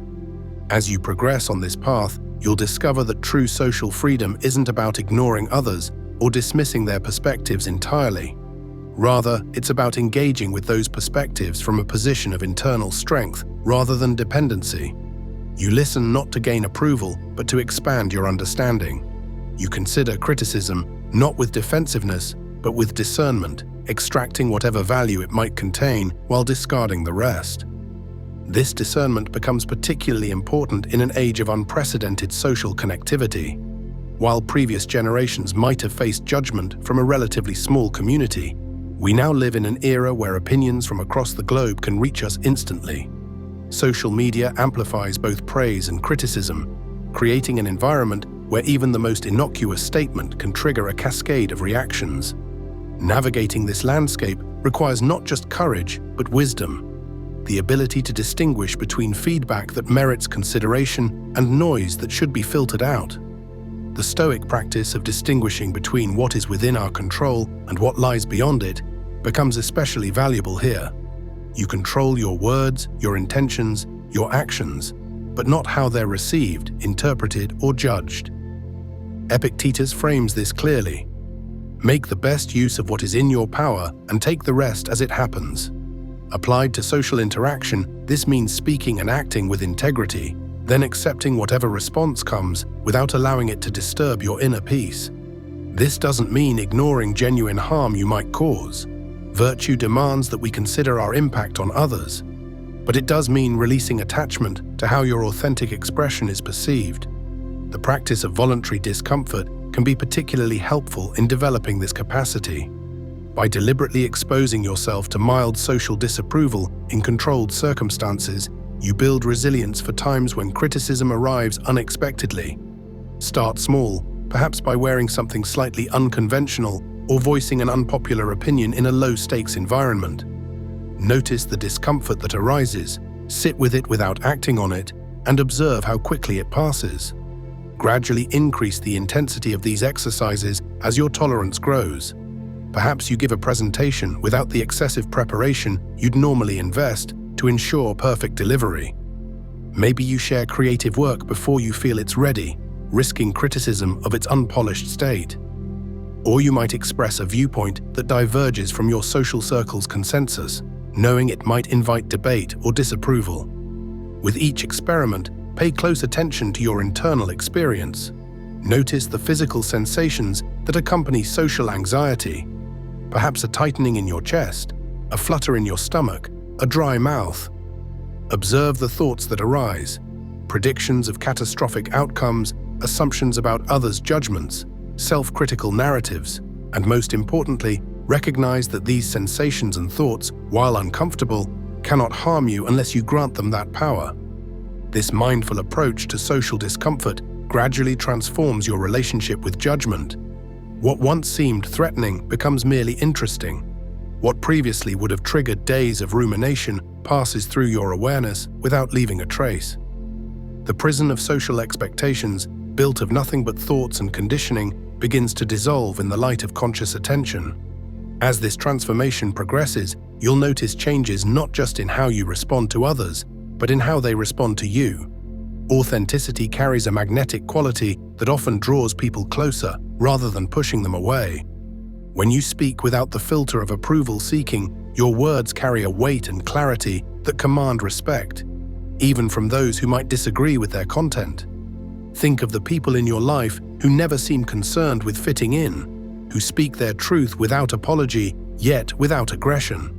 As you progress on this path, you'll discover that true social freedom isn't about ignoring others or dismissing their perspectives entirely. Rather, it's about engaging with those perspectives from a position of internal strength rather than dependency. You listen not to gain approval, but to expand your understanding. You consider criticism not with defensiveness, but with discernment, extracting whatever value it might contain while discarding the rest. This discernment becomes particularly important in an age of unprecedented social connectivity. While previous generations might have faced judgment from a relatively small community, we now live in an era where opinions from across the globe can reach us instantly. Social media amplifies both praise and criticism, creating an environment where even the most innocuous statement can trigger a cascade of reactions. Navigating this landscape requires not just courage, but wisdom. The ability to distinguish between feedback that merits consideration and noise that should be filtered out. The Stoic practice of distinguishing between what is within our control and what lies beyond it becomes especially valuable here. You control your words, your intentions, your actions, but not how they're received, interpreted, or judged. Epictetus frames this clearly. Make the best use of what is in your power and take the rest as it happens. Applied to social interaction, this means speaking and acting with integrity, then accepting whatever response comes without allowing it to disturb your inner peace. This doesn't mean ignoring genuine harm you might cause. Virtue demands that we consider our impact on others, but it does mean releasing attachment to how your authentic expression is perceived. The practice of voluntary discomfort can be particularly helpful in developing this capacity. By deliberately exposing yourself to mild social disapproval in controlled circumstances, you build resilience for times when criticism arrives unexpectedly. Start small, perhaps by wearing something slightly unconventional or voicing an unpopular opinion in a low-stakes environment. Notice the discomfort that arises, sit with it without acting on it, and observe how quickly it passes. Gradually increase the intensity of these exercises as your tolerance grows. Perhaps you give a presentation without the excessive preparation you'd normally invest to ensure perfect delivery. Maybe you share creative work before you feel it's ready, risking criticism of its unpolished state. Or you might express a viewpoint that diverges from your social circle's consensus, knowing it might invite debate or disapproval. With each experiment, pay close attention to your internal experience. Notice the physical sensations that accompany social anxiety. Perhaps a tightening in your chest, a flutter in your stomach, a dry mouth. Observe the thoughts that arise, predictions of catastrophic outcomes, assumptions about others' judgments, self-critical narratives, and most importantly, recognize that these sensations and thoughts, while uncomfortable, cannot harm you unless you grant them that power. This mindful approach to social discomfort gradually transforms your relationship with judgment. What once seemed threatening becomes merely interesting. What previously would have triggered days of rumination passes through your awareness without leaving a trace. The prison of social expectations, built of nothing but thoughts and conditioning, begins to dissolve in the light of conscious attention. As this transformation progresses, you'll notice changes not just in how you respond to others, but in how they respond to you. Authenticity carries a magnetic quality that often draws people closer rather than pushing them away. When you speak without the filter of approval seeking, your words carry a weight and clarity that command respect, even from those who might disagree with their content. Think of the people in your life who never seem concerned with fitting in, who speak their truth without apology, yet without aggression.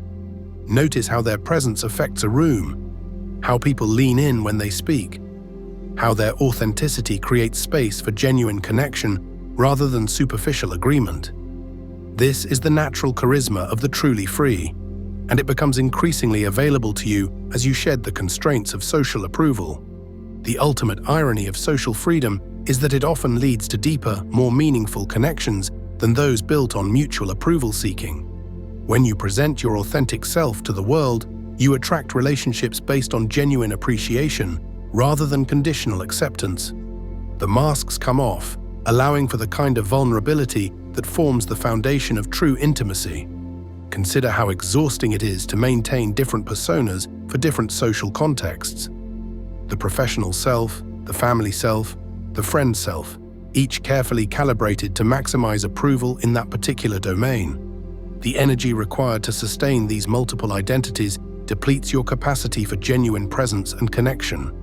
Notice how their presence affects a room, how people lean in when they speak, how their authenticity creates space for genuine connection rather than superficial agreement. This is the natural charisma of the truly free, and it becomes increasingly available to you as you shed the constraints of social approval. The ultimate irony of social freedom is that it often leads to deeper, more meaningful connections than those built on mutual approval seeking. When you present your authentic self to the world, you attract relationships based on genuine appreciation rather than conditional acceptance. The masks come off, allowing for the kind of vulnerability that forms the foundation of true intimacy. Consider how exhausting it is to maintain different personas for different social contexts. The professional self, the family self, the friend self, each carefully calibrated to maximize approval in that particular domain. The energy required to sustain these multiple identities depletes your capacity for genuine presence and connection.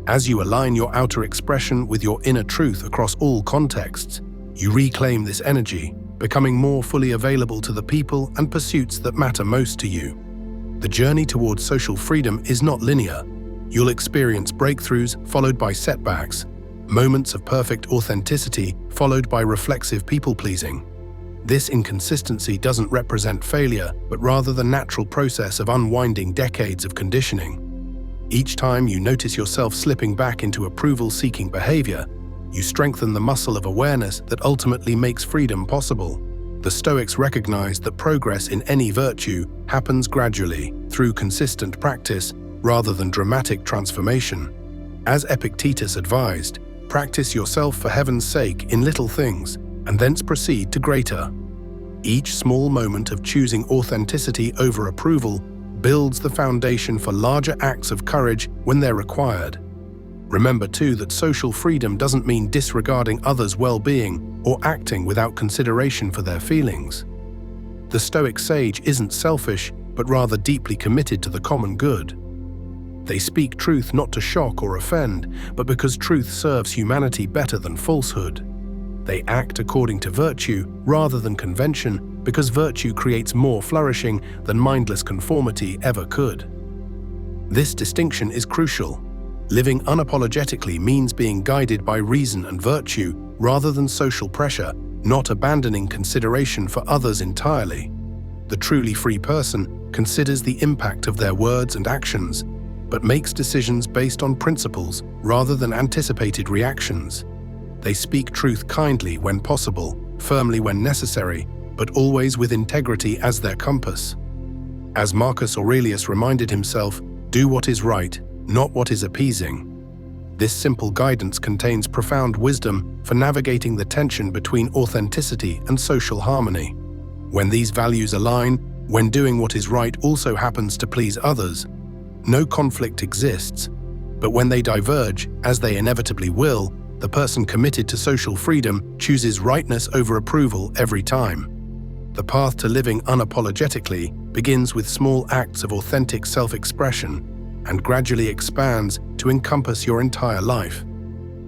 As you align your outer expression with your inner truth across all contexts, you reclaim this energy, becoming more fully available to the people and pursuits that matter most to you. The journey towards social freedom is not linear. You'll experience breakthroughs followed by setbacks, moments of perfect authenticity followed by reflexive people-pleasing. This inconsistency doesn't represent failure, but rather the natural process of unwinding decades of conditioning. Each time you notice yourself slipping back into approval-seeking behavior, you strengthen the muscle of awareness that ultimately makes freedom possible. The Stoics recognized that progress in any virtue happens gradually, through consistent practice, rather than dramatic transformation. As Epictetus advised, practice yourself for heaven's sake in little things, and thence proceed to greater. Each small moment of choosing authenticity over approval builds the foundation for larger acts of courage when they're required. Remember too that social freedom doesn't mean disregarding others' well-being or acting without consideration for their feelings. The Stoic sage isn't selfish, but rather deeply committed to the common good. They speak truth not to shock or offend, but because truth serves humanity better than falsehood. They act according to virtue rather than convention, because virtue creates more flourishing than mindless conformity ever could. This distinction is crucial. Living unapologetically means being guided by reason and virtue rather than social pressure, not abandoning consideration for others entirely. The truly free person considers the impact of their words and actions, but makes decisions based on principles rather than anticipated reactions. They speak truth kindly when possible, firmly when necessary, but always with integrity as their compass. As Marcus Aurelius reminded himself, do what is right, not what is appeasing. This simple guidance contains profound wisdom for navigating the tension between authenticity and social harmony. When these values align, when doing what is right also happens to please others, no conflict exists. But when they diverge, as they inevitably will, the person committed to social freedom chooses rightness over approval every time. The path to living unapologetically begins with small acts of authentic self-expression and gradually expands to encompass your entire life.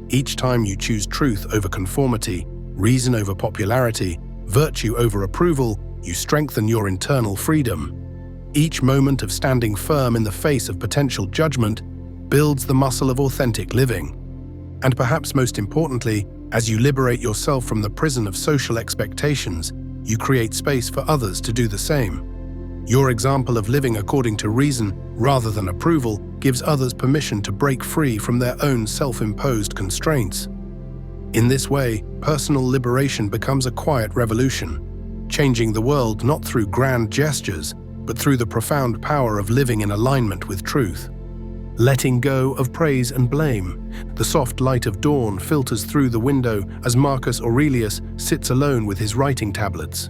Each time you choose truth over conformity, reason over popularity, virtue over approval, you strengthen your internal freedom. Each moment of standing firm in the face of potential judgment builds the muscle of authentic living. And perhaps most importantly, as you liberate yourself from the prison of social expectations, you create space for others to do the same. Your example of living according to reason rather than approval gives others permission to break free from their own self-imposed constraints. In this way, personal liberation becomes a quiet revolution, changing the world not through grand gestures, but through the profound power of living in alignment with truth. Letting go of praise and blame, the soft light of dawn filters through the window as Marcus Aurelius sits alone with his writing tablets.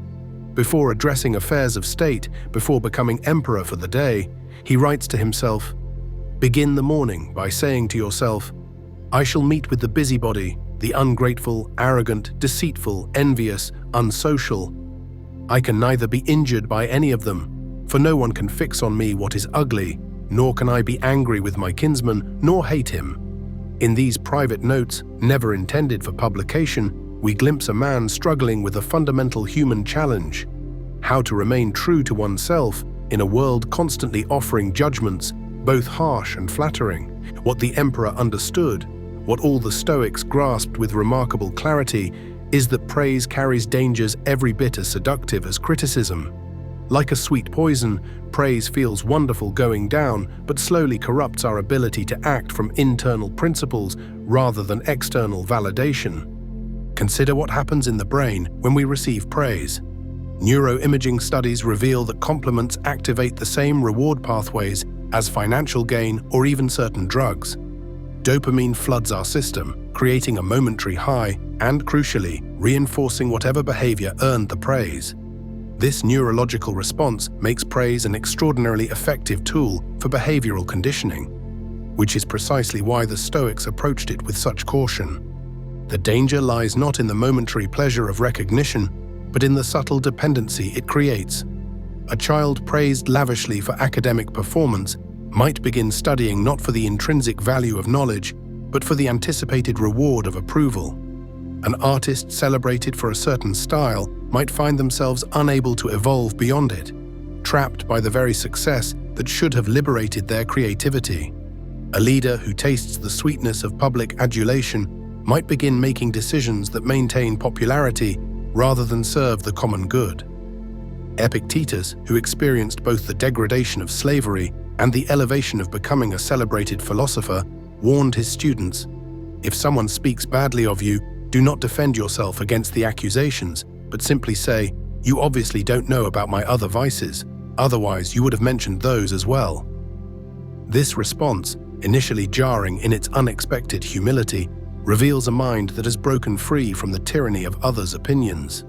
Before addressing affairs of state, before becoming emperor for the day, he writes to himself, "Begin the morning by saying to yourself, I shall meet with the busybody, the ungrateful, arrogant, deceitful, envious, unsocial. I can neither be injured by any of them, for no one can fix on me what is ugly, nor can I be angry with my kinsman, nor hate him." In these private notes, never intended for publication, we glimpse a man struggling with a fundamental human challenge: how to remain true to oneself in a world constantly offering judgments, both harsh and flattering. What the emperor understood, what all the Stoics grasped with remarkable clarity, is that praise carries dangers every bit as seductive as criticism. Like a sweet poison, praise feels wonderful going down, but slowly corrupts our ability to act from internal principles rather than external validation. Consider what happens in the brain when we receive praise. Neuroimaging studies reveal that compliments activate the same reward pathways as financial gain or even certain drugs. Dopamine floods our system, creating a momentary high and, crucially, reinforcing whatever behavior earned the praise. This neurological response makes praise an extraordinarily effective tool for behavioral conditioning, which is precisely why the Stoics approached it with such caution. The danger lies not in the momentary pleasure of recognition, but in the subtle dependency it creates. A child praised lavishly for academic performance might begin studying not for the intrinsic value of knowledge, but for the anticipated reward of approval. An artist celebrated for a certain style might find themselves unable to evolve beyond it, trapped by the very success that should have liberated their creativity. A leader who tastes the sweetness of public adulation might begin making decisions that maintain popularity rather than serve the common good. Epictetus, who experienced both the degradation of slavery and the elevation of becoming a celebrated philosopher, warned his students, "If someone speaks badly of you, do not defend yourself against the accusations, but simply say, 'You obviously don't know about my other vices, otherwise you would have mentioned those as well.'" This response, initially jarring in its unexpected humility, reveals a mind that has broken free from the tyranny of others' opinions.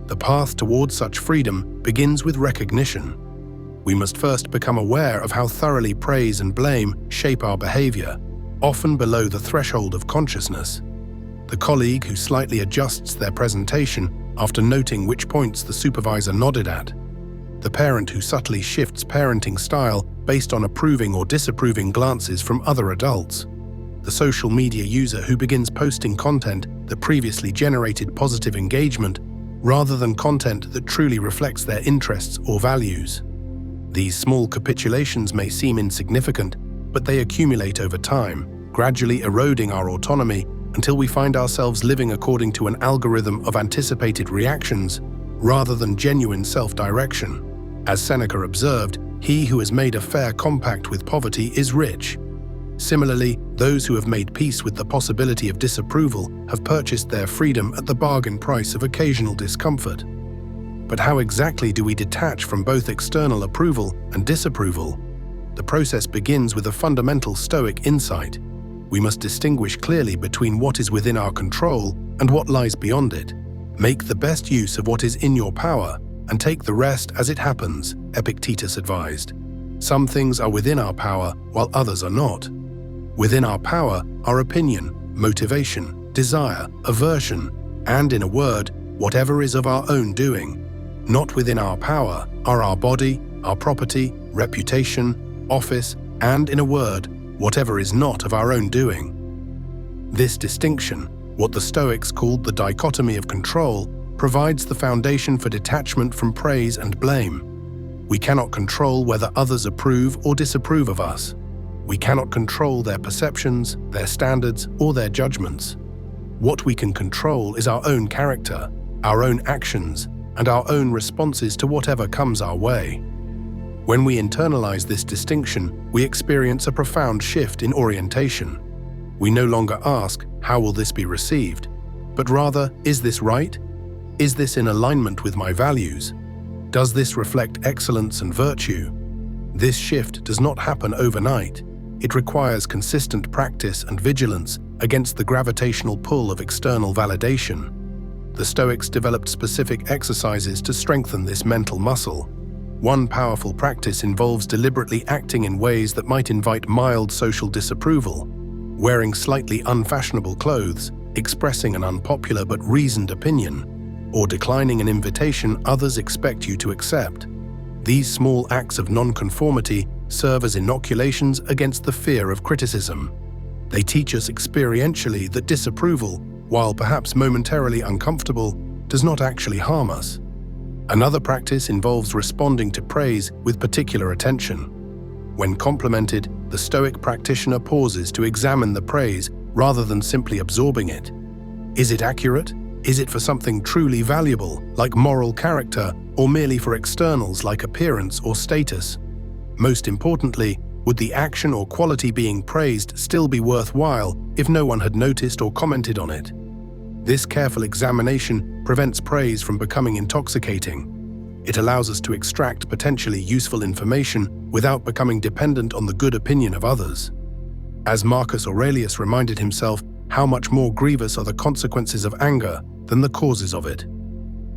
The path towards such freedom begins with recognition. We must first become aware of how thoroughly praise and blame shape our behavior, often below the threshold of consciousness. The colleague who slightly adjusts their presentation after noting which points the supervisor nodded at. The parent who subtly shifts parenting style based on approving or disapproving glances from other adults. The social media user who begins posting content that previously generated positive engagement rather than content that truly reflects their interests or values. These small capitulations may seem insignificant, but they accumulate over time, gradually eroding our autonomy until we find ourselves living according to an algorithm of anticipated reactions rather than genuine self-direction. As Seneca observed, he who has made a fair compact with poverty is rich. Similarly, those who have made peace with the possibility of disapproval have purchased their freedom at the bargain price of occasional discomfort. But how exactly do we detach from both external approval and disapproval? The process begins with a fundamental Stoic insight. We must distinguish clearly between what is within our control and what lies beyond it. Make the best use of what is in your power and take the rest as it happens, Epictetus advised. Some things are within our power while others are not. Within our power are opinion, motivation, desire, aversion, and in a word, whatever is of our own doing. Not within our power are our body, our property, reputation, office, and in a word, whatever is not of our own doing. This distinction, what the Stoics called the dichotomy of control, provides the foundation for detachment from praise and blame. We cannot control whether others approve or disapprove of us. We cannot control their perceptions, their standards, or their judgments. What we can control is our own character, our own actions, and our own responses to whatever comes our way. When we internalize this distinction, we experience a profound shift in orientation. We no longer ask, how will this be received? But rather, is this right? Is this in alignment with my values? Does this reflect excellence and virtue? This shift does not happen overnight. It requires consistent practice and vigilance against the gravitational pull of external validation. The Stoics developed specific exercises to strengthen this mental muscle. One powerful practice involves deliberately acting in ways that might invite mild social disapproval, wearing slightly unfashionable clothes, expressing an unpopular but reasoned opinion, or declining an invitation others expect you to accept. These small acts of nonconformity serve as inoculations against the fear of criticism. They teach us experientially that disapproval, while perhaps momentarily uncomfortable, does not actually harm us. Another practice involves responding to praise with particular attention. When complimented, the Stoic practitioner pauses to examine the praise rather than simply absorbing it. Is it accurate? Is it for something truly valuable, like moral character, or merely for externals like appearance or status? Most importantly, would the action or quality being praised still be worthwhile if no one had noticed or commented on it? This careful examination prevents praise from becoming intoxicating. It allows us to extract potentially useful information without becoming dependent on the good opinion of others. As Marcus Aurelius reminded himself, how much more grievous are the consequences of anger than the causes of it.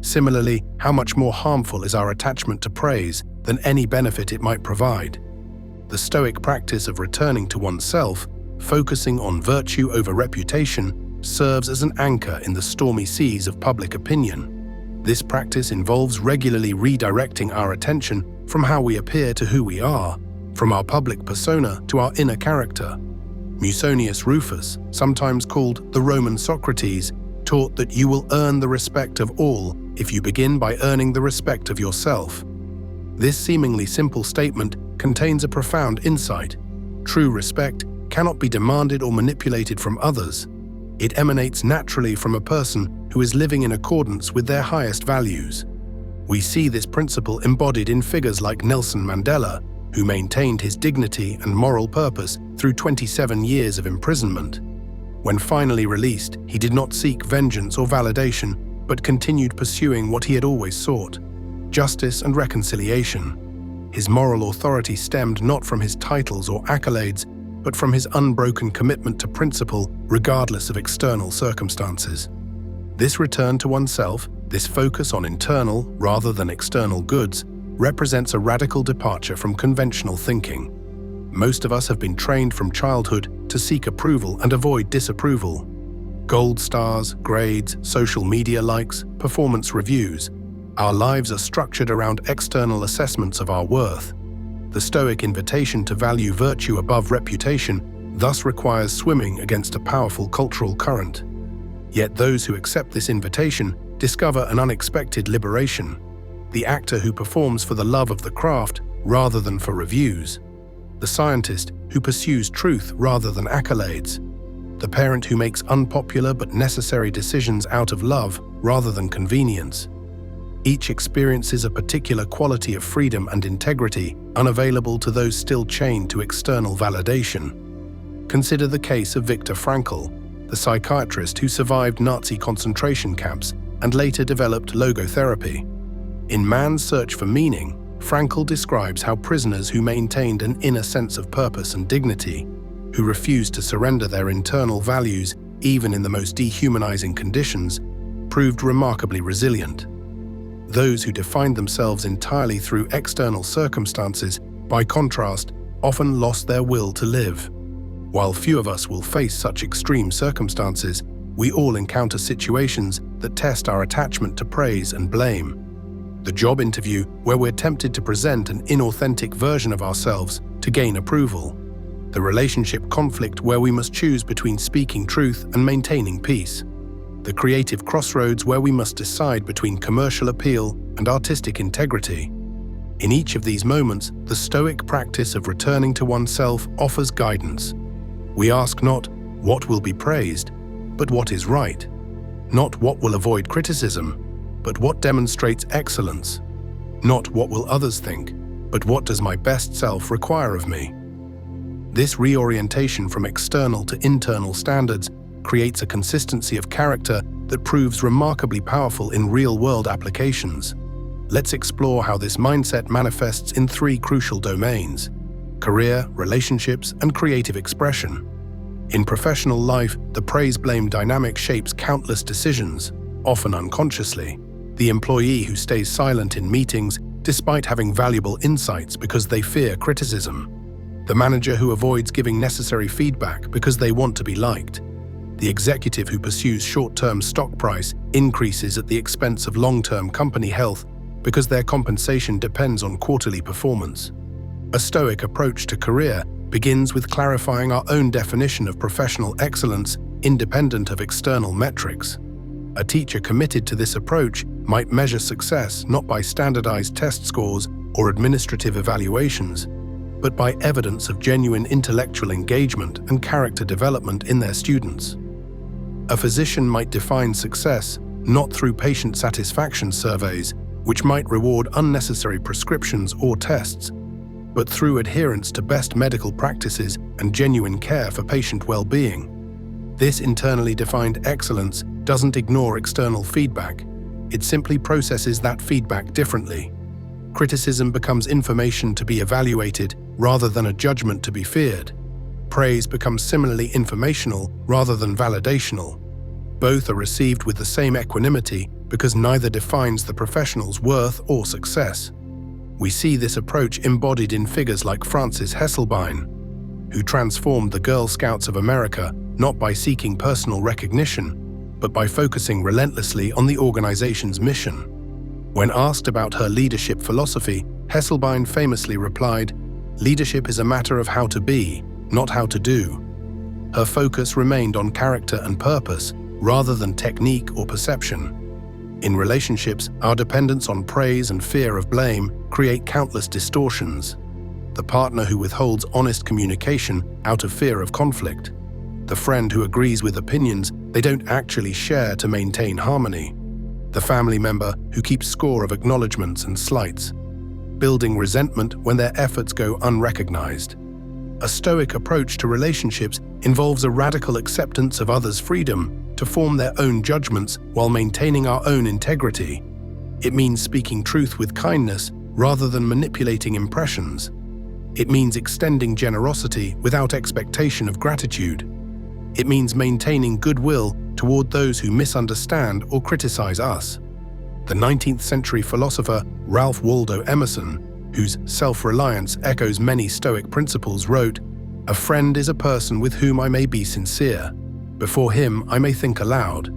Similarly, how much more harmful is our attachment to praise than any benefit it might provide. The Stoic practice of returning to oneself, focusing on virtue over reputation, serves as an anchor in the stormy seas of public opinion. This practice involves regularly redirecting our attention from how we appear to who we are, from our public persona to our inner character. Musonius Rufus, sometimes called the Roman Socrates, taught that you will earn the respect of all if you begin by earning the respect of yourself. This seemingly simple statement contains a profound insight. True respect cannot be demanded or manipulated from others. It emanates naturally from a person who is living in accordance with their highest values. We see this principle embodied in figures like Nelson Mandela, who maintained his dignity and moral purpose through 27 years of imprisonment. When finally released, he did not seek vengeance or validation, but continued pursuing what he had always sought: justice and reconciliation. His moral authority stemmed not from his titles or accolades, but from his unbroken commitment to principle regardless of external circumstances. This return to oneself, this focus on internal rather than external goods, represents a radical departure from conventional thinking. Most of us have been trained from childhood to seek approval and avoid disapproval. Gold stars, grades, social media likes, performance reviews. Our lives are structured around external assessments of our worth. The Stoic invitation to value virtue above reputation thus requires swimming against a powerful cultural current. Yet those who accept this invitation discover an unexpected liberation. The actor who performs for the love of the craft rather than for reviews. The scientist who pursues truth rather than accolades. The parent who makes unpopular but necessary decisions out of love rather than convenience. Each experiences a particular quality of freedom and integrity unavailable to those still chained to external validation. Consider the case of Viktor Frankl, the psychiatrist who survived Nazi concentration camps and later developed logotherapy. In Man's Search for Meaning, Frankl describes how prisoners who maintained an inner sense of purpose and dignity, who refused to surrender their internal values even in the most dehumanizing conditions, proved remarkably resilient. Those who defined themselves entirely through external circumstances, by contrast, often lost their will to live. While few of us will face such extreme circumstances, we all encounter situations that test our attachment to praise and blame. The job interview where we're tempted to present an inauthentic version of ourselves to gain approval. The relationship conflict where we must choose between speaking truth and maintaining peace. The creative crossroads where we must decide between commercial appeal and artistic integrity. In each of these moments, the Stoic practice of returning to oneself offers guidance. We ask not what will be praised, but what is right. Not what will avoid criticism, but what demonstrates excellence. Not what will others think, but what does my best self require of me. This reorientation from external to internal standards creates a consistency of character that proves remarkably powerful in real-world applications. Let's explore how this mindset manifests in three crucial domains: career, relationships, and creative expression. In professional life, the praise-blame dynamic shapes countless decisions, often unconsciously. The employee who stays silent in meetings despite having valuable insights because they fear criticism. The manager who avoids giving necessary feedback because they want to be liked. The executive who pursues short-term stock price increases at the expense of long-term company health because their compensation depends on quarterly performance. A Stoic approach to career begins with clarifying our own definition of professional excellence independent of external metrics. A teacher committed to this approach might measure success not by standardized test scores or administrative evaluations, but by evidence of genuine intellectual engagement and character development in their students. A physician might define success not through patient satisfaction surveys, which might reward unnecessary prescriptions or tests, but through adherence to best medical practices and genuine care for patient well-being. This internally defined excellence doesn't ignore external feedback. It simply processes that feedback differently. Criticism becomes information to be evaluated rather than a judgment to be feared. Praise becomes similarly informational rather than validational. Both are received with the same equanimity because neither defines the professional's worth or success. We see this approach embodied in figures like Frances Hesselbein, who transformed the Girl Scouts of America not by seeking personal recognition, but by focusing relentlessly on the organization's mission. When asked about her leadership philosophy, Hesselbein famously replied, "Leadership is a matter of how to be, not how to do." Her focus remained on character and purpose, rather than technique or perception. In relationships, our dependence on praise and fear of blame create countless distortions. The partner who withholds honest communication out of fear of conflict. The friend who agrees with opinions they don't actually share to maintain harmony. The family member who keeps score of acknowledgements and slights. Building resentment when their efforts go unrecognized. A Stoic approach to relationships involves a radical acceptance of others' freedom to form their own judgments while maintaining our own integrity. It means speaking truth with kindness rather than manipulating impressions. It means extending generosity without expectation of gratitude. It means maintaining goodwill toward those who misunderstand or criticize us. The 19th century philosopher Ralph Waldo Emerson, whose self-reliance echoes many Stoic principles, wrote, "A friend is a person with whom I may be sincere. Before him I may think aloud."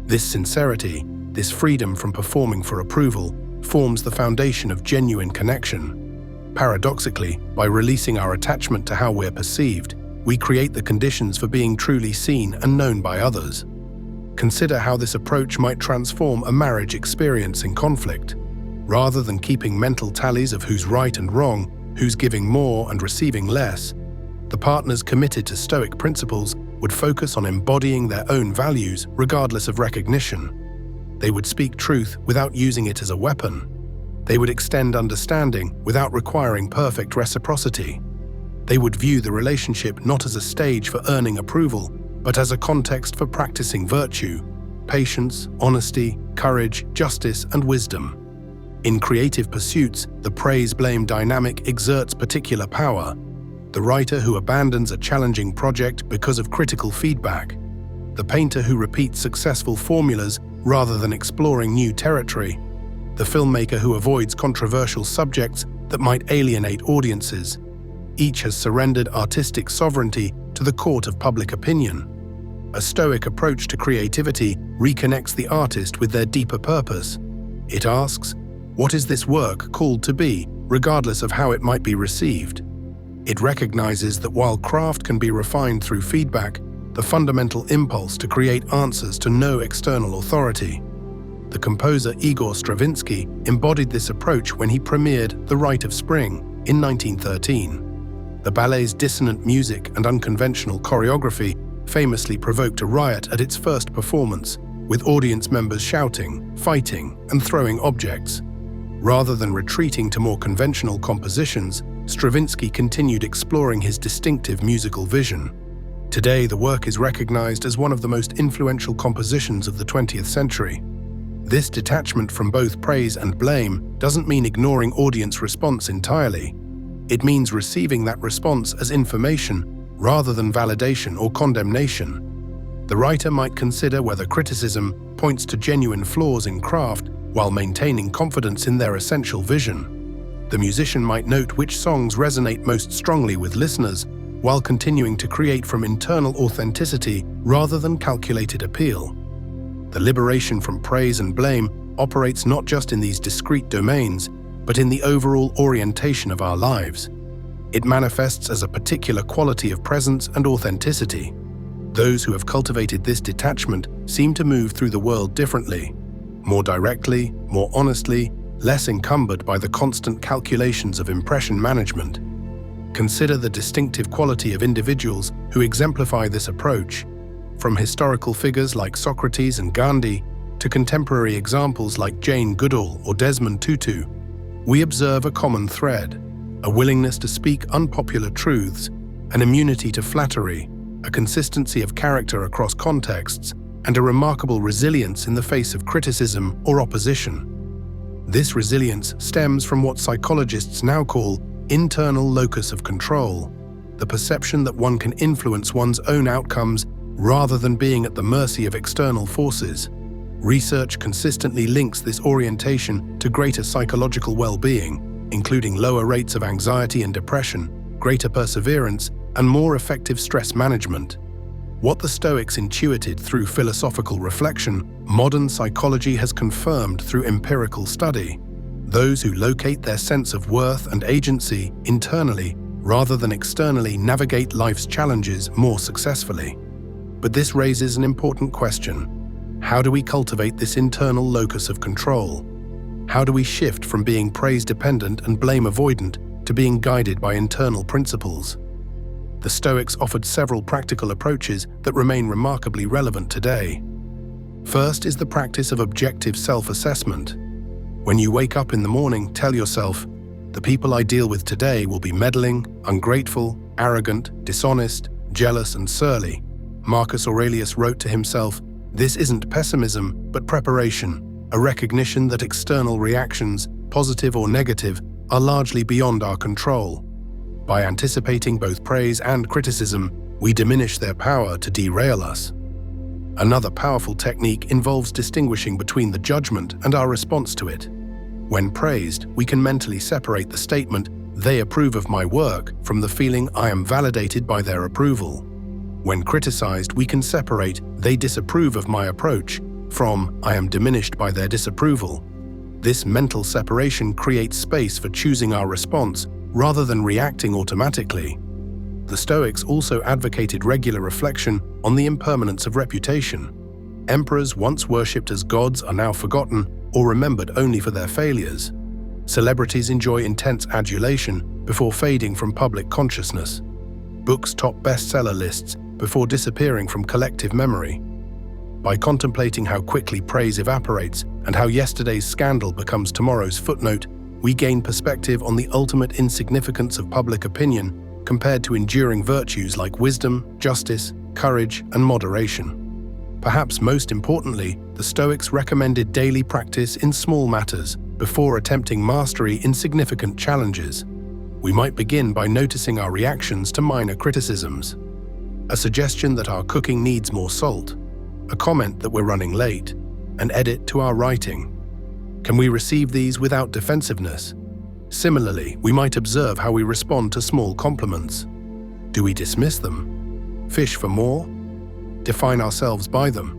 This sincerity, this freedom from performing for approval, forms the foundation of genuine connection. Paradoxically, by releasing our attachment to how we're perceived, we create the conditions for being truly seen and known by others. Consider how this approach might transform a marriage experiencing conflict. Rather than keeping mental tallies of who's right and wrong, who's giving more and receiving less, the partners committed to Stoic principles would focus on embodying their own values regardless of recognition. They would speak truth without using it as a weapon. They would extend understanding without requiring perfect reciprocity. They would view the relationship not as a stage for earning approval, but as a context for practicing virtue, patience, honesty, courage, justice, and wisdom. In creative pursuits, the praise-blame dynamic exerts particular power. The writer who abandons a challenging project because of critical feedback. The painter who repeats successful formulas rather than exploring new territory. The filmmaker who avoids controversial subjects that might alienate audiences. Each has surrendered artistic sovereignty to the court of public opinion. A Stoic approach to creativity reconnects the artist with their deeper purpose. It asks, what is this work called to be, regardless of how it might be received? It recognizes that while craft can be refined through feedback, the fundamental impulse to create answers to no external authority. The composer Igor Stravinsky embodied this approach when he premiered The Rite of Spring in 1913. The ballet's dissonant music and unconventional choreography famously provoked a riot at its first performance, with audience members shouting, fighting, and throwing objects. Rather than retreating to more conventional compositions, Stravinsky continued exploring his distinctive musical vision. Today, the work is recognized as one of the most influential compositions of the 20th century. This detachment from both praise and blame doesn't mean ignoring audience response entirely. It means receiving that response as information rather than validation or condemnation. The writer might consider whether criticism points to genuine flaws in craft while maintaining confidence in their essential vision. The musician might note which songs resonate most strongly with listeners while continuing to create from internal authenticity rather than calculated appeal. The liberation from praise and blame operates not just in these discrete domains, but in the overall orientation of our lives. It manifests as a particular quality of presence and authenticity. Those who have cultivated this detachment seem to move through the world differently, more directly, more honestly, less encumbered by the constant calculations of impression management. Consider the distinctive quality of individuals who exemplify this approach. From historical figures like Socrates and Gandhi to contemporary examples like Jane Goodall or Desmond Tutu, we observe a common thread: a willingness to speak unpopular truths, an immunity to flattery, a consistency of character across contexts, and a remarkable resilience in the face of criticism or opposition. This resilience stems from what psychologists now call internal locus of control, the perception that one can influence one's own outcomes rather than being at the mercy of external forces. Research consistently links this orientation to greater psychological well-being, including lower rates of anxiety and depression, greater perseverance, and more effective stress management. What the Stoics intuited through philosophical reflection, modern psychology has confirmed through empirical study. Those who locate their sense of worth and agency internally rather than externally navigate life's challenges more successfully. But this raises an important question. How do we cultivate this internal locus of control? How do we shift from being praise-dependent and blame-avoidant to being guided by internal principles? The Stoics offered several practical approaches that remain remarkably relevant today. First is the practice of objective self-assessment. When you wake up in the morning, tell yourself, the people I deal with today will be meddling, ungrateful, arrogant, dishonest, jealous, and surly. Marcus Aurelius wrote to himself, "This isn't pessimism, but preparation, a recognition that external reactions, positive or negative, are largely beyond our control. By anticipating both praise and criticism, we diminish their power to derail us." Another powerful technique involves distinguishing between the judgment and our response to it. When praised, we can mentally separate the statement, "They approve of my work," from the feeling, "I am validated by their approval." When criticized, we can separate, "They disapprove of my approach," from, "I am diminished by their disapproval." This mental separation creates space for choosing our response rather than reacting automatically. The Stoics also advocated regular reflection on the impermanence of reputation. Emperors once worshipped as gods are now forgotten or remembered only for their failures. Celebrities enjoy intense adulation before fading from public consciousness. Books top bestseller lists before disappearing from collective memory. By contemplating how quickly praise evaporates and how yesterday's scandal becomes tomorrow's footnote, we gain perspective on the ultimate insignificance of public opinion compared to enduring virtues like wisdom, justice, courage, and moderation. Perhaps most importantly, the Stoics recommended daily practice in small matters before attempting mastery in significant challenges. We might begin by noticing our reactions to minor criticisms. A suggestion that our cooking needs more salt, a comment that we're running late, an edit to our writing. Can we receive these without defensiveness? Similarly, we might observe how we respond to small compliments. Do we dismiss them? Fish for more? Define ourselves by them?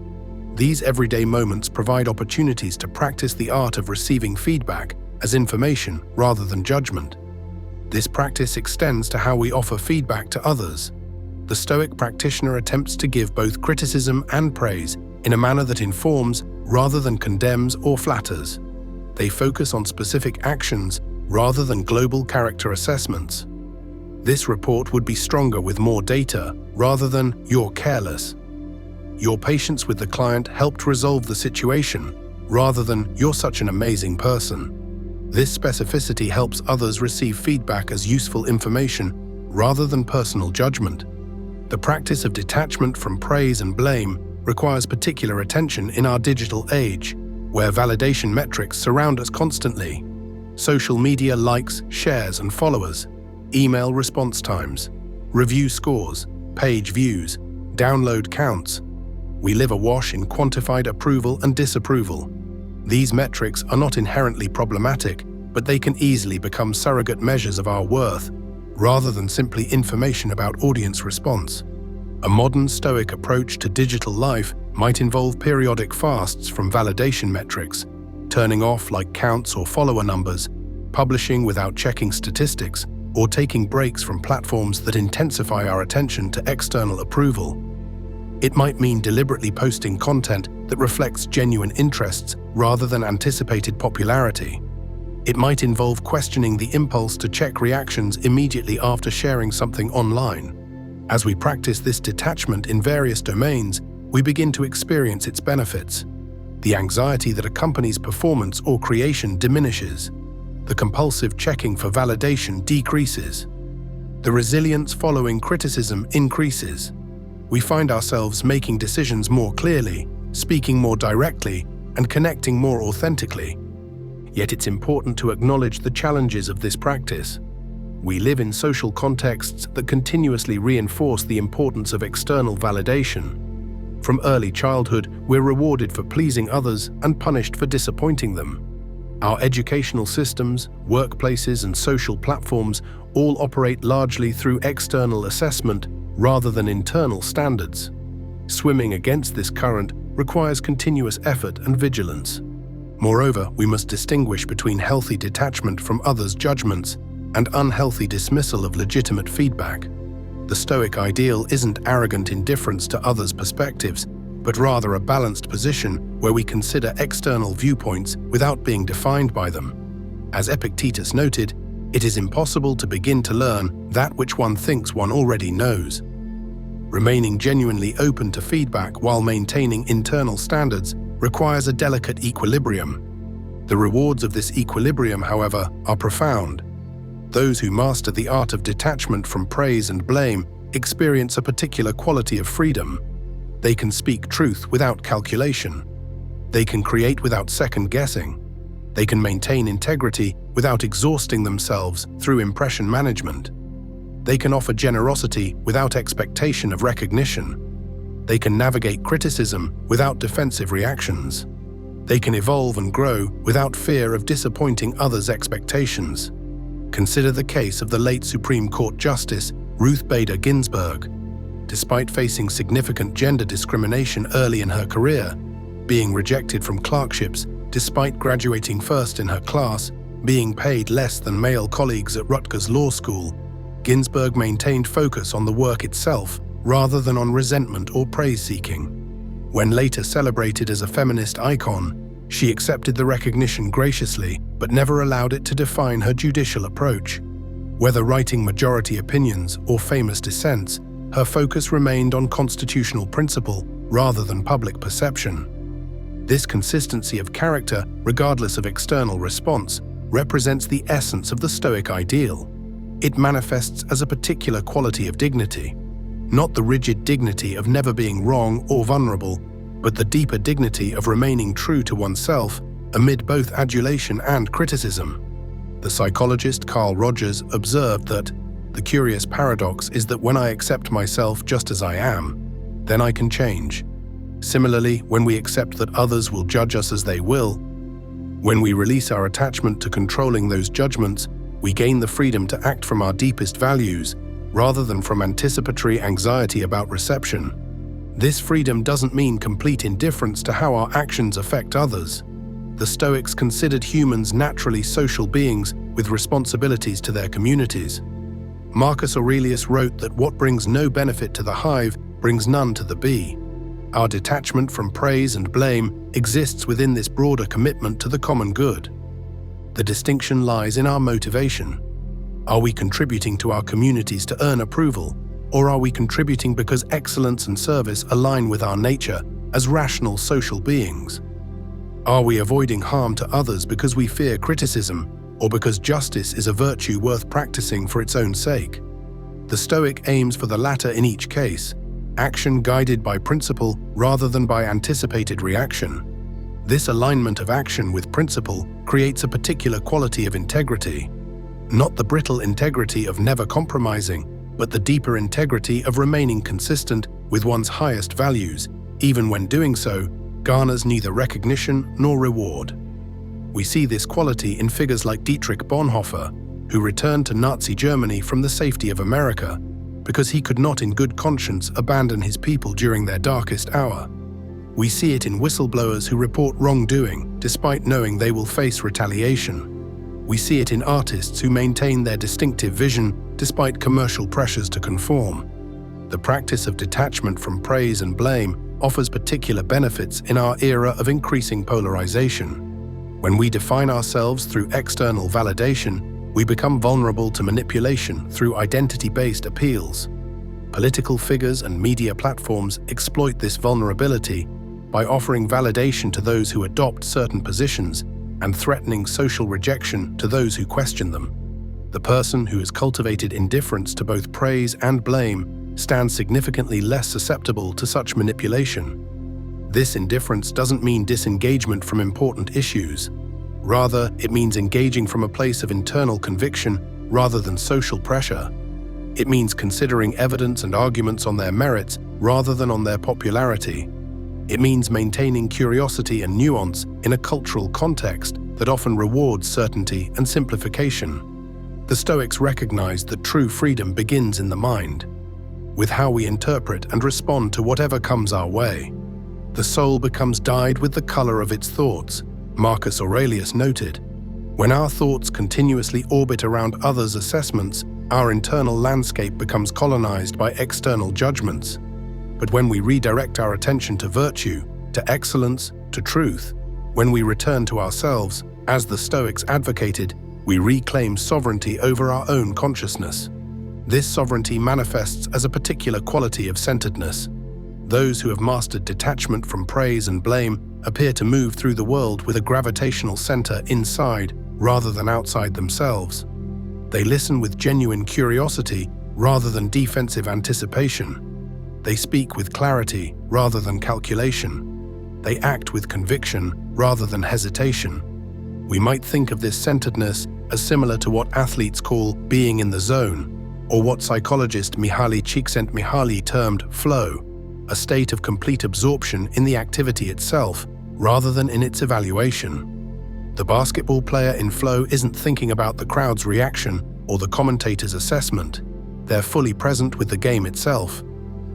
These everyday moments provide opportunities to practice the art of receiving feedback as information rather than judgment. This practice extends to how we offer feedback to others. The Stoic practitioner attempts to give both criticism and praise in a manner that informs rather than condemns or flatters. They focus on specific actions rather than global character assessments. This report would be stronger with more data rather than "you're careless." Your patience with the client helped resolve the situation rather than "you're such an amazing person." This specificity helps others receive feedback as useful information rather than personal judgment. The practice of detachment from praise and blame requires particular attention in our digital age, where validation metrics surround us constantly. Social media likes, shares, and followers, email response times, review scores, page views, download counts. We live awash in quantified approval and disapproval. These metrics are not inherently problematic, but they can easily become surrogate measures of our worth, rather than simply information about audience response. A modern Stoic approach to digital life might involve periodic fasts from validation metrics, turning off like counts or follower numbers, publishing without checking statistics, or taking breaks from platforms that intensify our attention to external approval. It might mean deliberately posting content that reflects genuine interests rather than anticipated popularity. It might involve questioning the impulse to check reactions immediately after sharing something online. As we practice this detachment in various domains, we begin to experience its benefits. The anxiety that accompanies performance or creation diminishes. The compulsive checking for validation decreases. The resilience following criticism increases. We find ourselves making decisions more clearly, speaking more directly, and connecting more authentically. Yet it's important to acknowledge the challenges of this practice. We live in social contexts that continuously reinforce the importance of external validation. From early childhood, we're rewarded for pleasing others and punished for disappointing them. Our educational systems, workplaces, and social platforms all operate largely through external assessment rather than internal standards. Swimming against this current requires continuous effort and vigilance. Moreover, we must distinguish between healthy detachment from others' judgments and unhealthy dismissal of legitimate feedback. The Stoic ideal isn't arrogant indifference to others' perspectives, but rather a balanced position where we consider external viewpoints without being defined by them. As Epictetus noted, it is impossible to begin to learn that which one thinks one already knows. Remaining genuinely open to feedback while maintaining internal standards requires a delicate equilibrium. The rewards of this equilibrium, however, are profound. Those who master the art of detachment from praise and blame experience a particular quality of freedom. They can speak truth without calculation. They can create without second-guessing. They can maintain integrity without exhausting themselves through impression management. They can offer generosity without expectation of recognition. They can navigate criticism without defensive reactions. They can evolve and grow without fear of disappointing others' expectations. Consider the case of the late Supreme Court Justice Ruth Bader Ginsburg. Despite facing significant gender discrimination early in her career, being rejected from clerkships despite graduating first in her class, being paid less than male colleagues at Rutgers Law School, Ginsburg maintained focus on the work itself rather than on resentment or praise-seeking. When later celebrated as a feminist icon, she accepted the recognition graciously but never allowed it to define her judicial approach. Whether writing majority opinions or famous dissents, her focus remained on constitutional principle rather than public perception. This consistency of character, regardless of external response, represents the essence of the Stoic ideal. It manifests as a particular quality of dignity, not the rigid dignity of never being wrong or vulnerable, but the deeper dignity of remaining true to oneself amid both adulation and criticism. The psychologist Carl Rogers observed that the curious paradox is that when I accept myself just as I am, then I can change. Similarly, when we accept that others will judge us as they will, when we release our attachment to controlling those judgments, we gain the freedom to act from our deepest values, rather than from anticipatory anxiety about reception. This freedom doesn't mean complete indifference to how our actions affect others. The Stoics considered humans naturally social beings with responsibilities to their communities. Marcus Aurelius wrote that what brings no benefit to the hive brings none to the bee. Our detachment from praise and blame exists within this broader commitment to the common good. The distinction lies in our motivation. Are we contributing to our communities to earn approval, or are we contributing because excellence and service align with our nature as rational social beings? Are we avoiding harm to others because we fear criticism, or because justice is a virtue worth practicing for its own sake? The Stoic aims for the latter in each case, action guided by principle rather than by anticipated reaction. This alignment of action with principle creates a particular quality of integrity, not the brittle integrity of never compromising, but the deeper integrity of remaining consistent with one's highest values, even when doing so garners neither recognition nor reward. We see this quality in figures like Dietrich Bonhoeffer, who returned to Nazi Germany from the safety of America because he could not in good conscience abandon his people during their darkest hour. We see it in whistleblowers who report wrongdoing despite knowing they will face retaliation. We see it in artists who maintain their distinctive vision despite commercial pressures to conform. The practice of detachment from praise and blame offers particular benefits in our era of increasing polarization. When we define ourselves through external validation, we become vulnerable to manipulation through identity-based appeals. Political figures and media platforms exploit this vulnerability by offering validation to those who adopt certain positions and threatening social rejection to those who question them. The person who has cultivated indifference to both praise and blame stands significantly less susceptible to such manipulation. This indifference doesn't mean disengagement from important issues. Rather, it means engaging from a place of internal conviction rather than social pressure. It means considering evidence and arguments on their merits rather than on their popularity. It means maintaining curiosity and nuance in a cultural context that often rewards certainty and simplification. The Stoics recognized that true freedom begins in the mind, with how we interpret and respond to whatever comes our way. The soul becomes dyed with the color of its thoughts, Marcus Aurelius noted. When our thoughts continuously orbit around others' assessments, our internal landscape becomes colonized by external judgments. But when we redirect our attention to virtue, to excellence, to truth, when we return to ourselves, as the Stoics advocated, we reclaim sovereignty over our own consciousness. This sovereignty manifests as a particular quality of centeredness. Those who have mastered detachment from praise and blame appear to move through the world with a gravitational center inside rather than outside themselves. They listen with genuine curiosity rather than defensive anticipation. They speak with clarity rather than calculation. They act with conviction rather than hesitation. We might think of this centeredness as similar to what athletes call being in the zone, or what psychologist Mihaly Csikszentmihalyi termed flow, a state of complete absorption in the activity itself, rather than in its evaluation. The basketball player in flow isn't thinking about the crowd's reaction or the commentator's assessment. They're fully present with the game itself.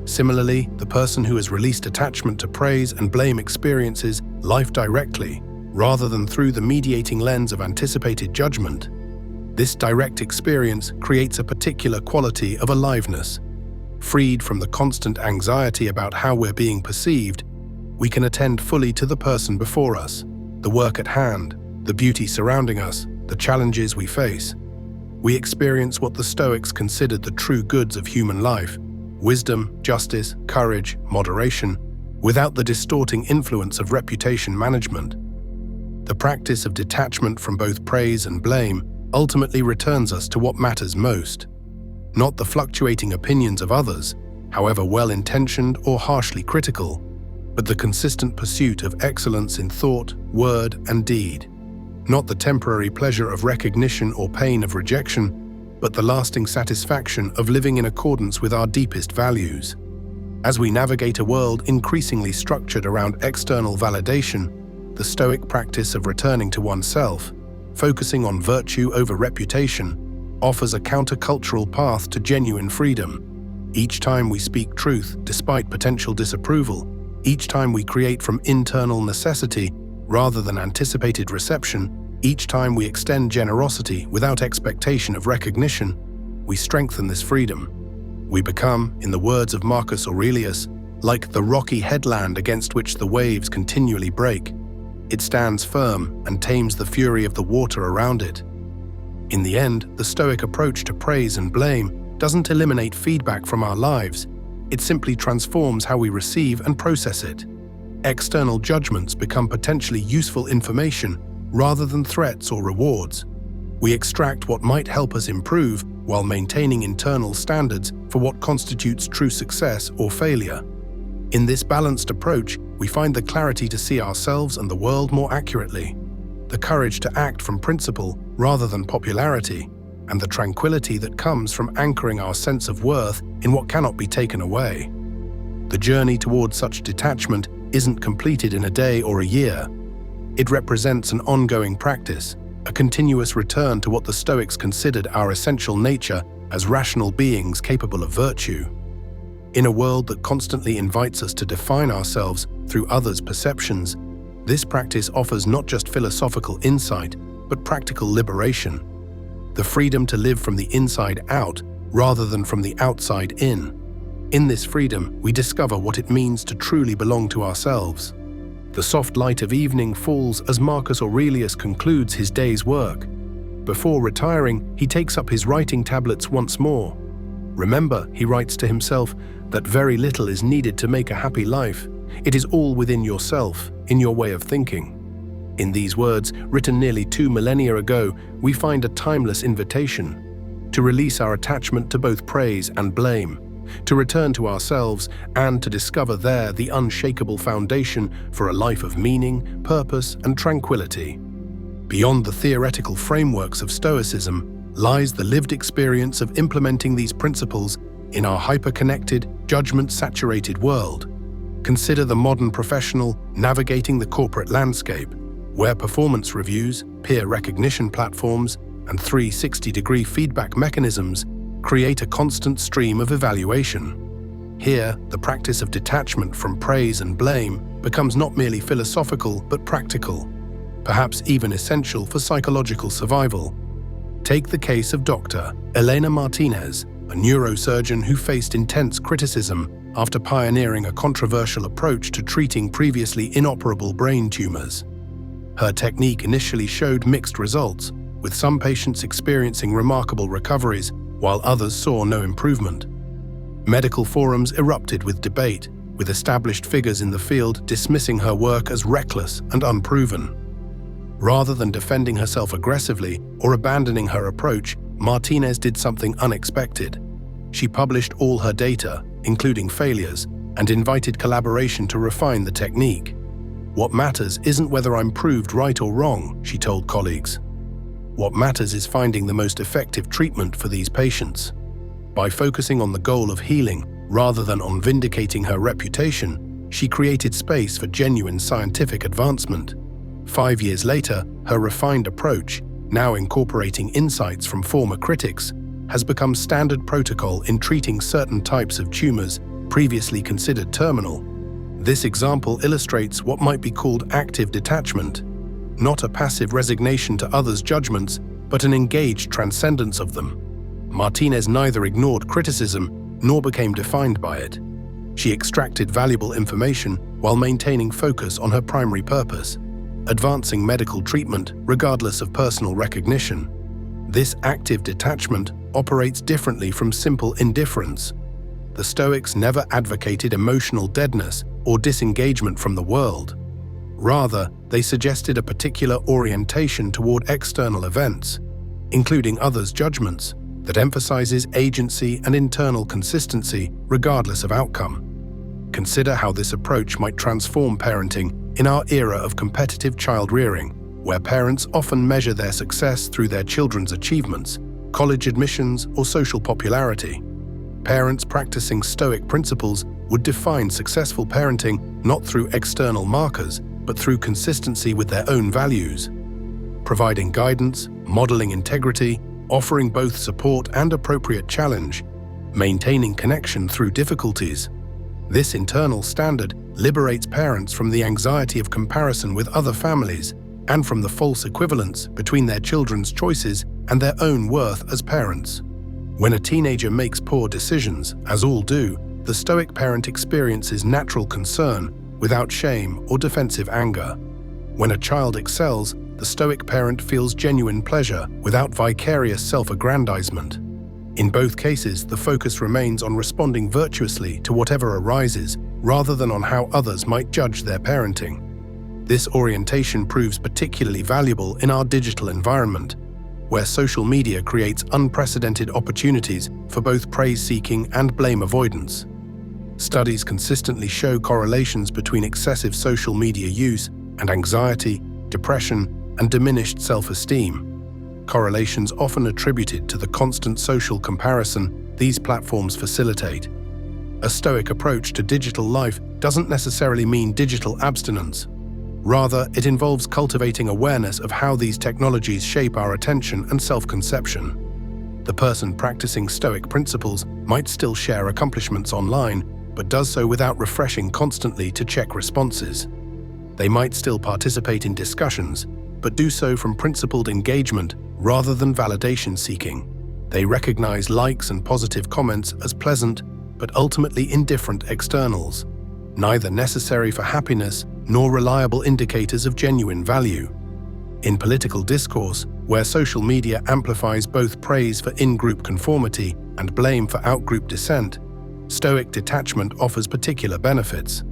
Similarly, the person who has released attachment to praise and blame experiences life directly, rather than through the mediating lens of anticipated judgment. This direct experience creates a particular quality of aliveness. Freed from the constant anxiety about how we're being perceived, we can attend fully to the person before us, the work at hand, the beauty surrounding us, the challenges we face. We experience what the Stoics considered the true goods of human life: wisdom, justice, courage, moderation, without the distorting influence of reputation management. The practice of detachment from both praise and blame ultimately returns us to what matters most. Not the fluctuating opinions of others, however well-intentioned or harshly critical, but the consistent pursuit of excellence in thought, word, and deed. Not the temporary pleasure of recognition or pain of rejection, but the lasting satisfaction of living in accordance with our deepest values. As we navigate a world increasingly structured around external validation, the Stoic practice of returning to oneself, focusing on virtue over reputation, offers a countercultural path to genuine freedom. Each time we speak truth despite potential disapproval, each time we create from internal necessity rather than anticipated reception, each time we extend generosity without expectation of recognition, we strengthen this freedom. We become, in the words of Marcus Aurelius, like the rocky headland against which the waves continually break. It stands firm and tames the fury of the water around it. In the end, the Stoic approach to praise and blame doesn't eliminate feedback from our lives. It simply transforms how we receive and process it. External judgments become potentially useful information rather than threats or rewards. We extract what might help us improve while maintaining internal standards for what constitutes true success or failure. In this balanced approach, we find the clarity to see ourselves and the world more accurately, the courage to act from principle rather than popularity, and the tranquility that comes from anchoring our sense of worth in what cannot be taken away. The journey towards such detachment isn't completed in a day or a year. It represents an ongoing practice, a continuous return to what the Stoics considered our essential nature as rational beings capable of virtue. In a world that constantly invites us to define ourselves through others' perceptions, this practice offers not just philosophical insight, but practical liberation. The freedom to live from the inside out rather than from the outside in. In this freedom, we discover what it means to truly belong to ourselves. The soft light of evening falls as Marcus Aurelius concludes his day's work. Before retiring, he takes up his writing tablets once more. Remember, he writes to himself, that very little is needed to make a happy life. It is all within yourself, in your way of thinking. In these words, written nearly 2 millennia ago, we find a timeless invitation to release our attachment to both praise and blame, to return to ourselves, and to discover there the unshakable foundation for a life of meaning, purpose, and tranquility. Beyond the theoretical frameworks of Stoicism lies the lived experience of implementing these principles in our hyper-connected, judgment-saturated world. Consider the modern professional navigating the corporate landscape, where performance reviews, peer recognition platforms, and 360-degree feedback mechanisms create a constant stream of evaluation. Here, the practice of detachment from praise and blame becomes not merely philosophical but practical, perhaps even essential for psychological survival. Take the case of Dr. Elena Martinez, a neurosurgeon who faced intense criticism after pioneering a controversial approach to treating previously inoperable brain tumors. Her technique initially showed mixed results, with some patients experiencing remarkable recoveries, while others saw no improvement. Medical forums erupted with debate, with established figures in the field dismissing her work as reckless and unproven. Rather than defending herself aggressively or abandoning her approach, Martinez did something unexpected. She published all her data, including failures, and invited collaboration to refine the technique. "What matters isn't whether I'm proved right or wrong," she told colleagues. "What matters is finding the most effective treatment for these patients." By focusing on the goal of healing, Rather than on vindicating her reputation, she created space for genuine scientific advancement. 5 years later, her refined approach, now incorporating insights from former critics, has become standard protocol in treating certain types of tumors previously considered terminal. This example illustrates what might be called active detachment, not a passive resignation to others' judgments, but an engaged transcendence of them. Martinez neither ignored criticism nor became defined by it. She extracted valuable information while maintaining focus on her primary purpose, advancing medical treatment regardless of personal recognition. This active detachment operates differently from simple indifference. The Stoics never advocated emotional deadness or disengagement from the world. Rather, they suggested a particular orientation toward external events, including others' judgments, that emphasizes agency and internal consistency regardless of outcome. Consider how this approach might transform parenting in our era of competitive child-rearing, where parents often measure their success through their children's achievements, college admissions, or social popularity. Parents practicing Stoic principles would define successful parenting not through external markers, but through consistency with their own values, providing guidance, modeling integrity, offering both support and appropriate challenge, maintaining connection through difficulties. This internal standard liberates parents from the anxiety of comparison with other families and from the false equivalence between their children's choices and their own worth as parents. When a teenager makes poor decisions, as all do, the Stoic parent experiences natural concern without shame or defensive anger. When a child excels, the Stoic parent feels genuine pleasure without vicarious self-aggrandizement. In both cases, the focus remains on responding virtuously to whatever arises, rather than on how others might judge their parenting. This orientation proves particularly valuable in our digital environment, where social media creates unprecedented opportunities for both praise-seeking and blame avoidance. Studies consistently show correlations between excessive social media use and anxiety, depression, and diminished self-esteem. Correlations often attributed to the constant social comparison these platforms facilitate. A Stoic approach to digital life doesn't necessarily mean digital abstinence. Rather, it involves cultivating awareness of how these technologies shape our attention and self-conception. The person practicing Stoic principles might still share accomplishments online, but does so without refreshing constantly to check responses. They might still participate in discussions, but do so from principled engagement rather than validation seeking. They recognize likes and positive comments as pleasant, but ultimately indifferent externals, neither necessary for happiness nor reliable indicators of genuine value. In political discourse, where social media amplifies both praise for in-group conformity and blame for out-group dissent, Stoic detachment offers particular benefits.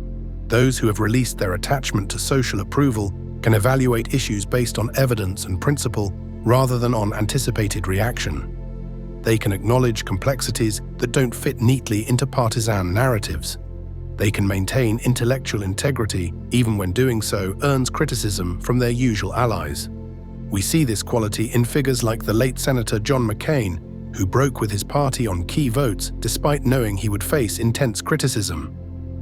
Those who have released their attachment to social approval can evaluate issues based on evidence and principle rather than on anticipated reaction. They can acknowledge complexities that don't fit neatly into partisan narratives. They can maintain intellectual integrity even when doing so earns criticism from their usual allies. We see this quality in figures like the late Senator John McCain, who broke with his party on key votes despite knowing he would face intense criticism,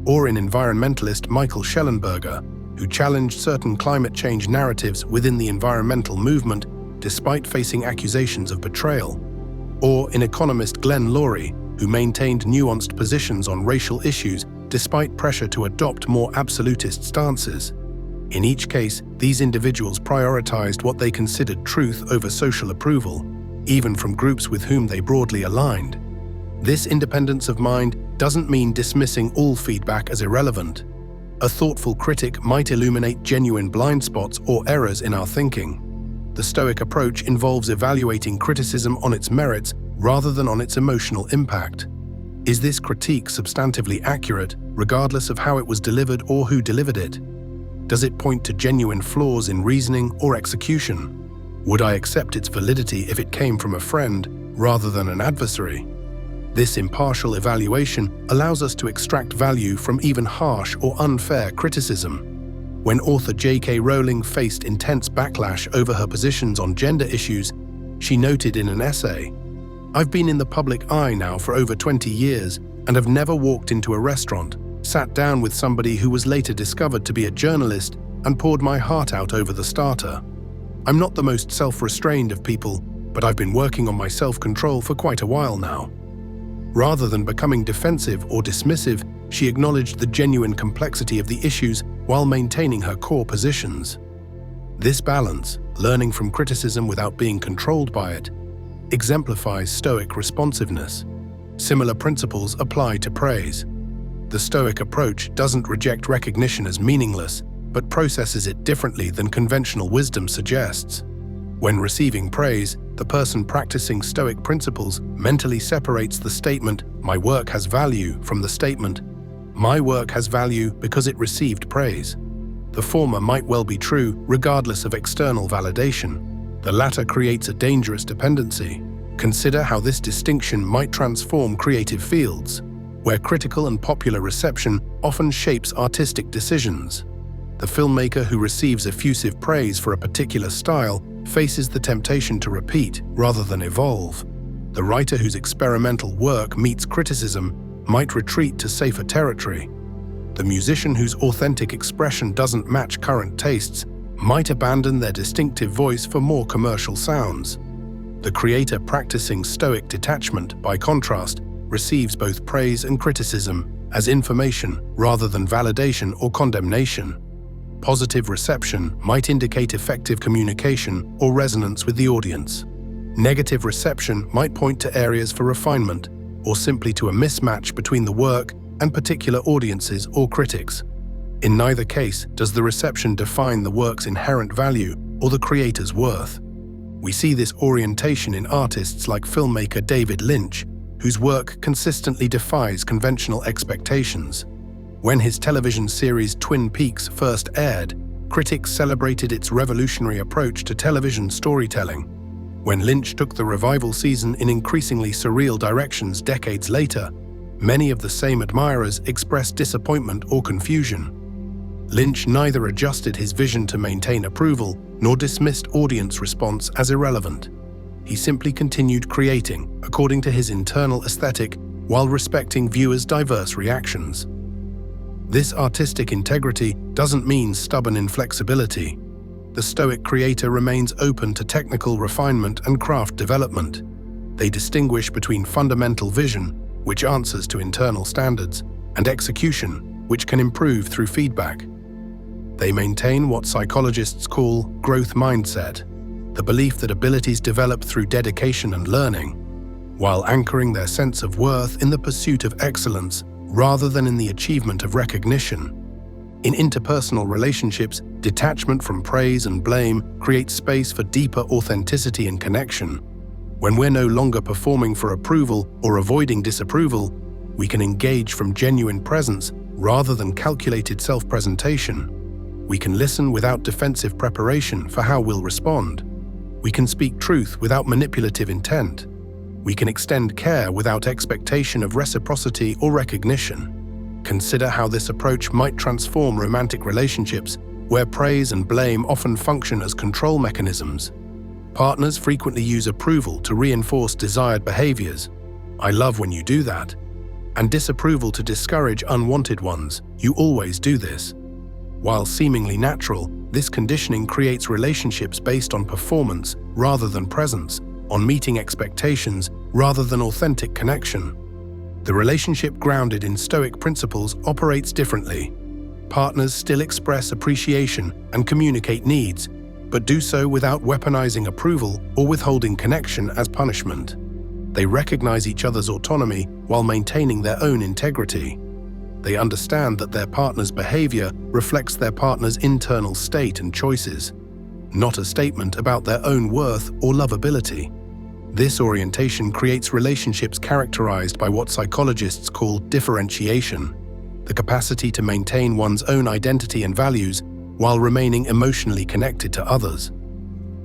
or in environmentalist Michael Schellenberger, who challenged certain climate change narratives within the environmental movement despite facing accusations of betrayal, or in economist Glenn Loury, who maintained nuanced positions on racial issues despite pressure to adopt more absolutist stances. In each case, these individuals prioritized what they considered truth over social approval, even from groups with whom they broadly aligned. This independence of mind doesn't mean dismissing all feedback as irrelevant. A thoughtful critic might illuminate genuine blind spots or errors in our thinking. The Stoic approach involves evaluating criticism on its merits rather than on its emotional impact. Is this critique substantively accurate, regardless of how it was delivered or who delivered it? Does it point to genuine flaws in reasoning or execution? Would I accept its validity if it came from a friend rather than an adversary? This impartial evaluation allows us to extract value from even harsh or unfair criticism. When author J.K. Rowling faced intense backlash over her positions on gender issues, she noted in an essay, "I've been in the public eye now for over 20 years, and have never walked into a restaurant, sat down with somebody who was later discovered to be a journalist, and poured my heart out over the starter. I'm not the most self-restrained of people, but I've been working on my self-control for quite a while now. Rather than becoming defensive or dismissive, she acknowledged the genuine complexity of the issues while maintaining her core positions. This balance, learning from criticism without being controlled by it, exemplifies Stoic responsiveness. Similar principles apply to praise. The Stoic approach doesn't reject recognition as meaningless, but processes it differently than conventional wisdom suggests. When receiving praise, the person practicing Stoic principles mentally separates the statement, "My work has value," from the statement, "My work has value because it received praise." The former might well be true regardless of external validation. The latter creates a dangerous dependency. Consider how this distinction might transform creative fields, where critical and popular reception often shapes artistic decisions. The filmmaker who receives effusive praise for a particular style faces the temptation to repeat rather than evolve. The writer whose experimental work meets criticism might retreat to safer territory. The musician whose authentic expression doesn't match current tastes might abandon their distinctive voice for more commercial sounds. The creator practicing Stoic detachment, by contrast, receives both praise and criticism as information rather than validation or condemnation. Positive reception might indicate effective communication or resonance with the audience. Negative reception might point to areas for refinement or simply to a mismatch between the work and particular audiences or critics. In neither case does the reception define the work's inherent value or the creator's worth. We see this orientation in artists like filmmaker David Lynch, whose work consistently defies conventional expectations. When his television series Twin Peaks first aired, critics celebrated its revolutionary approach to television storytelling. When Lynch took the revival season in increasingly surreal directions decades later, many of the same admirers expressed disappointment or confusion. Lynch neither adjusted his vision to maintain approval nor dismissed audience response as irrelevant. He simply continued creating according to his internal aesthetic while respecting viewers' diverse reactions. This artistic integrity doesn't mean stubborn inflexibility. The Stoic creator remains open to technical refinement and craft development. They distinguish between fundamental vision, which answers to internal standards, and execution, which can improve through feedback. They maintain what psychologists call growth mindset, the belief that abilities develop through dedication and learning, while anchoring their sense of worth in the pursuit of excellence rather than in the achievement of recognition. In interpersonal relationships, detachment from praise and blame creates space for deeper authenticity and connection. When we're no longer performing for approval or avoiding disapproval, we can engage from genuine presence rather than calculated self-presentation. We can listen without defensive preparation for how we'll respond. We can speak truth without manipulative intent. We can extend care without expectation of reciprocity or recognition. Consider how this approach might transform romantic relationships, where praise and blame often function as control mechanisms. Partners frequently use approval to reinforce desired behaviors. "I love when you do that," and disapproval to discourage unwanted ones. "You always do this." While seemingly natural, this conditioning creates relationships based on performance rather than presence, on meeting expectations rather than authentic connection. The relationship grounded in Stoic principles operates differently. Partners still express appreciation and communicate needs, but do so without weaponizing approval or withholding connection as punishment. They recognize each other's autonomy while maintaining their own integrity. They understand that their partner's behavior reflects their partner's internal state and choices, not a statement about their own worth or lovability. This orientation creates relationships characterized by what psychologists call differentiation, the capacity to maintain one's own identity and values while remaining emotionally connected to others.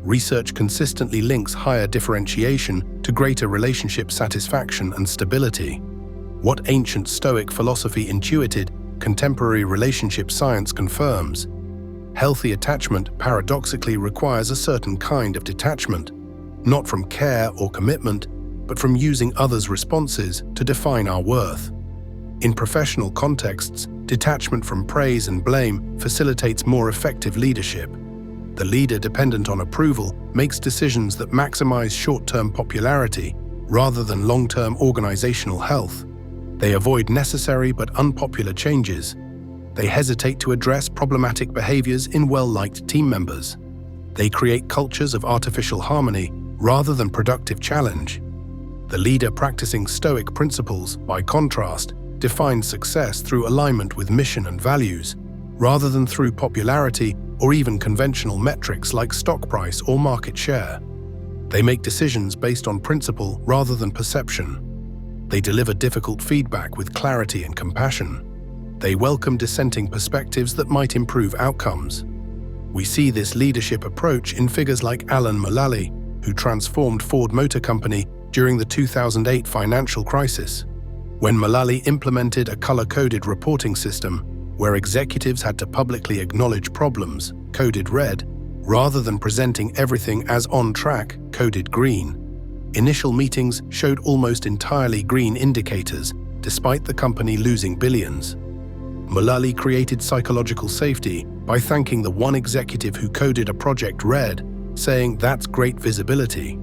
Research consistently links higher differentiation to greater relationship satisfaction and stability. What ancient Stoic philosophy intuited, contemporary relationship science confirms. Healthy attachment paradoxically requires a certain kind of detachment, not from care or commitment, but from using others' responses to define our worth. In professional contexts, detachment from praise and blame facilitates more effective leadership. The leader, dependent on approval, makes decisions that maximize short-term popularity rather than long-term organizational health. They avoid necessary but unpopular changes. They hesitate to address problematic behaviors in well-liked team members. They create cultures of artificial harmony rather than productive challenge. The leader practicing Stoic principles, by contrast, defines success through alignment with mission and values, rather than through popularity or even conventional metrics like stock price or market share. They make decisions based on principle rather than perception. They deliver difficult feedback with clarity and compassion. They welcome dissenting perspectives that might improve outcomes. We see this leadership approach in figures like Alan Mulally, who transformed Ford Motor Company during the 2008 financial crisis. When Mulally implemented a color-coded reporting system where executives had to publicly acknowledge problems, coded red, rather than presenting everything as on track, coded green, initial meetings showed almost entirely green indicators, despite the company losing billions. Mulally created psychological safety by thanking the one executive who coded a project red, saying, "That's great visibility."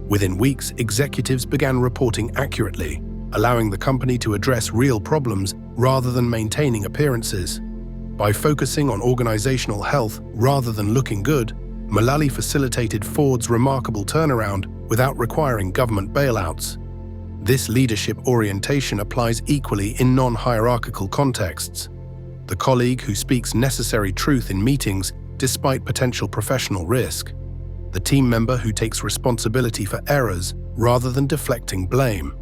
Within weeks, executives began reporting accurately, allowing the company to address real problems rather than maintaining appearances. By focusing on organizational health rather than looking good, Mulally facilitated Ford's remarkable turnaround without requiring government bailouts. This leadership orientation applies equally in non-hierarchical contexts. The colleague who speaks necessary truth in meetings despite potential professional risk. The team member who takes responsibility for errors rather than deflecting blame.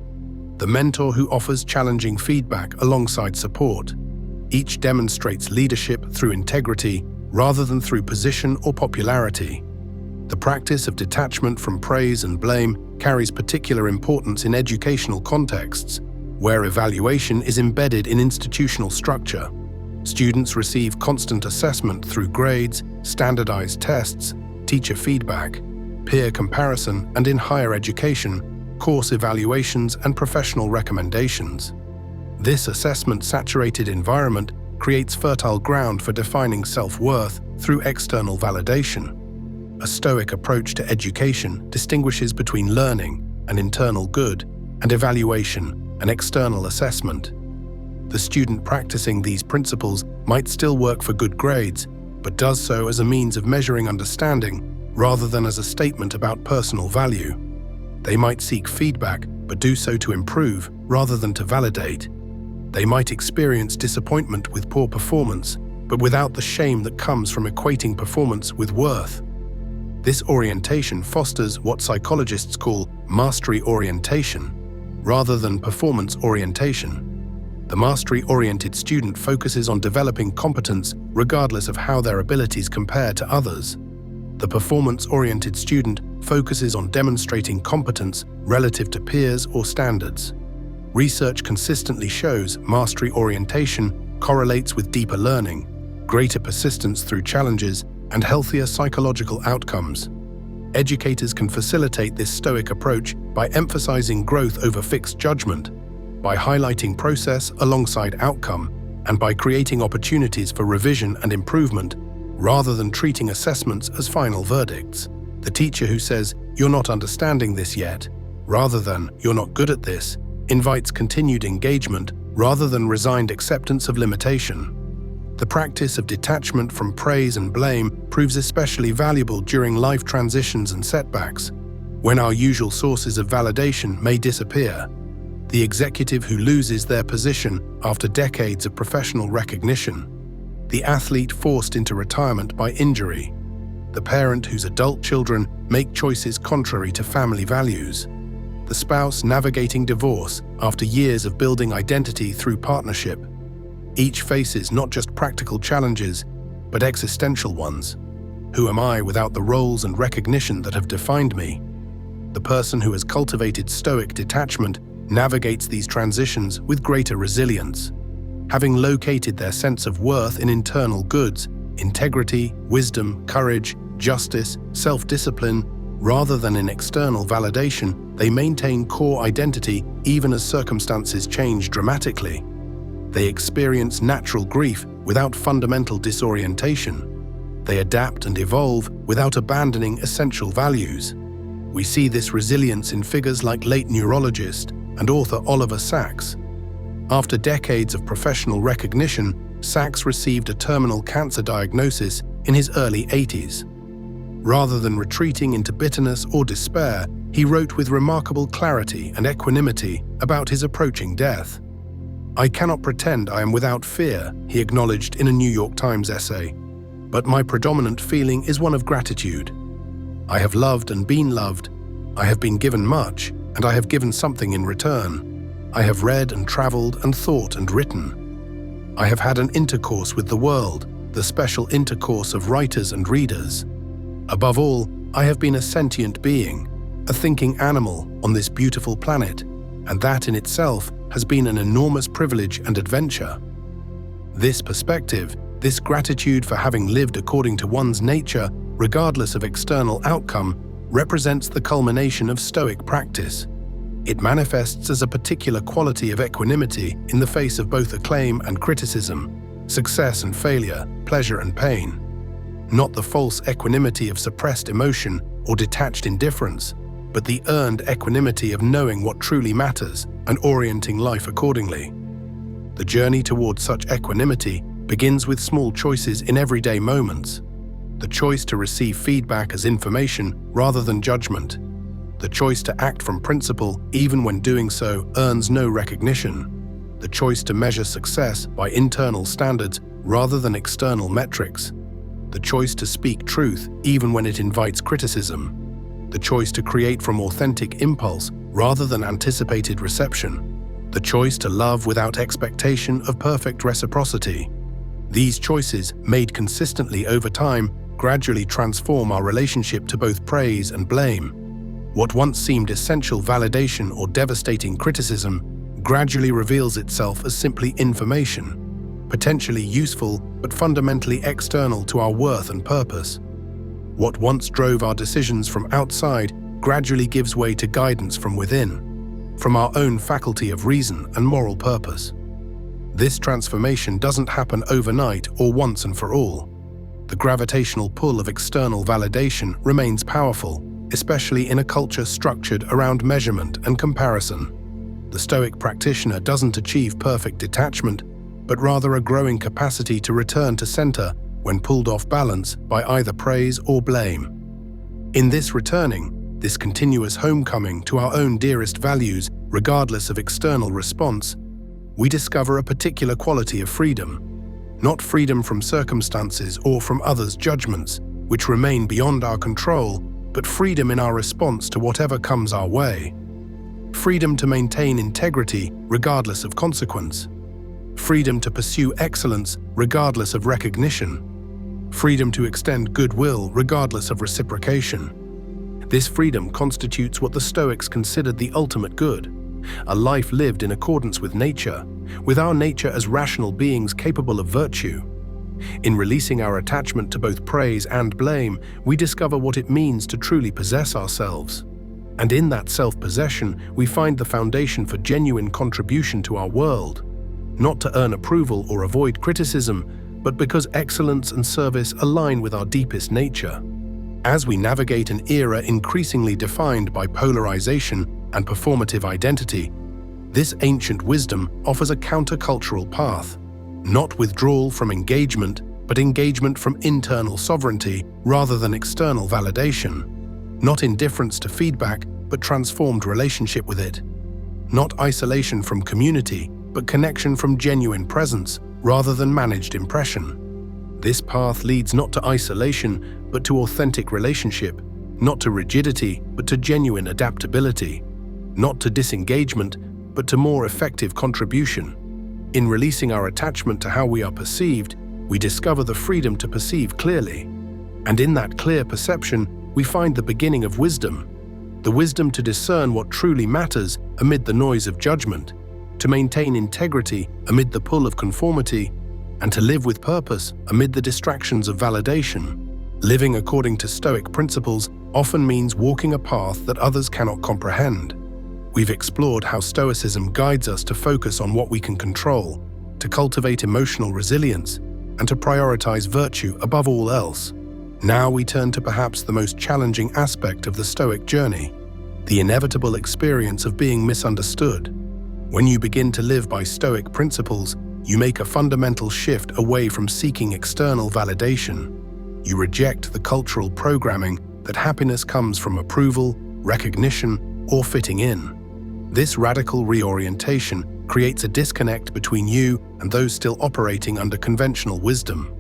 The mentor who offers challenging feedback alongside support. Each demonstrates leadership through integrity rather than through position or popularity. The practice of detachment from praise and blame carries particular importance in educational contexts, where evaluation is embedded in institutional structure. Students receive constant assessment through grades, standardized tests, teacher feedback, peer comparison, and in higher education, course evaluations and professional recommendations. This assessment-saturated environment creates fertile ground for defining self-worth through external validation. A Stoic approach to education distinguishes between learning, an internal good, and evaluation, an external assessment. The student practicing these principles might still work for good grades, but does so as a means of measuring understanding rather than as a statement about personal value. They might seek feedback, but do so to improve rather than to validate. They might experience disappointment with poor performance, but without the shame that comes from equating performance with worth. This orientation fosters what psychologists call mastery orientation, rather than performance orientation. The mastery-oriented student focuses on developing competence regardless of how their abilities compare to others. The performance-oriented student focuses on demonstrating competence relative to peers or standards. Research consistently shows mastery orientation correlates with deeper learning, greater persistence through challenges, and healthier psychological outcomes. Educators can facilitate this Stoic approach by emphasizing growth over fixed judgment, by highlighting process alongside outcome, and by creating opportunities for revision and improvement, rather than treating assessments as final verdicts. The teacher who says, "You're not understanding this yet," rather than "You're not good at this," invites continued engagement rather than resigned acceptance of limitation. The practice of detachment from praise and blame proves especially valuable during life transitions and setbacks, when our usual sources of validation may disappear. The executive who loses their position after decades of professional recognition. The athlete forced into retirement by injury. The parent whose adult children make choices contrary to family values. The spouse navigating divorce after years of building identity through partnership. Each faces not just practical challenges, but existential ones. Who am I without the roles and recognition that have defined me? The person who has cultivated Stoic detachment navigates these transitions with greater resilience, having located their sense of worth in internal goods, integrity, wisdom, courage, justice, self-discipline, rather than in external validation. They maintain core identity even as circumstances change dramatically. They experience natural grief without fundamental disorientation. They adapt and evolve without abandoning essential values. We see this resilience in figures like late neurologist and author Oliver Sacks. After decades of professional recognition, Sacks received a terminal cancer diagnosis in his early 80s. Rather than retreating into bitterness or despair, he wrote with remarkable clarity and equanimity about his approaching death. "I cannot pretend I am without fear," he acknowledged in a New York Times essay, "but my predominant feeling is one of gratitude. I have loved and been loved. I have been given much, and I have given something in return. I have read and traveled and thought and written. I have had an intercourse with the world, the special intercourse of writers and readers. Above all, I have been a sentient being, a thinking animal on this beautiful planet, and that in itself has been an enormous privilege and adventure." This perspective, this gratitude for having lived according to one's nature, regardless of external outcome, represents the culmination of Stoic practice. It manifests as a particular quality of equanimity in the face of both acclaim and criticism, success and failure, pleasure and pain. Not the false equanimity of suppressed emotion or detached indifference, but the earned equanimity of knowing what truly matters and orienting life accordingly. The journey towards such equanimity begins with small choices in everyday moments. The choice to receive feedback as information rather than judgment. The choice to act from principle even when doing so earns no recognition. The choice to measure success by internal standards rather than external metrics. The choice to speak truth even when it invites criticism. The choice to create from authentic impulse rather than anticipated reception. The choice to love without expectation of perfect reciprocity. These choices, made consistently over time, gradually transform our relationship to both praise and blame. What once seemed essential validation or devastating criticism gradually reveals itself as simply information, potentially useful but fundamentally external to our worth and purpose. What once drove our decisions from outside gradually gives way to guidance from within, from our own faculty of reason and moral purpose. This transformation doesn't happen overnight or once and for all. The gravitational pull of external validation remains powerful, especially in a culture structured around measurement and comparison. The Stoic practitioner doesn't achieve perfect detachment, but rather a growing capacity to return to center when pulled off balance by either praise or blame. In this returning, this continuous homecoming to our own dearest values, regardless of external response, we discover a particular quality of freedom. Not freedom from circumstances or from others' judgments, which remain beyond our control, but freedom in our response to whatever comes our way. Freedom to maintain integrity regardless of consequence. Freedom to pursue excellence regardless of recognition. Freedom to extend goodwill regardless of reciprocation. This freedom constitutes what the Stoics considered the ultimate good, a life lived in accordance with our nature as rational beings capable of virtue. In releasing our attachment to both praise and blame, we discover what it means to truly possess ourselves. And in that self-possession, we find the foundation for genuine contribution to our world, not to earn approval or avoid criticism, but because excellence and service align with our deepest nature. As we navigate an era increasingly defined by polarization and performative identity, this ancient wisdom offers a countercultural path, not withdrawal from engagement, but engagement from internal sovereignty rather than external validation, not indifference to feedback, but transformed relationship with it, not isolation from community, but connection from genuine presence rather than managed impression. This path leads not to isolation, but to authentic relationship, not to rigidity, but to genuine adaptability, not to disengagement, but to more effective contribution. In releasing our attachment to how we are perceived, we discover the freedom to perceive clearly. And in that clear perception, we find the beginning of wisdom, the wisdom to discern what truly matters amid the noise of judgment, to maintain integrity amid the pull of conformity, and to live with purpose amid the distractions of validation. Living according to Stoic principles often means walking a path that others cannot comprehend. We've explored how Stoicism guides us to focus on what we can control, to cultivate emotional resilience, and to prioritize virtue above all else. Now we turn to perhaps the most challenging aspect of the Stoic journey, the inevitable experience of being misunderstood. When you begin to live by Stoic principles, you make a fundamental shift away from seeking external validation. You reject the cultural programming that happiness comes from approval, recognition, or fitting in. This radical reorientation creates a disconnect between you and those still operating under conventional wisdom.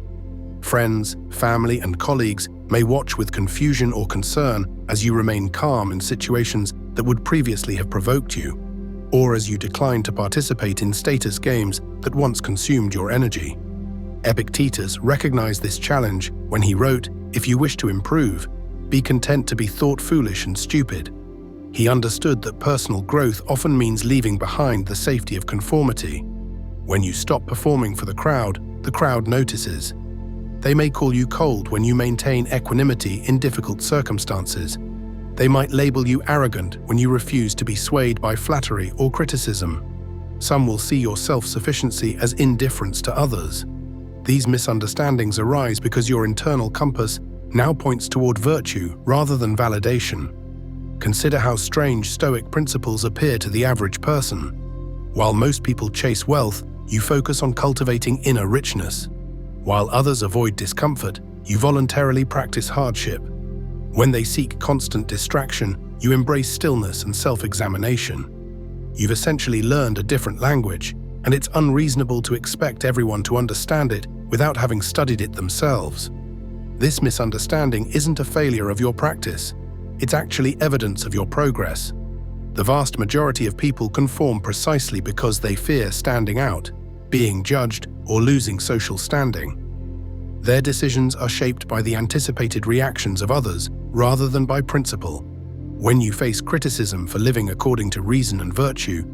Friends, family, and colleagues may watch with confusion or concern as you remain calm in situations that would previously have provoked you, or as you decline to participate in status games that once consumed your energy. Epictetus recognized this challenge when he wrote, "If you wish to improve, be content to be thought foolish and stupid." He understood that personal growth often means leaving behind the safety of conformity. When you stop performing for the crowd notices. They may call you cold when you maintain equanimity in difficult circumstances. They might label you arrogant when you refuse to be swayed by flattery or criticism. Some will see your self-sufficiency as indifference to others. These misunderstandings arise because your internal compass now points toward virtue rather than validation. Consider how strange Stoic principles appear to the average person. While most people chase wealth, you focus on cultivating inner richness. While others avoid discomfort, you voluntarily practice hardship. When they seek constant distraction, you embrace stillness and self-examination. You've essentially learned a different language, and it's unreasonable to expect everyone to understand it without having studied it themselves. This misunderstanding isn't a failure of your practice. It's actually evidence of your progress. The vast majority of people conform precisely because they fear standing out, being judged, or losing social standing. Their decisions are shaped by the anticipated reactions of others rather than by principle. When you face criticism for living according to reason and virtue,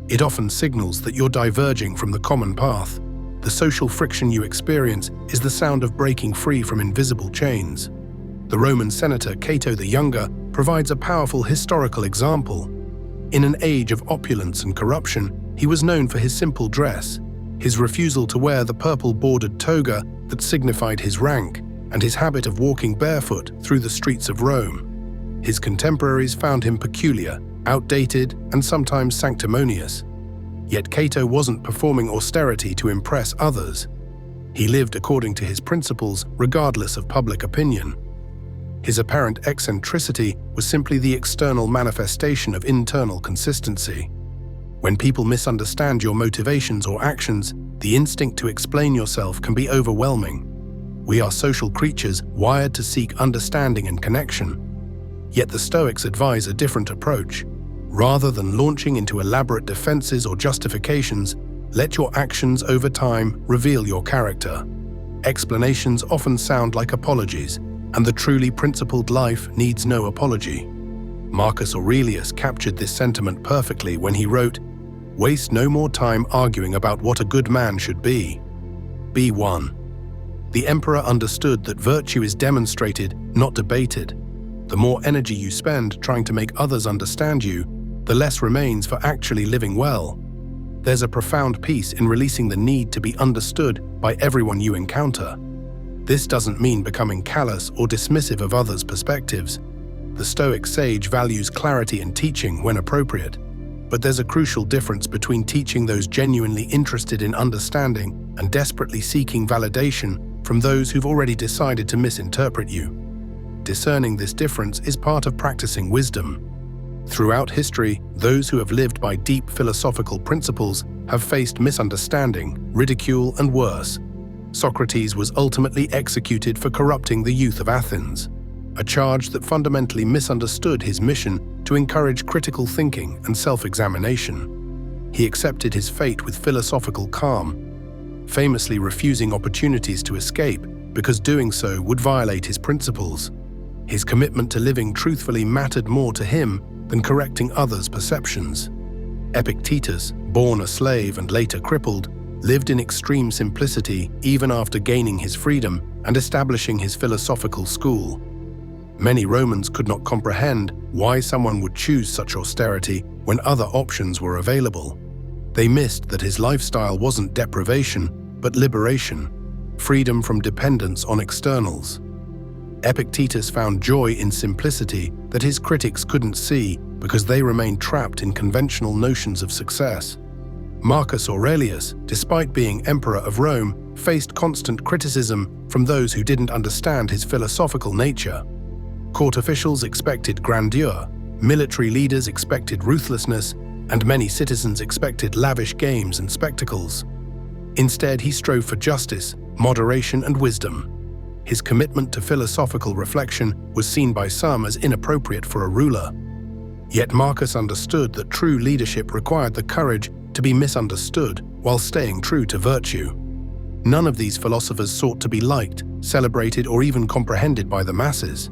it often signals that you're diverging from the common path. The social friction you experience is the sound of breaking free from invisible chains. The Roman senator Cato the Younger provides a powerful historical example. In an age of opulence and corruption, he was known for his simple dress, his refusal to wear the purple-bordered toga that signified his rank, and his habit of walking barefoot through the streets of Rome. His contemporaries found him peculiar, outdated, and sometimes sanctimonious. Yet Cato wasn't performing austerity to impress others. He lived according to his principles regardless of public opinion. His apparent eccentricity was simply the external manifestation of internal consistency. When people misunderstand your motivations or actions, the instinct to explain yourself can be overwhelming. We are social creatures wired to seek understanding and connection. Yet the Stoics advise a different approach. Rather than launching into elaborate defenses or justifications, let your actions over time reveal your character. Explanations often sound like apologies, and the truly principled life needs no apology. Marcus Aurelius captured this sentiment perfectly when he wrote, "Waste no more time arguing about what a good man should be. Be one." The emperor understood that virtue is demonstrated, not debated. The more energy you spend trying to make others understand you, the less remains for actually living well. There's a profound peace in releasing the need to be understood by everyone you encounter. This doesn't mean becoming callous or dismissive of others' perspectives. The Stoic sage values clarity in teaching when appropriate, but there's a crucial difference between teaching those genuinely interested in understanding and desperately seeking validation from those who've already decided to misinterpret you. Discerning this difference is part of practicing wisdom. Throughout history, those who have lived by deep philosophical principles have faced misunderstanding, ridicule, and worse. Socrates was ultimately executed for corrupting the youth of Athens, a charge that fundamentally misunderstood his mission to encourage critical thinking and self-examination. He accepted his fate with philosophical calm, famously refusing opportunities to escape because doing so would violate his principles. His commitment to living truthfully mattered more to him than correcting others' perceptions. Epictetus, born a slave and later crippled, lived in extreme simplicity even after gaining his freedom and establishing his philosophical school. Many Romans could not comprehend why someone would choose such austerity when other options were available. They missed that his lifestyle wasn't deprivation, but liberation, freedom from dependence on externals. Epictetus found joy in simplicity that his critics couldn't see because they remained trapped in conventional notions of success. Marcus Aurelius, despite being emperor of Rome, faced constant criticism from those who didn't understand his philosophical nature. Court officials expected grandeur, military leaders expected ruthlessness, and many citizens expected lavish games and spectacles. Instead, he strove for justice, moderation, and wisdom. His commitment to philosophical reflection was seen by some as inappropriate for a ruler. Yet Marcus understood that true leadership required the courage to be misunderstood while staying true to virtue. None of these philosophers sought to be liked, celebrated, or even comprehended by the masses.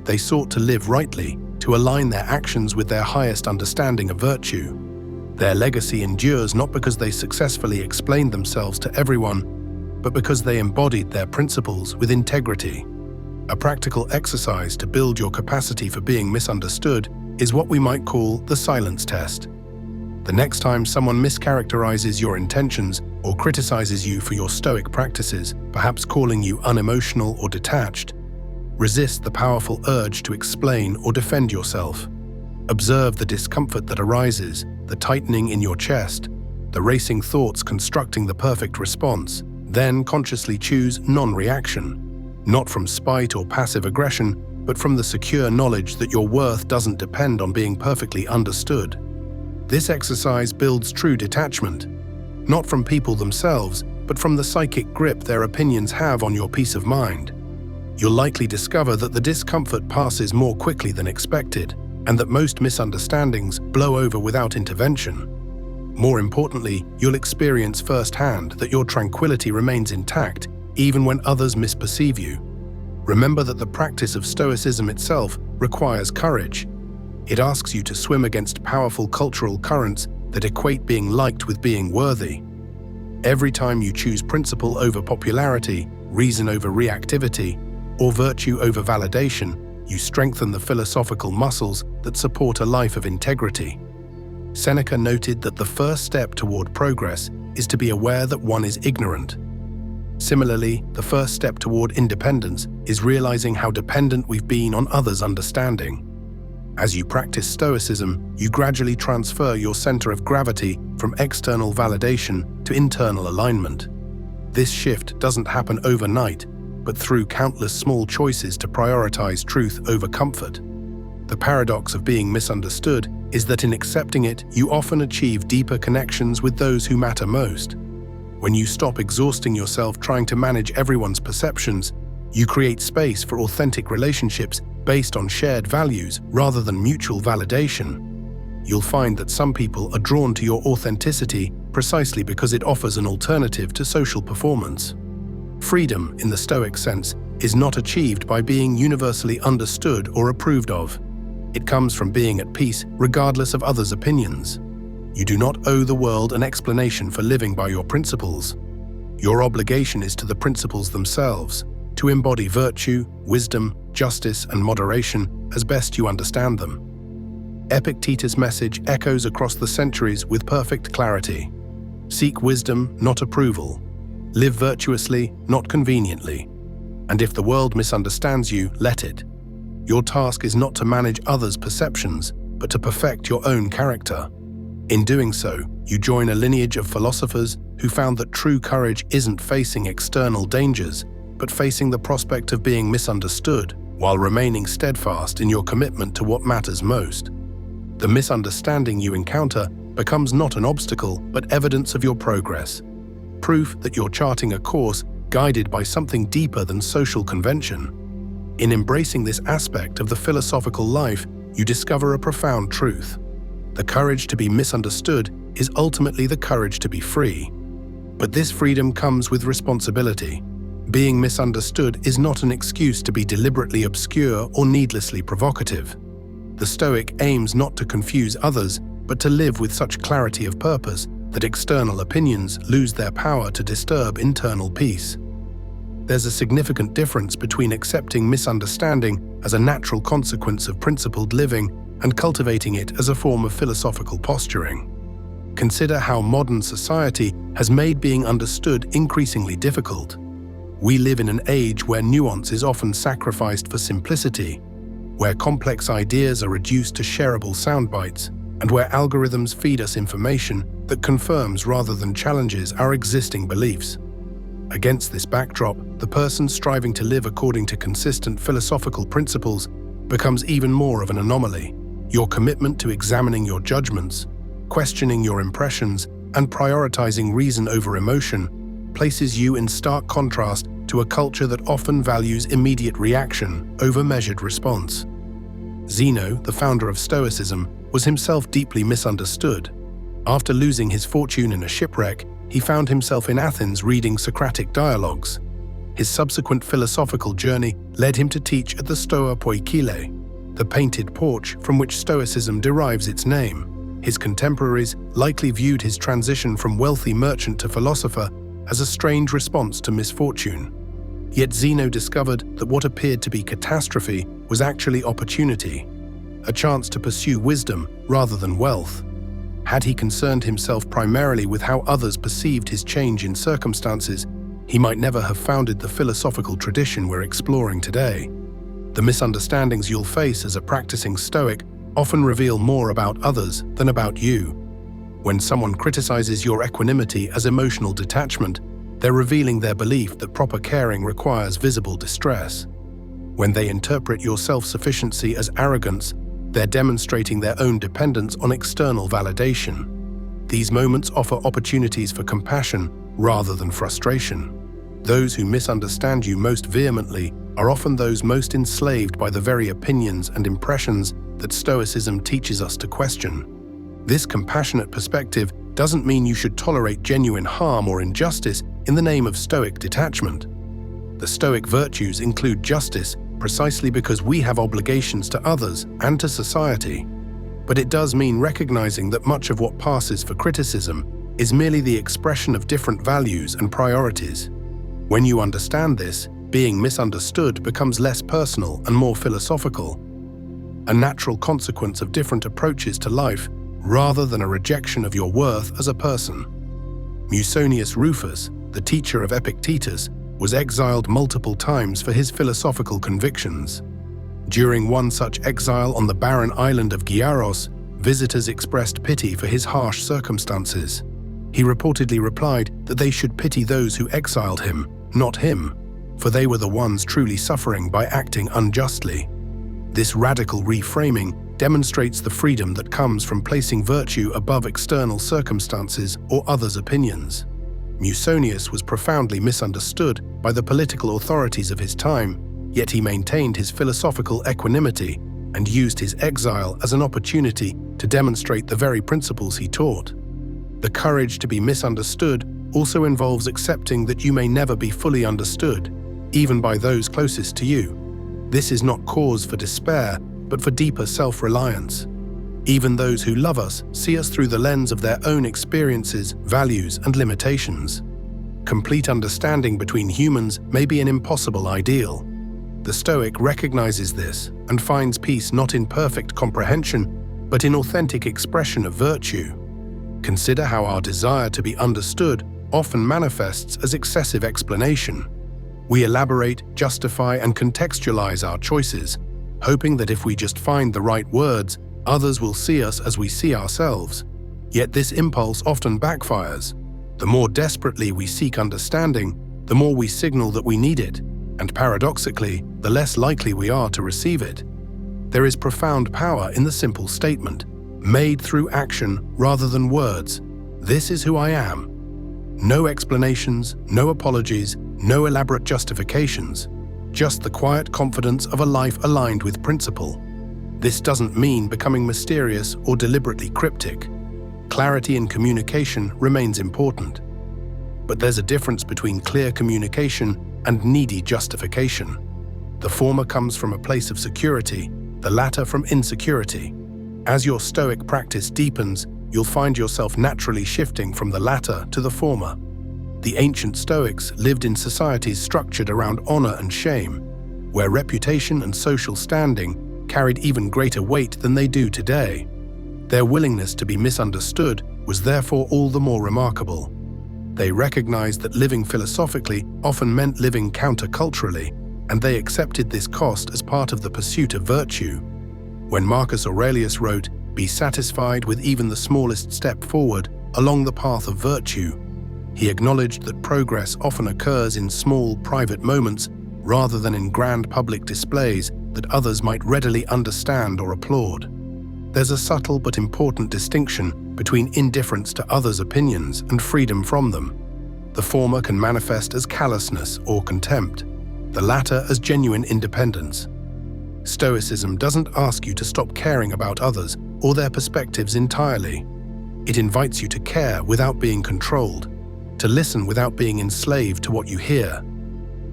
They sought to live rightly, to align their actions with their highest understanding of virtue. Their legacy endures not because they successfully explained themselves to everyone, but because they embodied their principles with integrity. A practical exercise to build your capacity for being misunderstood is what we might call the silence test. The next time someone mischaracterizes your intentions or criticizes you for your Stoic practices, perhaps calling you unemotional or detached, resist the powerful urge to explain or defend yourself. Observe the discomfort that arises, the tightening in your chest, the racing thoughts constructing the perfect response. Then consciously choose non-reaction, not from spite or passive aggression, but from the secure knowledge that your worth doesn't depend on being perfectly understood. This exercise builds true detachment, not from people themselves, but from the psychic grip their opinions have on your peace of mind. You'll likely discover that the discomfort passes more quickly than expected, and that most misunderstandings blow over without intervention. More importantly, you'll experience firsthand that your tranquility remains intact even when others misperceive you. Remember that the practice of Stoicism itself requires courage. It asks you to swim against powerful cultural currents that equate being liked with being worthy. Every time you choose principle over popularity, reason over reactivity, or virtue over validation, you strengthen the philosophical muscles that support a life of integrity. Seneca noted that the first step toward progress is to be aware that one is ignorant. Similarly, the first step toward independence is realizing how dependent we've been on others' understanding. As you practice Stoicism, you gradually transfer your center of gravity from external validation to internal alignment. This shift doesn't happen overnight, but through countless small choices to prioritize truth over comfort. The paradox of being misunderstood is that in accepting it, you often achieve deeper connections with those who matter most. When you stop exhausting yourself trying to manage everyone's perceptions, you create space for authentic relationships based on shared values rather than mutual validation. You'll find that some people are drawn to your authenticity precisely because it offers an alternative to social performance. Freedom, in the Stoic sense, is not achieved by being universally understood or approved of. It comes from being at peace regardless of others' opinions. You do not owe the world an explanation for living by your principles. Your obligation is to the principles themselves, to embody virtue, wisdom, justice, and moderation as best you understand them. Epictetus' message echoes across the centuries with perfect clarity. Seek wisdom, not approval. Live virtuously, not conveniently. And if the world misunderstands you, let it. Your task is not to manage others' perceptions, but to perfect your own character. In doing so, you join a lineage of philosophers who found that true courage isn't facing external dangers, but facing the prospect of being misunderstood while remaining steadfast in your commitment to what matters most. The misunderstanding you encounter becomes not an obstacle, but evidence of your progress. Proof that you're charting a course guided by something deeper than social convention. In embracing this aspect of the philosophical life, you discover a profound truth. The courage to be misunderstood is ultimately the courage to be free. But this freedom comes with responsibility. Being misunderstood is not an excuse to be deliberately obscure or needlessly provocative. The Stoic aims not to confuse others, but to live with such clarity of purpose that external opinions lose their power to disturb internal peace. There's a significant difference between accepting misunderstanding as a natural consequence of principled living and cultivating it as a form of philosophical posturing. Consider how modern society has made being understood increasingly difficult. We live in an age where nuance is often sacrificed for simplicity, where complex ideas are reduced to shareable soundbites, and where algorithms feed us information that confirms rather than challenges our existing beliefs. Against this backdrop, the person striving to live according to consistent philosophical principles becomes even more of an anomaly. Your commitment to examining your judgments, questioning your impressions, and prioritizing reason over emotion places you in stark contrast to a culture that often values immediate reaction over measured response. Zeno, the founder of Stoicism, was himself deeply misunderstood. After losing his fortune in a shipwreck, he found himself in Athens reading Socratic dialogues. His subsequent philosophical journey led him to teach at the Stoa Poikile, the painted porch from which Stoicism derives its name. His contemporaries likely viewed his transition from wealthy merchant to philosopher as a strange response to misfortune. Yet Zeno discovered that what appeared to be catastrophe was actually opportunity, a chance to pursue wisdom rather than wealth. Had he concerned himself primarily with how others perceived his change in circumstances, he might never have founded the philosophical tradition we're exploring today. The misunderstandings you'll face as a practicing Stoic often reveal more about others than about you. When someone criticizes your equanimity as emotional detachment, they're revealing their belief that proper caring requires visible distress. When they interpret your self-sufficiency as arrogance, they're demonstrating their own dependence on external validation. These moments offer opportunities for compassion rather than frustration. Those who misunderstand you most vehemently are often those most enslaved by the very opinions and impressions that Stoicism teaches us to question. This compassionate perspective doesn't mean you should tolerate genuine harm or injustice in the name of Stoic detachment. The Stoic virtues include justice precisely because we have obligations to others and to society. But it does mean recognizing that much of what passes for criticism is merely the expression of different values and priorities. When you understand this, being misunderstood becomes less personal and more philosophical, a natural consequence of different approaches to life rather than a rejection of your worth as a person. Musonius Rufus, the teacher of Epictetus, was exiled multiple times for his philosophical convictions. During one such exile on the barren island of Gyaros, visitors expressed pity for his harsh circumstances. He reportedly replied that they should pity those who exiled him, not him, for they were the ones truly suffering by acting unjustly. This radical reframing demonstrates the freedom that comes from placing virtue above external circumstances or others' opinions. Musonius was profoundly misunderstood by the political authorities of his time, yet he maintained his philosophical equanimity and used his exile as an opportunity to demonstrate the very principles he taught. The courage to be misunderstood also involves accepting that you may never be fully understood, even by those closest to you. This is not cause for despair, but for deeper self-reliance. Even those who love us see us through the lens of their own experiences, values, and limitations. Complete understanding between humans may be an impossible ideal. The Stoic recognizes this and finds peace not in perfect comprehension, but in authentic expression of virtue. Consider how our desire to be understood often manifests as excessive explanation. We elaborate, justify, and contextualize our choices, hoping that if we just find the right words, others will see us as we see ourselves. Yet this impulse often backfires. The more desperately we seek understanding, the more we signal that we need it, and paradoxically, the less likely we are to receive it. There is profound power in the simple statement, made through action rather than words. This is who I am. No explanations, no apologies, no elaborate justifications, just the quiet confidence of a life aligned with principle. This doesn't mean becoming mysterious or deliberately cryptic. Clarity in communication remains important. But there's a difference between clear communication and needy justification. The former comes from a place of security, the latter from insecurity. As your Stoic practice deepens, you'll find yourself naturally shifting from the latter to the former. The ancient Stoics lived in societies structured around honor and shame, where reputation and social standing carried even greater weight than they do today. Their willingness to be misunderstood was therefore all the more remarkable. They recognized that living philosophically often meant living counterculturally, and they accepted this cost as part of the pursuit of virtue. When Marcus Aurelius wrote, "Be satisfied with even the smallest step forward along the path of virtue," he acknowledged that progress often occurs in small, private moments rather than in grand public displays that others might readily understand or applaud. There's a subtle but important distinction between indifference to others' opinions and freedom from them. The former can manifest as callousness or contempt, the latter as genuine independence. Stoicism doesn't ask you to stop caring about others or their perspectives entirely. It invites you to care without being controlled, to listen without being enslaved to what you hear.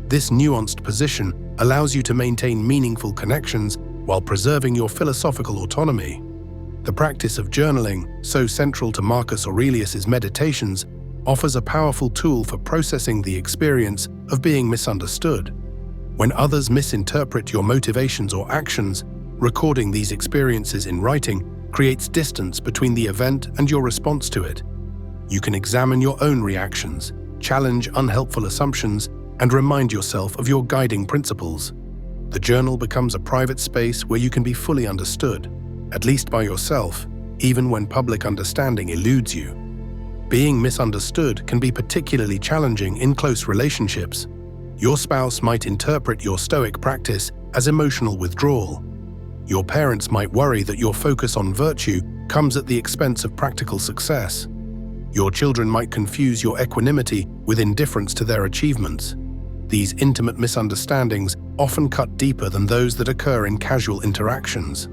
This nuanced position allows you to maintain meaningful connections while preserving your philosophical autonomy. The practice of journaling, so central to Marcus Aurelius's Meditations, offers a powerful tool for processing the experience of being misunderstood. When others misinterpret your motivations or actions, recording these experiences in writing creates distance between the event and your response to it. You can examine your own reactions, challenge unhelpful assumptions, and remind yourself of your guiding principles. The journal becomes a private space where you can be fully understood, at least by yourself, even when public understanding eludes you. Being misunderstood can be particularly challenging in close relationships. Your spouse might interpret your Stoic practice as emotional withdrawal. Your parents might worry that your focus on virtue comes at the expense of practical success. Your children might confuse your equanimity with indifference to their achievements. These intimate misunderstandings often cut deeper than those that occur in casual interactions.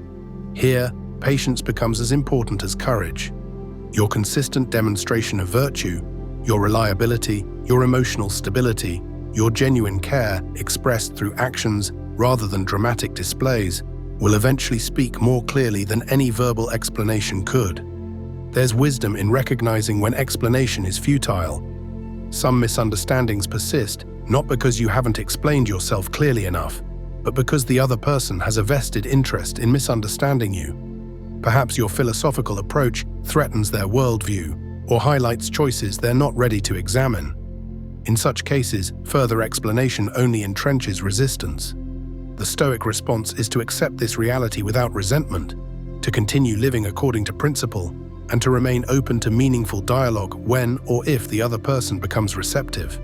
Here, patience becomes as important as courage. Your consistent demonstration of virtue, your reliability, your emotional stability, your genuine care expressed through actions rather than dramatic displays, will eventually speak more clearly than any verbal explanation could. There's wisdom in recognizing when explanation is futile. Some misunderstandings persist, not because you haven't explained yourself clearly enough, but because the other person has a vested interest in misunderstanding you. Perhaps your philosophical approach threatens their worldview or highlights choices they're not ready to examine. In such cases, further explanation only entrenches resistance. The Stoic response is to accept this reality without resentment, to continue living according to principle, and to remain open to meaningful dialogue when or if the other person becomes receptive.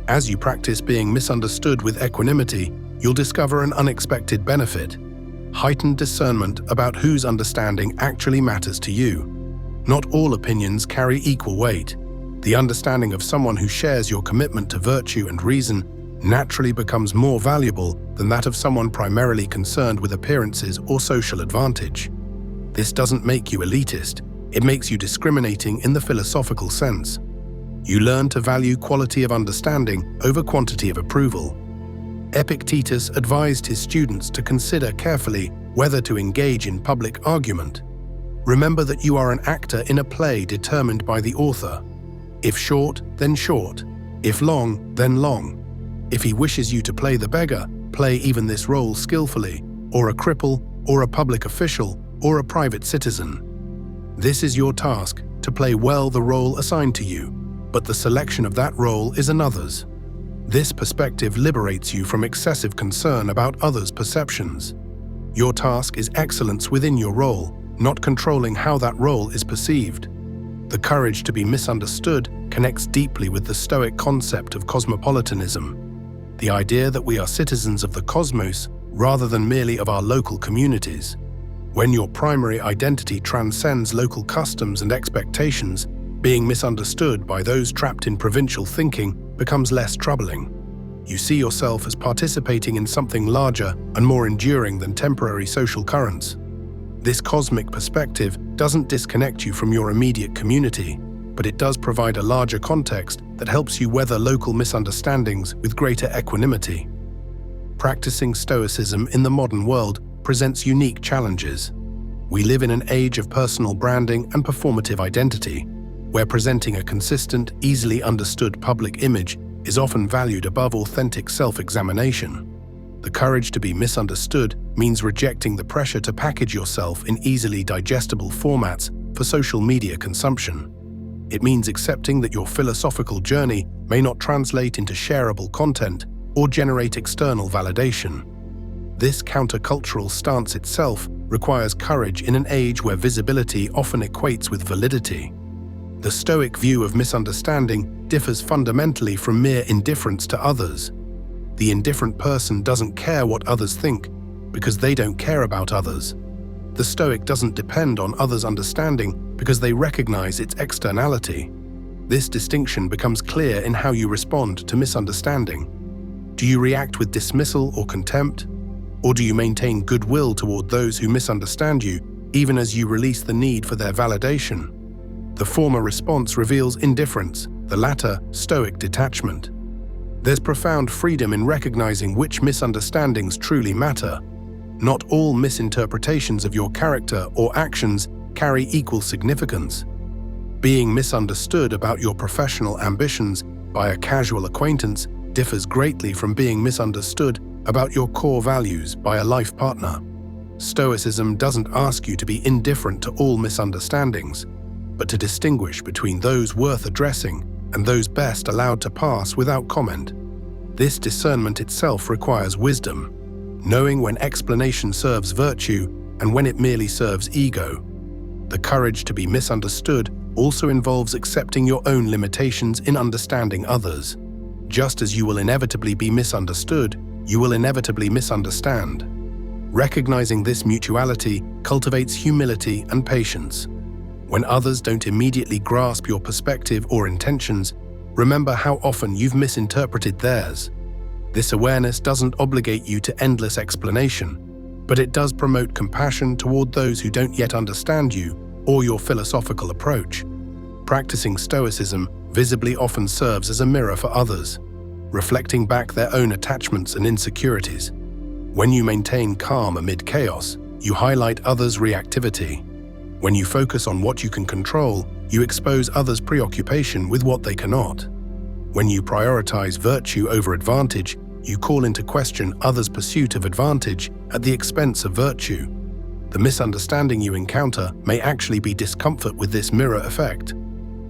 As you practice being misunderstood with equanimity, you'll discover an unexpected benefit: heightened discernment about whose understanding actually matters to you. Not all opinions carry equal weight. The understanding of someone who shares your commitment to virtue and reason naturally becomes more valuable than that of someone primarily concerned with appearances or social advantage. This doesn't make you elitist, it makes you discriminating in the philosophical sense. You learn to value quality of understanding over quantity of approval. Epictetus advised his students to consider carefully whether to engage in public argument. Remember that you are an actor in a play determined by the author. If short, then short. If long, then long. If he wishes you to play the beggar, play even this role skillfully, or a cripple, or a public official, or a private citizen. This is your task, to play well the role assigned to you, but the selection of that role is another's. This perspective liberates you from excessive concern about others' perceptions. Your task is excellence within your role, not controlling how that role is perceived. The courage to be misunderstood connects deeply with the Stoic concept of cosmopolitanism, the idea that we are citizens of the cosmos rather than merely of our local communities. When your primary identity transcends local customs and expectations, being misunderstood by those trapped in provincial thinking becomes less troubling. You see yourself as participating in something larger and more enduring than temporary social currents. This cosmic perspective doesn't disconnect you from your immediate community, but it does provide a larger context that helps you weather local misunderstandings with greater equanimity. Practicing Stoicism in the modern world presents unique challenges. We live in an age of personal branding and performative identity, where presenting a consistent, easily understood public image is often valued above authentic self-examination. The courage to be misunderstood means rejecting the pressure to package yourself in easily digestible formats for social media consumption. It means accepting that your philosophical journey may not translate into shareable content or generate external validation. This countercultural stance itself requires courage in an age where visibility often equates with validity. The Stoic view of misunderstanding differs fundamentally from mere indifference to others. The indifferent person doesn't care what others think because they don't care about others. The Stoic doesn't depend on others' understanding because they recognize its externality. This distinction becomes clear in how you respond to misunderstanding. Do you react with dismissal or contempt? Or do you maintain goodwill toward those who misunderstand you, even as you release the need for their validation? The former response reveals indifference, the latter, Stoic detachment. There's profound freedom in recognizing which misunderstandings truly matter. Not all misinterpretations of your character or actions carry equal significance. Being misunderstood about your professional ambitions by a casual acquaintance differs greatly from being misunderstood about your core values by a life partner. Stoicism doesn't ask you to be indifferent to all misunderstandings, but to distinguish between those worth addressing and those best allowed to pass without comment. This discernment itself requires wisdom, knowing when explanation serves virtue and when it merely serves ego. The courage to be misunderstood also involves accepting your own limitations in understanding others. Just as you will inevitably be misunderstood, you will inevitably misunderstand. Recognizing this mutuality cultivates humility and patience. When others don't immediately grasp your perspective or intentions, remember how often you've misinterpreted theirs. This awareness doesn't obligate you to endless explanation, but it does promote compassion toward those who don't yet understand you or your philosophical approach. Practicing Stoicism visibly often serves as a mirror for others, reflecting back their own attachments and insecurities. When you maintain calm amid chaos, you highlight others' reactivity. When you focus on what you can control, you expose others' preoccupation with what they cannot. When you prioritize virtue over advantage, you call into question others' pursuit of advantage at the expense of virtue. The misunderstanding you encounter may actually be discomfort with this mirror effect.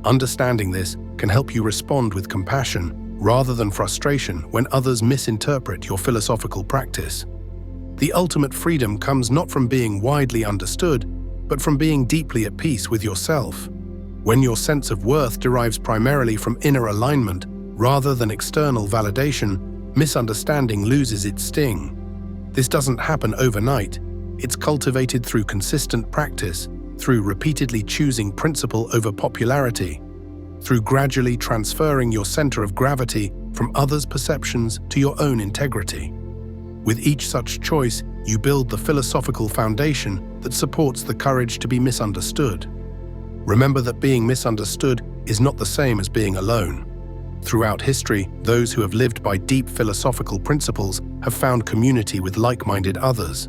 Understanding this can help you respond with compassion rather than frustration when others misinterpret your philosophical practice. The ultimate freedom comes not from being widely understood, but from being deeply at peace with yourself. When your sense of worth derives primarily from inner alignment rather than external validation, misunderstanding loses its sting. This doesn't happen overnight. It's cultivated through consistent practice, through repeatedly choosing principle over popularity, through gradually transferring your center of gravity from others' perceptions to your own integrity. With each such choice, you build the philosophical foundation that supports the courage to be misunderstood. Remember that being misunderstood is not the same as being alone. Throughout history, those who have lived by deep philosophical principles have found community with like-minded others.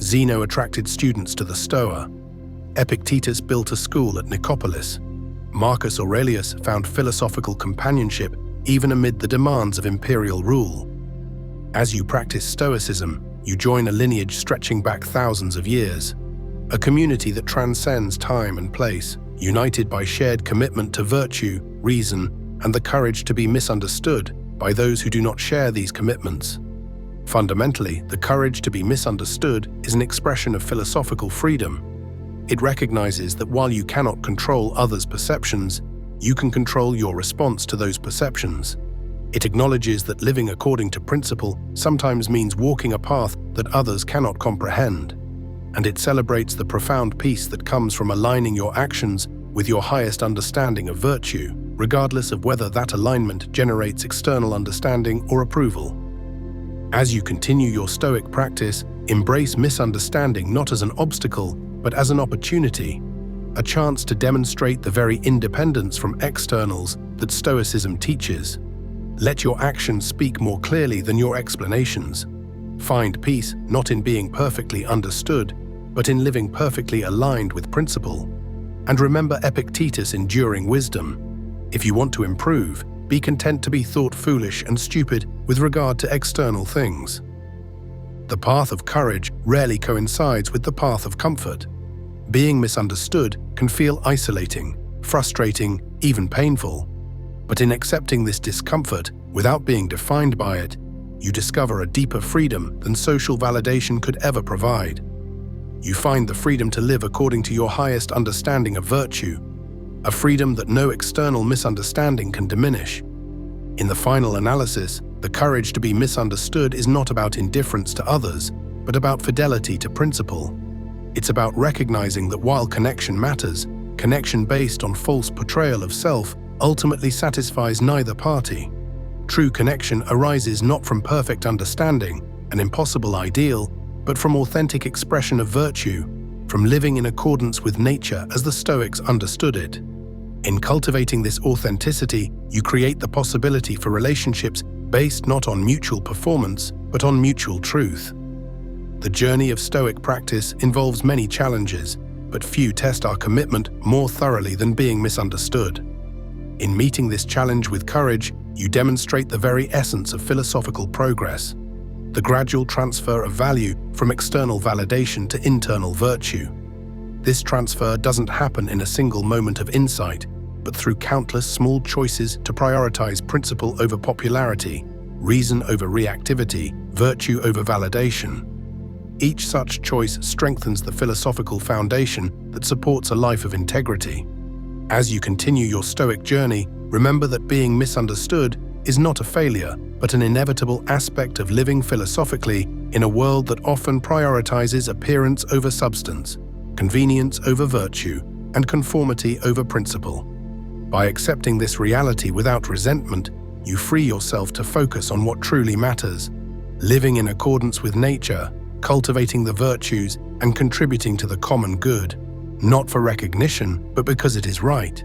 Zeno attracted students to the Stoa. Epictetus built a school at Nicopolis. Marcus Aurelius found philosophical companionship even amid the demands of imperial rule. As you practice Stoicism, you join a lineage stretching back thousands of years, a community that transcends time and place, united by shared commitment to virtue, reason, and the courage to be misunderstood by those who do not share these commitments. Fundamentally, the courage to be misunderstood is an expression of philosophical freedom. It recognizes that while you cannot control others' perceptions, you can control your response to those perceptions. It acknowledges that living according to principle sometimes means walking a path that others cannot comprehend. And it celebrates the profound peace that comes from aligning your actions with your highest understanding of virtue, regardless of whether that alignment generates external understanding or approval. As you continue your Stoic practice, embrace misunderstanding not as an obstacle, but as an opportunity, a chance to demonstrate the very independence from externals that Stoicism teaches. Let your actions speak more clearly than your explanations. Find peace not in being perfectly understood, but in living perfectly aligned with principle. And remember Epictetus' enduring wisdom. If you want to improve, be content to be thought foolish and stupid with regard to external things. The path of courage rarely coincides with the path of comfort. Being misunderstood can feel isolating, frustrating, even painful. But in accepting this discomfort without being defined by it, you discover a deeper freedom than social validation could ever provide. You find the freedom to live according to your highest understanding of virtue, a freedom that no external misunderstanding can diminish. In the final analysis, the courage to be misunderstood is not about indifference to others, but about fidelity to principle. It's about recognizing that while connection matters, connection based on false portrayal of self ultimately satisfies neither party. True connection arises not from perfect understanding, an impossible ideal, but from authentic expression of virtue, from living in accordance with nature as the Stoics understood it. In cultivating this authenticity, you create the possibility for relationships based not on mutual performance, but on mutual truth. The journey of Stoic practice involves many challenges, but few test our commitment more thoroughly than being misunderstood. In meeting this challenge with courage, you demonstrate the very essence of philosophical progress, the gradual transfer of value from external validation to internal virtue. This transfer doesn't happen in a single moment of insight, but through countless small choices to prioritize principle over popularity, reason over reactivity, virtue over validation. Each such choice strengthens the philosophical foundation that supports a life of integrity. As you continue your Stoic journey, remember that being misunderstood is not a failure, but an inevitable aspect of living philosophically in a world that often prioritizes appearance over substance, convenience over virtue, and conformity over principle. By accepting this reality without resentment, you free yourself to focus on what truly matters, living in accordance with nature, cultivating the virtues, and contributing to the common good, not for recognition, but because it is right.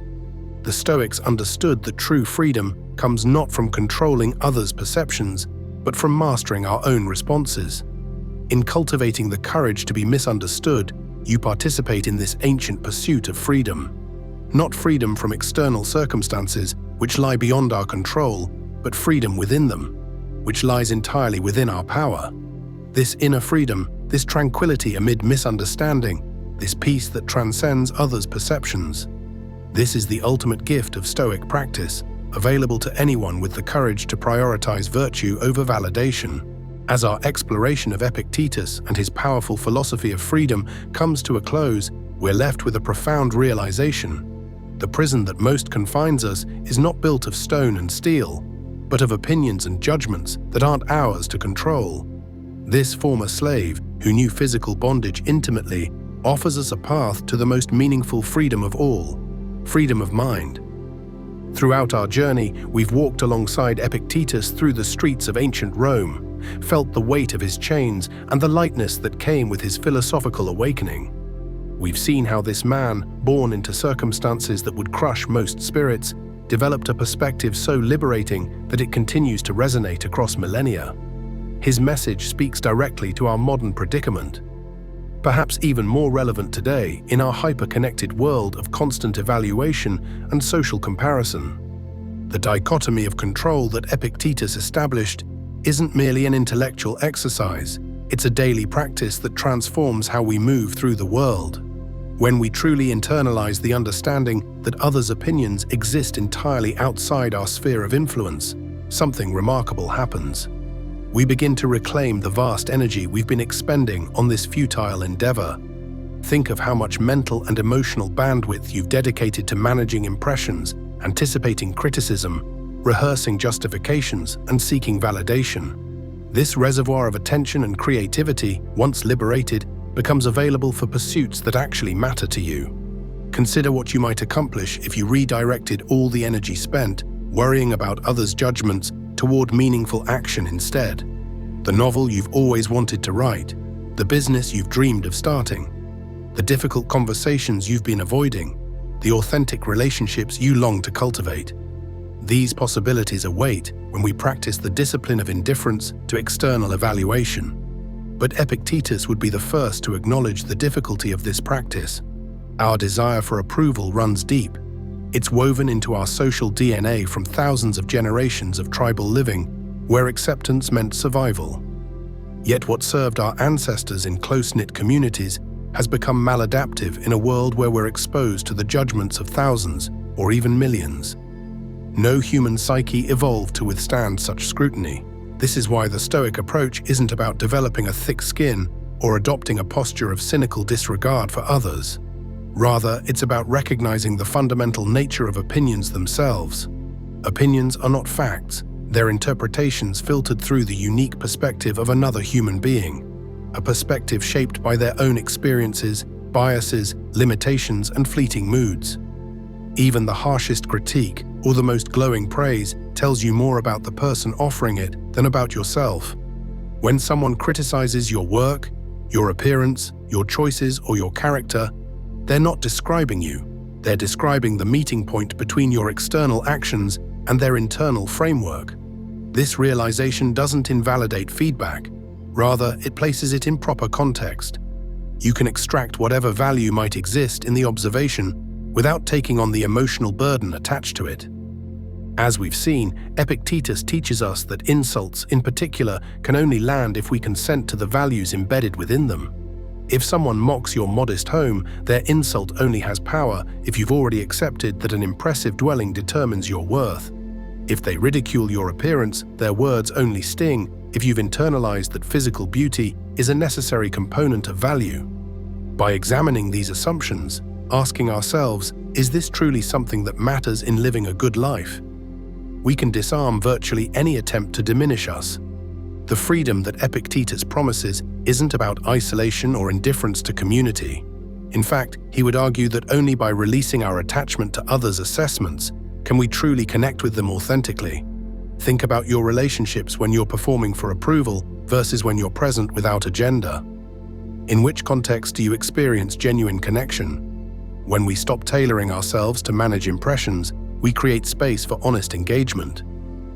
The Stoics understood that true freedom comes not from controlling others' perceptions, but from mastering our own responses. In cultivating the courage to be misunderstood, you participate in this ancient pursuit of freedom. Not freedom from external circumstances, which lie beyond our control, but freedom within them, which lies entirely within our power. This inner freedom, this tranquility amid misunderstanding, this peace that transcends others' perceptions. This is the ultimate gift of Stoic practice, available to anyone with the courage to prioritize virtue over validation. As our exploration of Epictetus and his powerful philosophy of freedom comes to a close, we're left with a profound realization. The prison that most confines us is not built of stone and steel, but of opinions and judgments that aren't ours to control. This former slave, who knew physical bondage intimately, offers us a path to the most meaningful freedom of all, freedom of mind. Throughout our journey, we've walked alongside Epictetus through the streets of ancient Rome, felt the weight of his chains and the lightness that came with his philosophical awakening. We've seen how this man, born into circumstances that would crush most spirits, developed a perspective so liberating that it continues to resonate across millennia. His message speaks directly to our modern predicament. Perhaps even more relevant today in our hyper-connected world of constant evaluation and social comparison. The dichotomy of control that Epictetus established isn't merely an intellectual exercise, it's a daily practice that transforms how we move through the world. When we truly internalize the understanding that others' opinions exist entirely outside our sphere of influence, something remarkable happens. We begin to reclaim the vast energy we've been expending on this futile endeavor. Think of how much mental and emotional bandwidth you've dedicated to managing impressions, anticipating criticism, rehearsing justifications, and seeking validation. This reservoir of attention and creativity, once liberated, becomes available for pursuits that actually matter to you. Consider what you might accomplish if you redirected all the energy spent worrying about others' judgments toward meaningful action instead. The novel you've always wanted to write, the business you've dreamed of starting, the difficult conversations you've been avoiding, the authentic relationships you long to cultivate. These possibilities await when we practice the discipline of indifference to external evaluation. But Epictetus would be the first to acknowledge the difficulty of this practice. Our desire for approval runs deep. It's woven into our social DNA from thousands of generations of tribal living, where acceptance meant survival. Yet what served our ancestors in close-knit communities has become maladaptive in a world where we're exposed to the judgments of thousands or even millions. No human psyche evolved to withstand such scrutiny. This is why the Stoic approach isn't about developing a thick skin or adopting a posture of cynical disregard for others. Rather, it's about recognizing the fundamental nature of opinions themselves. Opinions are not facts, they're interpretations filtered through the unique perspective of another human being, a perspective shaped by their own experiences, biases, limitations, and fleeting moods. Even the harshest critique or the most glowing praise tells you more about the person offering it than about yourself. When someone criticizes your work, your appearance, your choices, or your character, they're not describing you. They're describing the meeting point between your external actions and their internal framework. This realization doesn't invalidate feedback. Rather, it places it in proper context. You can extract whatever value might exist in the observation without taking on the emotional burden attached to it. As we've seen, Epictetus teaches us that insults, in particular, can only land if we consent to the values embedded within them. If someone mocks your modest home, their insult only has power if you've already accepted that an impressive dwelling determines your worth. If they ridicule your appearance, their words only sting if you've internalized that physical beauty is a necessary component of value. By examining these assumptions, asking ourselves, is this truly something that matters in living a good life? We can disarm virtually any attempt to diminish us. The freedom that Epictetus promises isn't about isolation or indifference to community. In fact, he would argue that only by releasing our attachment to others' assessments can we truly connect with them authentically. Think about your relationships when you're performing for approval versus when you're present without agenda. In which context do you experience genuine connection? When we stop tailoring ourselves to manage impressions, we create space for honest engagement.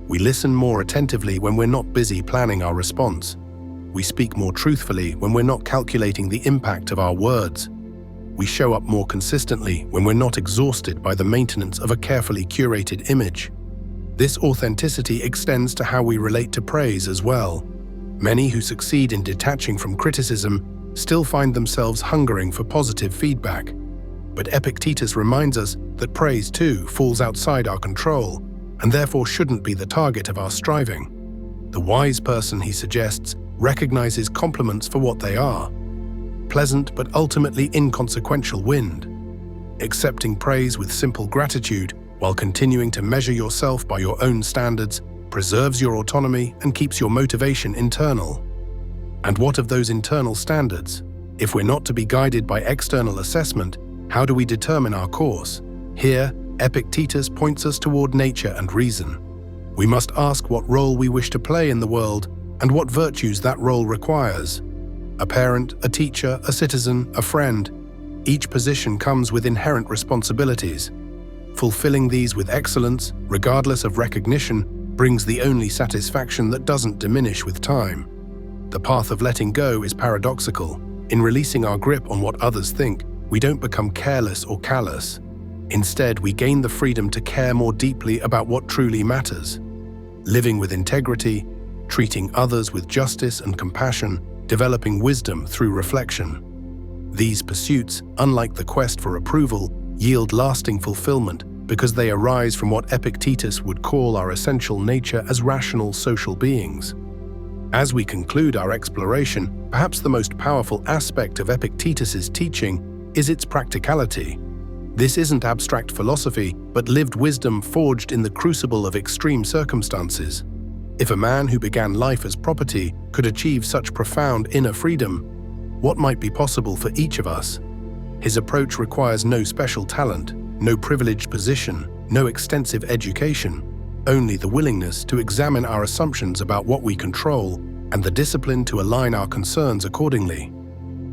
We listen more attentively when we're not busy planning our response. We speak more truthfully when we're not calculating the impact of our words. We show up more consistently when we're not exhausted by the maintenance of a carefully curated image. This authenticity extends to how we relate to praise as well. Many who succeed in detaching from criticism still find themselves hungering for positive feedback. But Epictetus reminds us that praise too falls outside our control and therefore shouldn't be the target of our striving. The wise person, he suggests, recognizes compliments for what they are: pleasant but ultimately inconsequential wind. Accepting praise with simple gratitude while continuing to measure yourself by your own standards preserves your autonomy and keeps your motivation internal. And what of those internal standards? If we're not to be guided by external assessment, how do we determine our course? Here, Epictetus points us toward nature and reason. We must ask what role we wish to play in the world and what virtues that role requires. A parent, a teacher, a citizen, a friend. Each position comes with inherent responsibilities. Fulfilling these with excellence, regardless of recognition, brings the only satisfaction that doesn't diminish with time. The path of letting go is paradoxical. In releasing our grip on what others think, we don't become careless or callous. Instead, we gain the freedom to care more deeply about what truly matters. Living with integrity, treating others with justice and compassion, developing wisdom through reflection. These pursuits, unlike the quest for approval, yield lasting fulfillment because they arise from what Epictetus would call our essential nature as rational social beings. As we conclude our exploration, perhaps the most powerful aspect of Epictetus's teaching is its practicality. This isn't abstract philosophy, but lived wisdom forged in the crucible of extreme circumstances. If a man who began life as property could achieve such profound inner freedom, what might be possible for each of us? His approach requires no special talent, no privileged position, no extensive education, only the willingness to examine our assumptions about what we control and the discipline to align our concerns accordingly.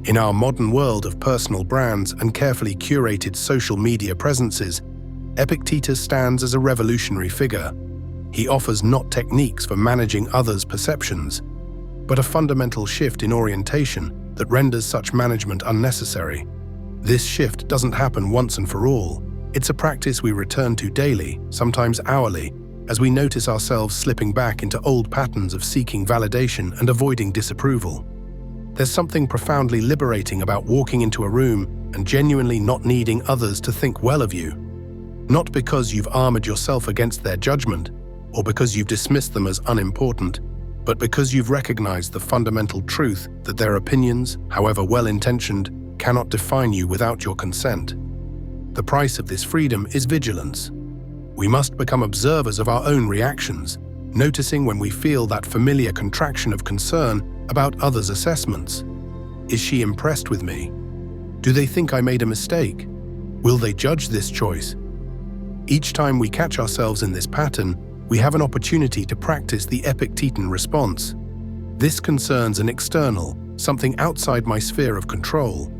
In our modern world of personal brands and carefully curated social media presences, Epictetus stands as a revolutionary figure. He offers not techniques for managing others' perceptions, but a fundamental shift in orientation that renders such management unnecessary. This shift doesn't happen once and for all. It's a practice we return to daily, sometimes hourly, as we notice ourselves slipping back into old patterns of seeking validation and avoiding disapproval. There's something profoundly liberating about walking into a room and genuinely not needing others to think well of you. Not because you've armored yourself against their judgment, or because you've dismissed them as unimportant, but because you've recognized the fundamental truth that their opinions, however well-intentioned, cannot define you without your consent. The price of this freedom is vigilance. We must become observers of our own reactions, noticing when we feel that familiar contraction of concern about others' assessments. Is she impressed with me? Do they think I made a mistake? Will they judge this choice? Each time we catch ourselves in this pattern, we have an opportunity to practice the Epictetan response. This concerns an external, something outside my sphere of control.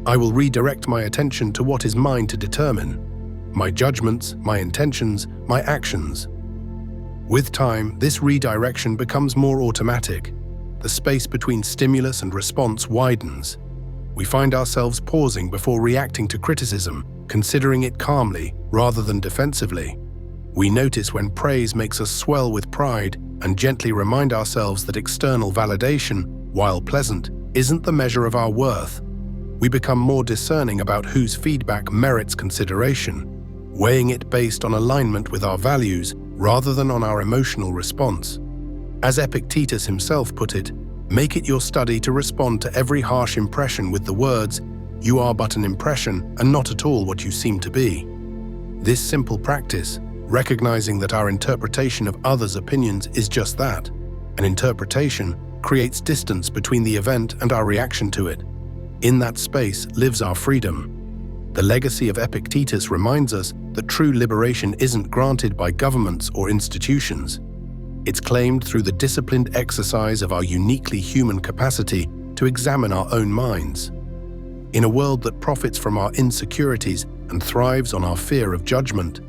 I will redirect my attention to what is mine to determine: my judgments, my intentions, my actions. With time, this redirection becomes more automatic. The space between stimulus and response widens. We find ourselves pausing before reacting to criticism, considering it calmly rather than defensively. We notice when praise makes us swell with pride and gently remind ourselves that external validation, while pleasant, isn't the measure of our worth. We become more discerning about whose feedback merits consideration, weighing it based on alignment with our values rather than on our emotional response. As Epictetus himself put it, make it your study to respond to every harsh impression with the words, "You are but an impression and not at all what you seem to be." This simple practice, recognizing that our interpretation of others' opinions is just that, an interpretation, creates distance between the event and our reaction to it. In that space lives our freedom. The legacy of Epictetus reminds us that true liberation isn't granted by governments or institutions. It's claimed through the disciplined exercise of our uniquely human capacity to examine our own minds. In a world that profits from our insecurities and thrives on our fear of judgment,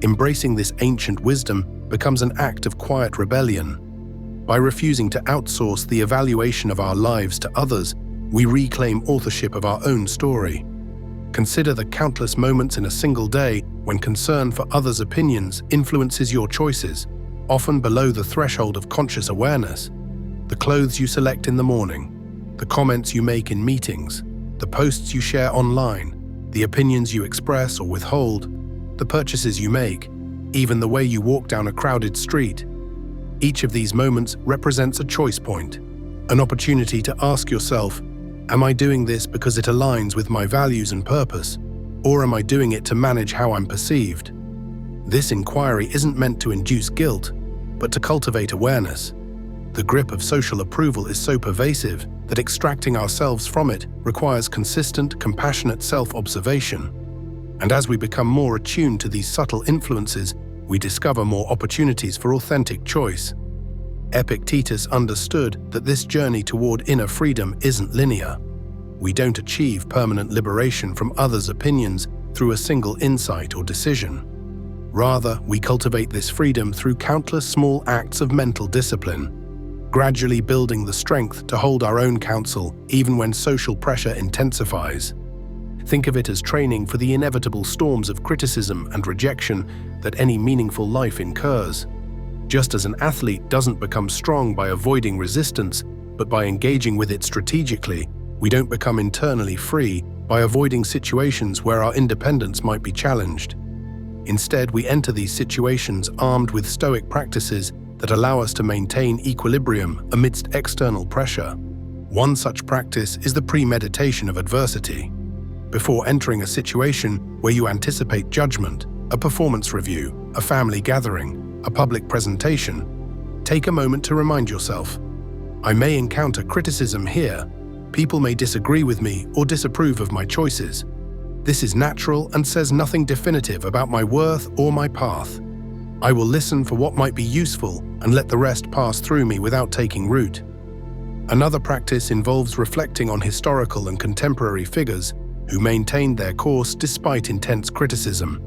embracing this ancient wisdom becomes an act of quiet rebellion. By refusing to outsource the evaluation of our lives to others, we reclaim authorship of our own story. Consider the countless moments in a single day when concern for others' opinions influences your choices, often below the threshold of conscious awareness. The clothes you select in the morning, the comments you make in meetings, the posts you share online, the opinions you express or withhold, the purchases you make, even the way you walk down a crowded street. Each of these moments represents a choice point, an opportunity to ask yourself, am I doing this because it aligns with my values and purpose, or am I doing it to manage how I'm perceived? This inquiry isn't meant to induce guilt, but to cultivate awareness. The grip of social approval is so pervasive that extracting ourselves from it requires consistent, compassionate self-observation. And as we become more attuned to these subtle influences, we discover more opportunities for authentic choice. Epictetus understood that this journey toward inner freedom isn't linear. We don't achieve permanent liberation from others' opinions through a single insight or decision. Rather, we cultivate this freedom through countless small acts of mental discipline, gradually building the strength to hold our own counsel even when social pressure intensifies. Think of it as training for the inevitable storms of criticism and rejection that any meaningful life incurs. Just as an athlete doesn't become strong by avoiding resistance, but by engaging with it strategically, we don't become internally free by avoiding situations where our independence might be challenged. Instead, we enter these situations armed with Stoic practices that allow us to maintain equilibrium amidst external pressure. One such practice is the premeditation of adversity. Before entering a situation where you anticipate judgment, a performance review, a family gathering, a public presentation, take a moment to remind yourself, I may encounter criticism here. People may disagree with me or disapprove of my choices. This is natural and says nothing definitive about my worth or my path. I will listen for what might be useful and let the rest pass through me without taking root. Another practice involves reflecting on historical and contemporary figures who maintained their course despite intense criticism.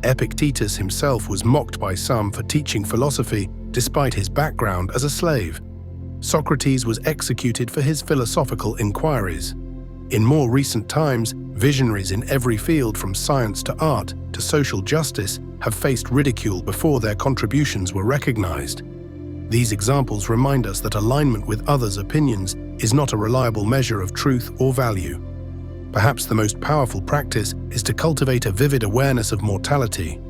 Epictetus himself was mocked by some for teaching philosophy despite his background as a slave. Socrates was executed for his philosophical inquiries. In more recent times, visionaries in every field from science to art to social justice have faced ridicule before their contributions were recognized. These examples remind us that alignment with others' opinions is not a reliable measure of truth or value. Perhaps the most powerful practice is to cultivate a vivid awareness of mortality,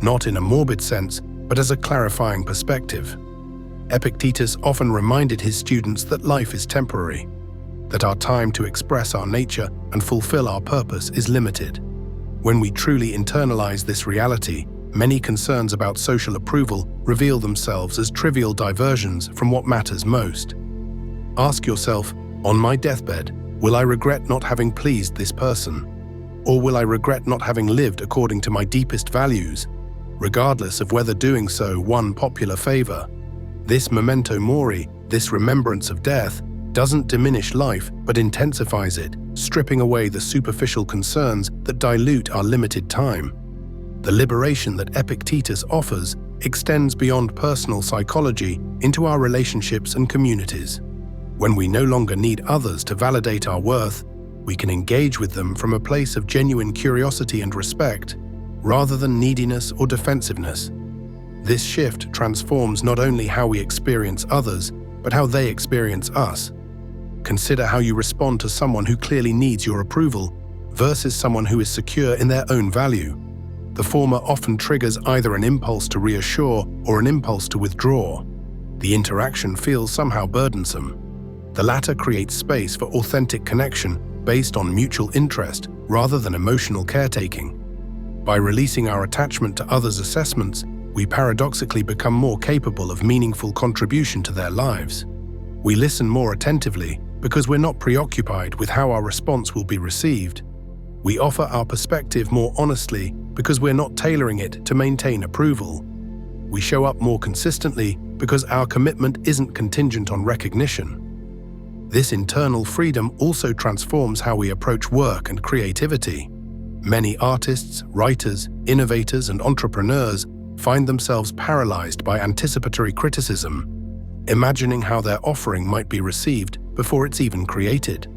not in a morbid sense, but as a clarifying perspective. Epictetus often reminded his students that life is temporary, that our time to express our nature and fulfill our purpose is limited. When we truly internalize this reality, many concerns about social approval reveal themselves as trivial diversions from what matters most. Ask yourself, on my deathbed, will I regret not having pleased this person? Or will I regret not having lived according to my deepest values, regardless of whether doing so won popular favor? This memento mori, this remembrance of death, doesn't diminish life but intensifies it, stripping away the superficial concerns that dilute our limited time. The liberation that Epictetus offers extends beyond personal psychology into our relationships and communities. When we no longer need others to validate our worth, we can engage with them from a place of genuine curiosity and respect, rather than neediness or defensiveness. This shift transforms not only how we experience others, but how they experience us. Consider how you respond to someone who clearly needs your approval versus someone who is secure in their own value. The former often triggers either an impulse to reassure or an impulse to withdraw. The interaction feels somehow burdensome. The latter creates space for authentic connection based on mutual interest rather than emotional caretaking. By releasing our attachment to others' assessments, we paradoxically become more capable of meaningful contribution to their lives. We listen more attentively because we're not preoccupied with how our response will be received. We offer our perspective more honestly because we're not tailoring it to maintain approval. We show up more consistently because our commitment isn't contingent on recognition. This internal freedom also transforms how we approach work and creativity. Many artists, writers, innovators, and entrepreneurs find themselves paralyzed by anticipatory criticism, imagining how their offering might be received before it's even created.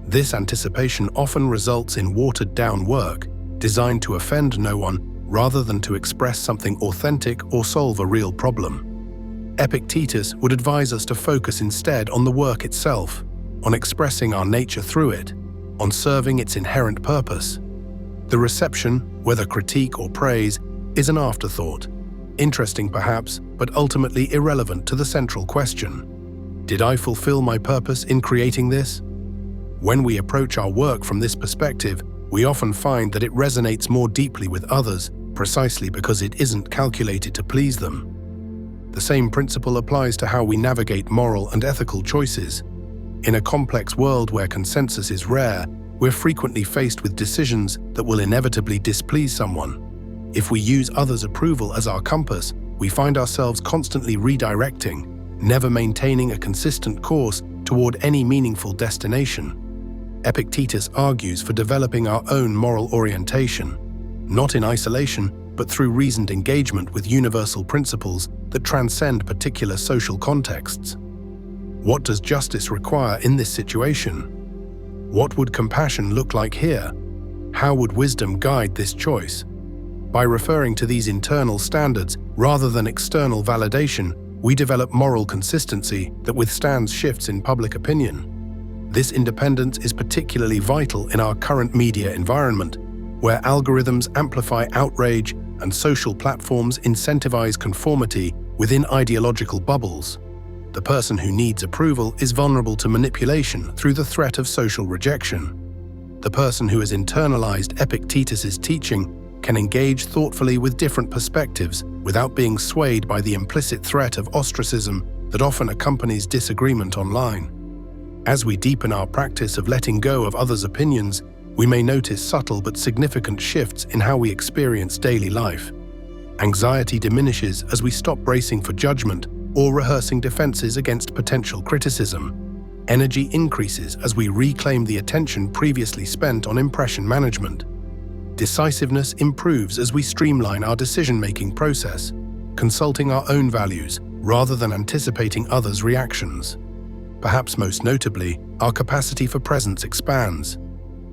This anticipation often results in watered-down work, designed to offend no one rather than to express something authentic or solve a real problem. Epictetus would advise us to focus instead on the work itself, on expressing our nature through it, on serving its inherent purpose. The reception, whether critique or praise, is an afterthought, interesting perhaps, but ultimately irrelevant to the central question. Did I fulfill my purpose in creating this? When we approach our work from this perspective, we often find that it resonates more deeply with others, precisely because it isn't calculated to please them. The same principle applies to how we navigate moral and ethical choices. In a complex world where consensus is rare, we're frequently faced with decisions that will inevitably displease someone. If we use others' approval as our compass, we find ourselves constantly redirecting, never maintaining a consistent course toward any meaningful destination. Epictetus argues for developing our own moral orientation, not in isolation, but through reasoned engagement with universal principles that transcend particular social contexts. What does justice require in this situation? What would compassion look like here? How would wisdom guide this choice? By referring to these internal standards rather than external validation, we develop moral consistency that withstands shifts in public opinion. This independence is particularly vital in our current media environment, where algorithms amplify outrage and social platforms incentivize conformity within ideological bubbles. The person who needs approval is vulnerable to manipulation through the threat of social rejection. The person who has internalized Epictetus's teaching can engage thoughtfully with different perspectives without being swayed by the implicit threat of ostracism that often accompanies disagreement online. As we deepen our practice of letting go of others' opinions, we may notice subtle but significant shifts in how we experience daily life. Anxiety diminishes as we stop bracing for judgment or rehearsing defenses against potential criticism. Energy increases as we reclaim the attention previously spent on impression management. Decisiveness improves as we streamline our decision-making process, consulting our own values rather than anticipating others' reactions. Perhaps most notably, our capacity for presence expands.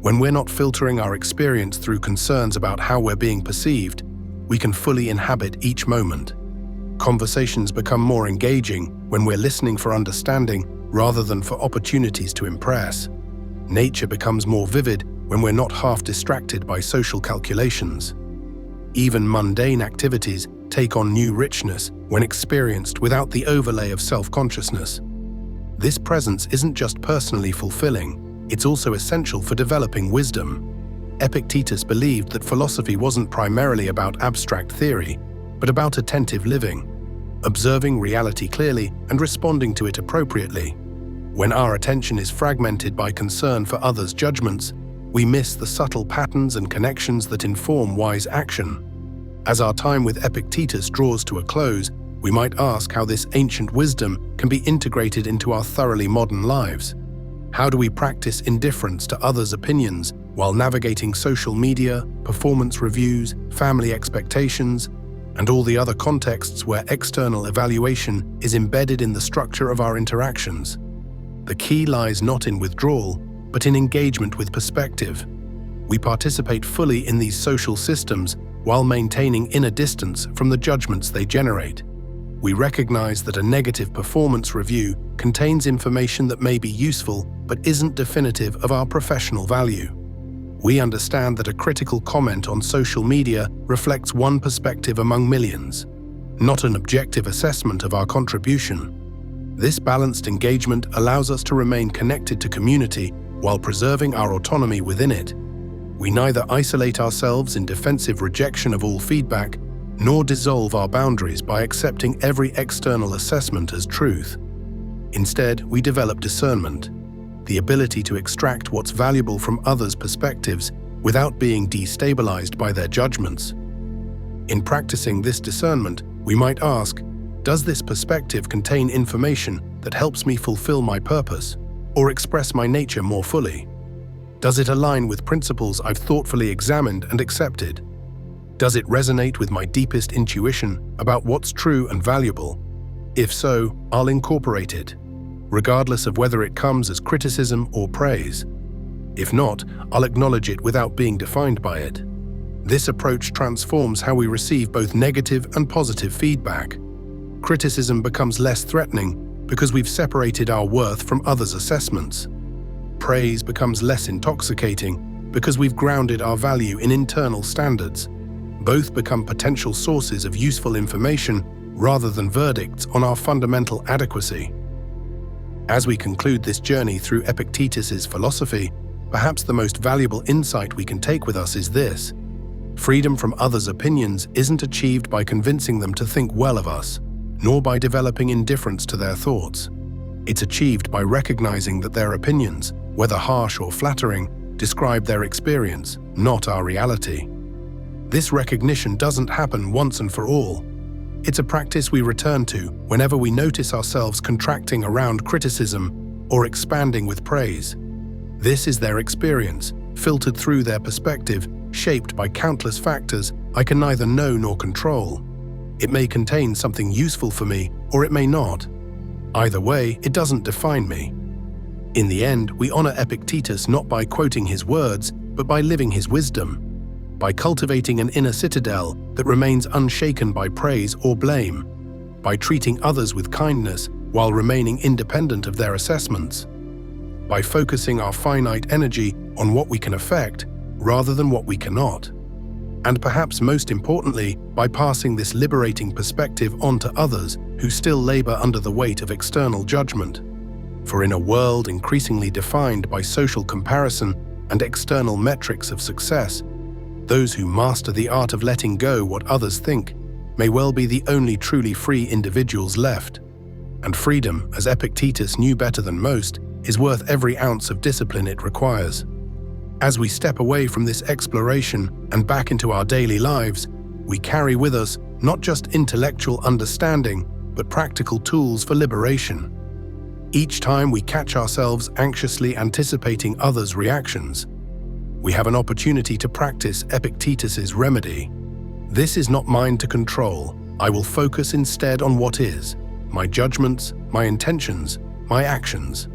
When we're not filtering our experience through concerns about how we're being perceived, we can fully inhabit each moment. Conversations become more engaging when we're listening for understanding rather than for opportunities to impress. Nature becomes more vivid when we're not half distracted by social calculations. Even mundane activities take on new richness when experienced without the overlay of self-consciousness. This presence isn't just personally fulfilling, it's also essential for developing wisdom. Epictetus believed that philosophy wasn't primarily about abstract theory, but about attentive living, observing reality clearly and responding to it appropriately. When our attention is fragmented by concern for others' judgments, we miss the subtle patterns and connections that inform wise action. As our time with Epictetus draws to a close, we might ask how this ancient wisdom can be integrated into our thoroughly modern lives. How do we practice indifference to others' opinions while navigating social media, performance reviews, family expectations, and all the other contexts where external evaluation is embedded in the structure of our interactions? The key lies not in withdrawal, but in engagement with perspective. We participate fully in these social systems while maintaining inner distance from the judgments they generate. We recognize that a negative performance review contains information that may be useful but isn't definitive of our professional value. We understand that a critical comment on social media reflects one perspective among millions, not an objective assessment of our contribution. This balanced engagement allows us to remain connected to community while preserving our autonomy within it. We neither isolate ourselves in defensive rejection of all feedback, nor dissolve our boundaries by accepting every external assessment as truth. Instead, we develop discernment, the ability to extract what's valuable from others' perspectives without being destabilized by their judgments. In practicing this discernment, we might ask, does this perspective contain information that helps me fulfill my purpose or express my nature more fully? Does it align with principles I've thoughtfully examined and accepted? Does it resonate with my deepest intuition about what's true and valuable? If so, I'll incorporate it, regardless of whether it comes as criticism or praise. If not, I'll acknowledge it without being defined by it. This approach transforms how we receive both negative and positive feedback. Criticism becomes less threatening because we've separated our worth from others' assessments. Praise becomes less intoxicating because we've grounded our value in internal standards. Both become potential sources of useful information rather than verdicts on our fundamental adequacy. As we conclude this journey through Epictetus's philosophy, perhaps the most valuable insight we can take with us is this: freedom from others' opinions isn't achieved by convincing them to think well of us, nor by developing indifference to their thoughts. It's achieved by recognizing that their opinions, whether harsh or flattering, describe their experience, not our reality. This recognition doesn't happen once and for all. It's a practice we return to whenever we notice ourselves contracting around criticism or expanding with praise. This is their experience, filtered through their perspective, shaped by countless factors I can neither know nor control. It may contain something useful for me, or it may not. Either way, it doesn't define me. In the end, we honor Epictetus not by quoting his words, but by living his wisdom, by cultivating an inner citadel that remains unshaken by praise or blame, by treating others with kindness while remaining independent of their assessments, by focusing our finite energy on what we can affect rather than what we cannot, and perhaps most importantly, by passing this liberating perspective on to others who still labor under the weight of external judgment. For in a world increasingly defined by social comparison and external metrics of success, those who master the art of letting go what others think may well be the only truly free individuals left. And freedom, as Epictetus knew better than most, is worth every ounce of discipline it requires. As we step away from this exploration and back into our daily lives, we carry with us not just intellectual understanding, but practical tools for liberation. Each time we catch ourselves anxiously anticipating others' reactions, we have an opportunity to practice Epictetus's remedy. This is not mine to control. I will focus instead on what is, my judgments, my intentions, my actions.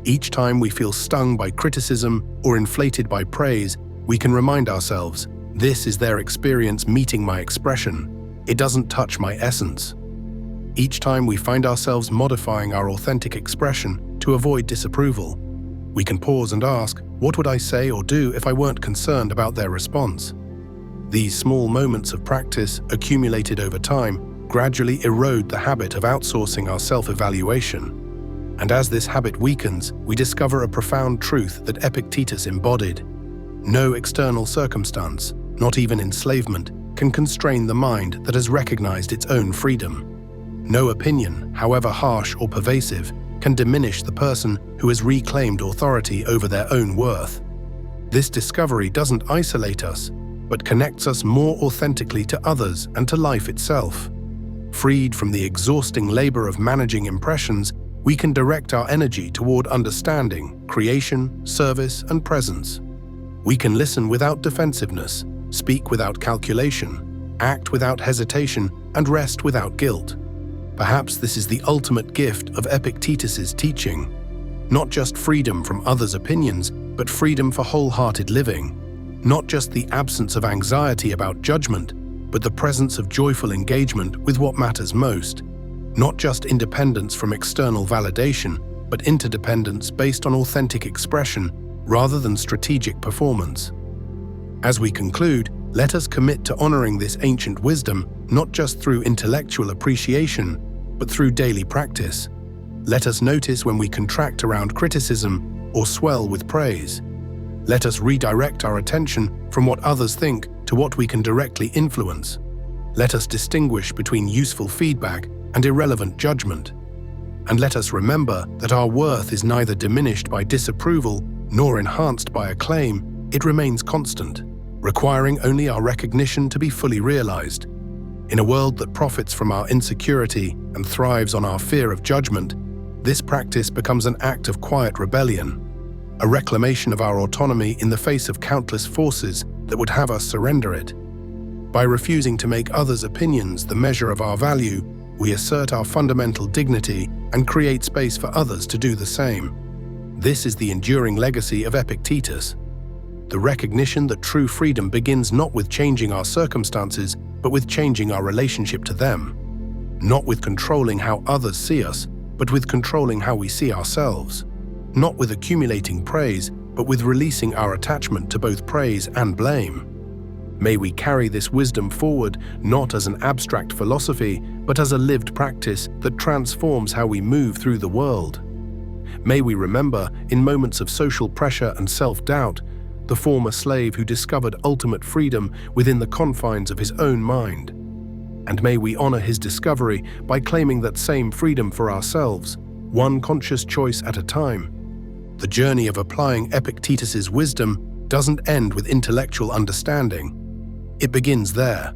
Each time we feel stung by criticism or inflated by praise, we can remind ourselves, this is their experience meeting my expression. It doesn't touch my essence. Each time we find ourselves modifying our authentic expression to avoid disapproval, we can pause and ask, what would I say or do if I weren't concerned about their response? These small moments of practice, accumulated over time, gradually erode the habit of outsourcing our self-evaluation. And as this habit weakens, we discover a profound truth that Epictetus embodied. No external circumstance, not even enslavement, can constrain the mind that has recognized its own freedom. No opinion, however harsh or pervasive, can diminish the person who has reclaimed authority over their own worth. This discovery doesn't isolate us, but connects us more authentically to others and to life itself. Freed from the exhausting labor of managing impressions, we can direct our energy toward understanding, creation, service, and presence. We can listen without defensiveness, speak without calculation, act without hesitation, and rest without guilt. Perhaps this is the ultimate gift of Epictetus's teaching. Not just freedom from others' opinions, but freedom for wholehearted living. Not just the absence of anxiety about judgment, but the presence of joyful engagement with what matters most. Not just independence from external validation, but interdependence based on authentic expression rather than strategic performance. As we conclude, let us commit to honoring this ancient wisdom, not just through intellectual appreciation, but through daily practice. Let us notice when we contract around criticism or swell with praise. Let us redirect our attention from what others think to what we can directly influence. Let us distinguish between useful feedback and irrelevant judgment. And let us remember that our worth is neither diminished by disapproval nor enhanced by acclaim. It remains constant, requiring only our recognition to be fully realized. In a world that profits from our insecurity and thrives on our fear of judgment, this practice becomes an act of quiet rebellion, a reclamation of our autonomy in the face of countless forces that would have us surrender it. By refusing to make others' opinions the measure of our value, we assert our fundamental dignity and create space for others to do the same. This is the enduring legacy of Epictetus. The recognition that true freedom begins not with changing our circumstances, but with changing our relationship to them. Not with controlling how others see us, but with controlling how we see ourselves. Not with accumulating praise, but with releasing our attachment to both praise and blame. May we carry this wisdom forward not as an abstract philosophy, but as a lived practice that transforms how we move through the world. May we remember, in moments of social pressure and self-doubt, the former slave who discovered ultimate freedom within the confines of his own mind. And may we honor his discovery by claiming that same freedom for ourselves, one conscious choice at a time. The journey of applying Epictetus's wisdom doesn't end with intellectual understanding. It begins there.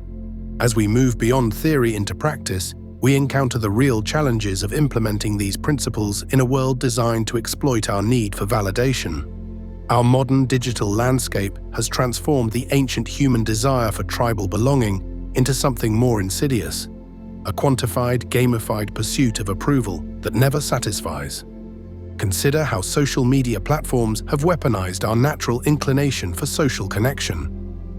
As we move beyond theory into practice, we encounter the real challenges of implementing these principles in a world designed to exploit our need for validation. Our modern digital landscape has transformed the ancient human desire for tribal belonging into something more insidious, a quantified, gamified pursuit of approval that never satisfies. Consider how social media platforms have weaponized our natural inclination for social connection.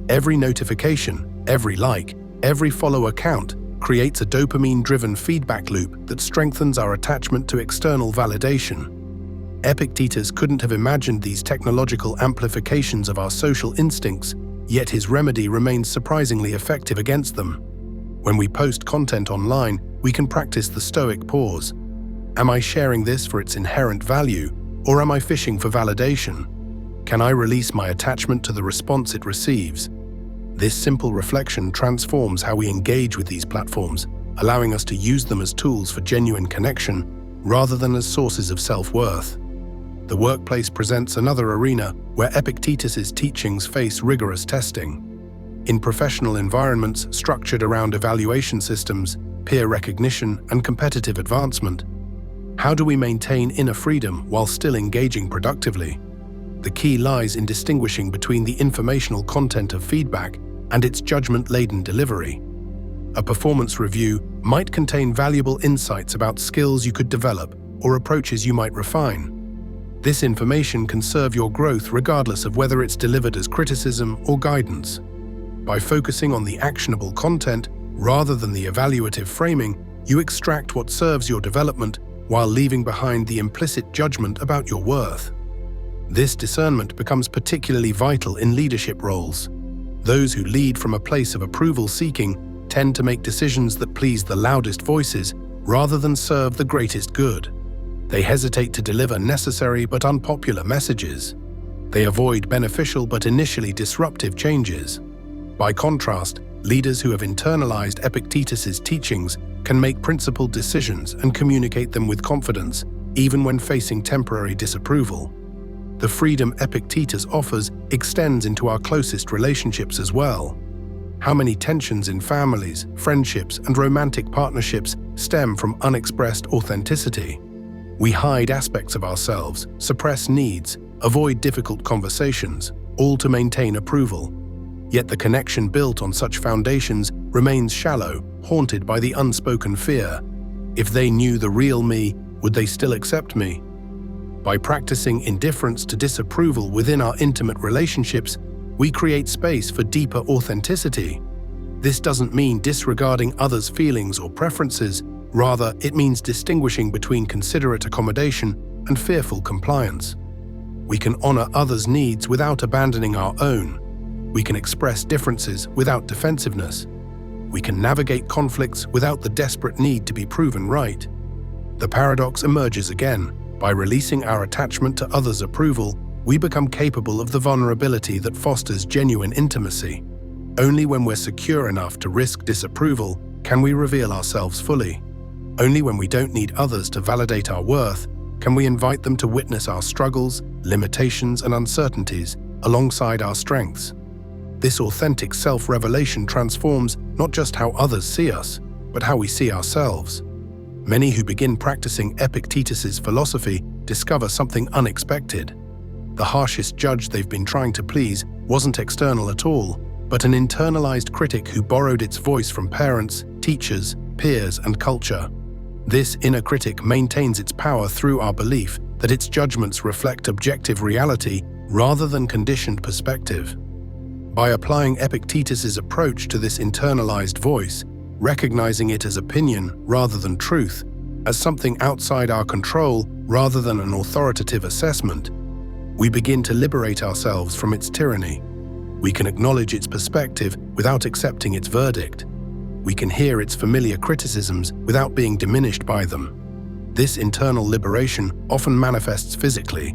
Every notification, every like, every follow count creates a dopamine-driven feedback loop that strengthens our attachment to external validation. Epictetus couldn't have imagined these technological amplifications of our social instincts, yet his remedy remains surprisingly effective against them. When we post content online, we can practice the Stoic pause. Am I sharing this for its inherent value, or am I fishing for validation? Can I release my attachment to the response it receives? This simple reflection transforms how we engage with these platforms, allowing us to use them as tools for genuine connection rather than as sources of self-worth. The workplace presents another arena where Epictetus's teachings face rigorous testing. In professional environments structured around evaluation systems, peer recognition, and competitive advancement, how do we maintain inner freedom while still engaging productively? The key lies in distinguishing between the informational content of feedback and its judgment-laden delivery. A performance review might contain valuable insights about skills you could develop, or approaches you might refine. This information can serve your growth regardless of whether it's delivered as criticism or guidance. By focusing on the actionable content rather than the evaluative framing, you extract what serves your development while leaving behind the implicit judgment about your worth. This discernment becomes particularly vital in leadership roles. Those who lead from a place of approval-seeking tend to make decisions that please the loudest voices rather than serve the greatest good. They hesitate to deliver necessary but unpopular messages. They avoid beneficial but initially disruptive changes. By contrast, leaders who have internalized Epictetus's teachings can make principled decisions and communicate them with confidence, even when facing temporary disapproval. The freedom Epictetus offers extends into our closest relationships as well. How many tensions in families, friendships, and romantic partnerships stem from unexpressed authenticity? We hide aspects of ourselves, suppress needs, avoid difficult conversations, all to maintain approval. Yet the connection built on such foundations remains shallow, haunted by the unspoken fear. If they knew the real me, would they still accept me? By practicing indifference to disapproval within our intimate relationships, we create space for deeper authenticity. This doesn't mean disregarding others' feelings or preferences, rather it means distinguishing between considerate accommodation and fearful compliance. We can honor others' needs without abandoning our own. We can express differences without defensiveness. We can navigate conflicts without the desperate need to be proven right. The paradox emerges again. By releasing our attachment to others' approval, we become capable of the vulnerability that fosters genuine intimacy. Only when we're secure enough to risk disapproval can we reveal ourselves fully. Only when we don't need others to validate our worth can we invite them to witness our struggles, limitations, and uncertainties alongside our strengths. This authentic self-revelation transforms not just how others see us, but how we see ourselves. Many who begin practicing Epictetus's philosophy discover something unexpected. The harshest judge they've been trying to please wasn't external at all, but an internalized critic who borrowed its voice from parents, teachers, peers, and culture. This inner critic maintains its power through our belief that its judgments reflect objective reality rather than conditioned perspective. By applying Epictetus's approach to this internalized voice, recognizing it as opinion rather than truth, as something outside our control rather than an authoritative assessment, we begin to liberate ourselves from its tyranny. We can acknowledge its perspective without accepting its verdict. We can hear its familiar criticisms without being diminished by them. This internal liberation often manifests physically.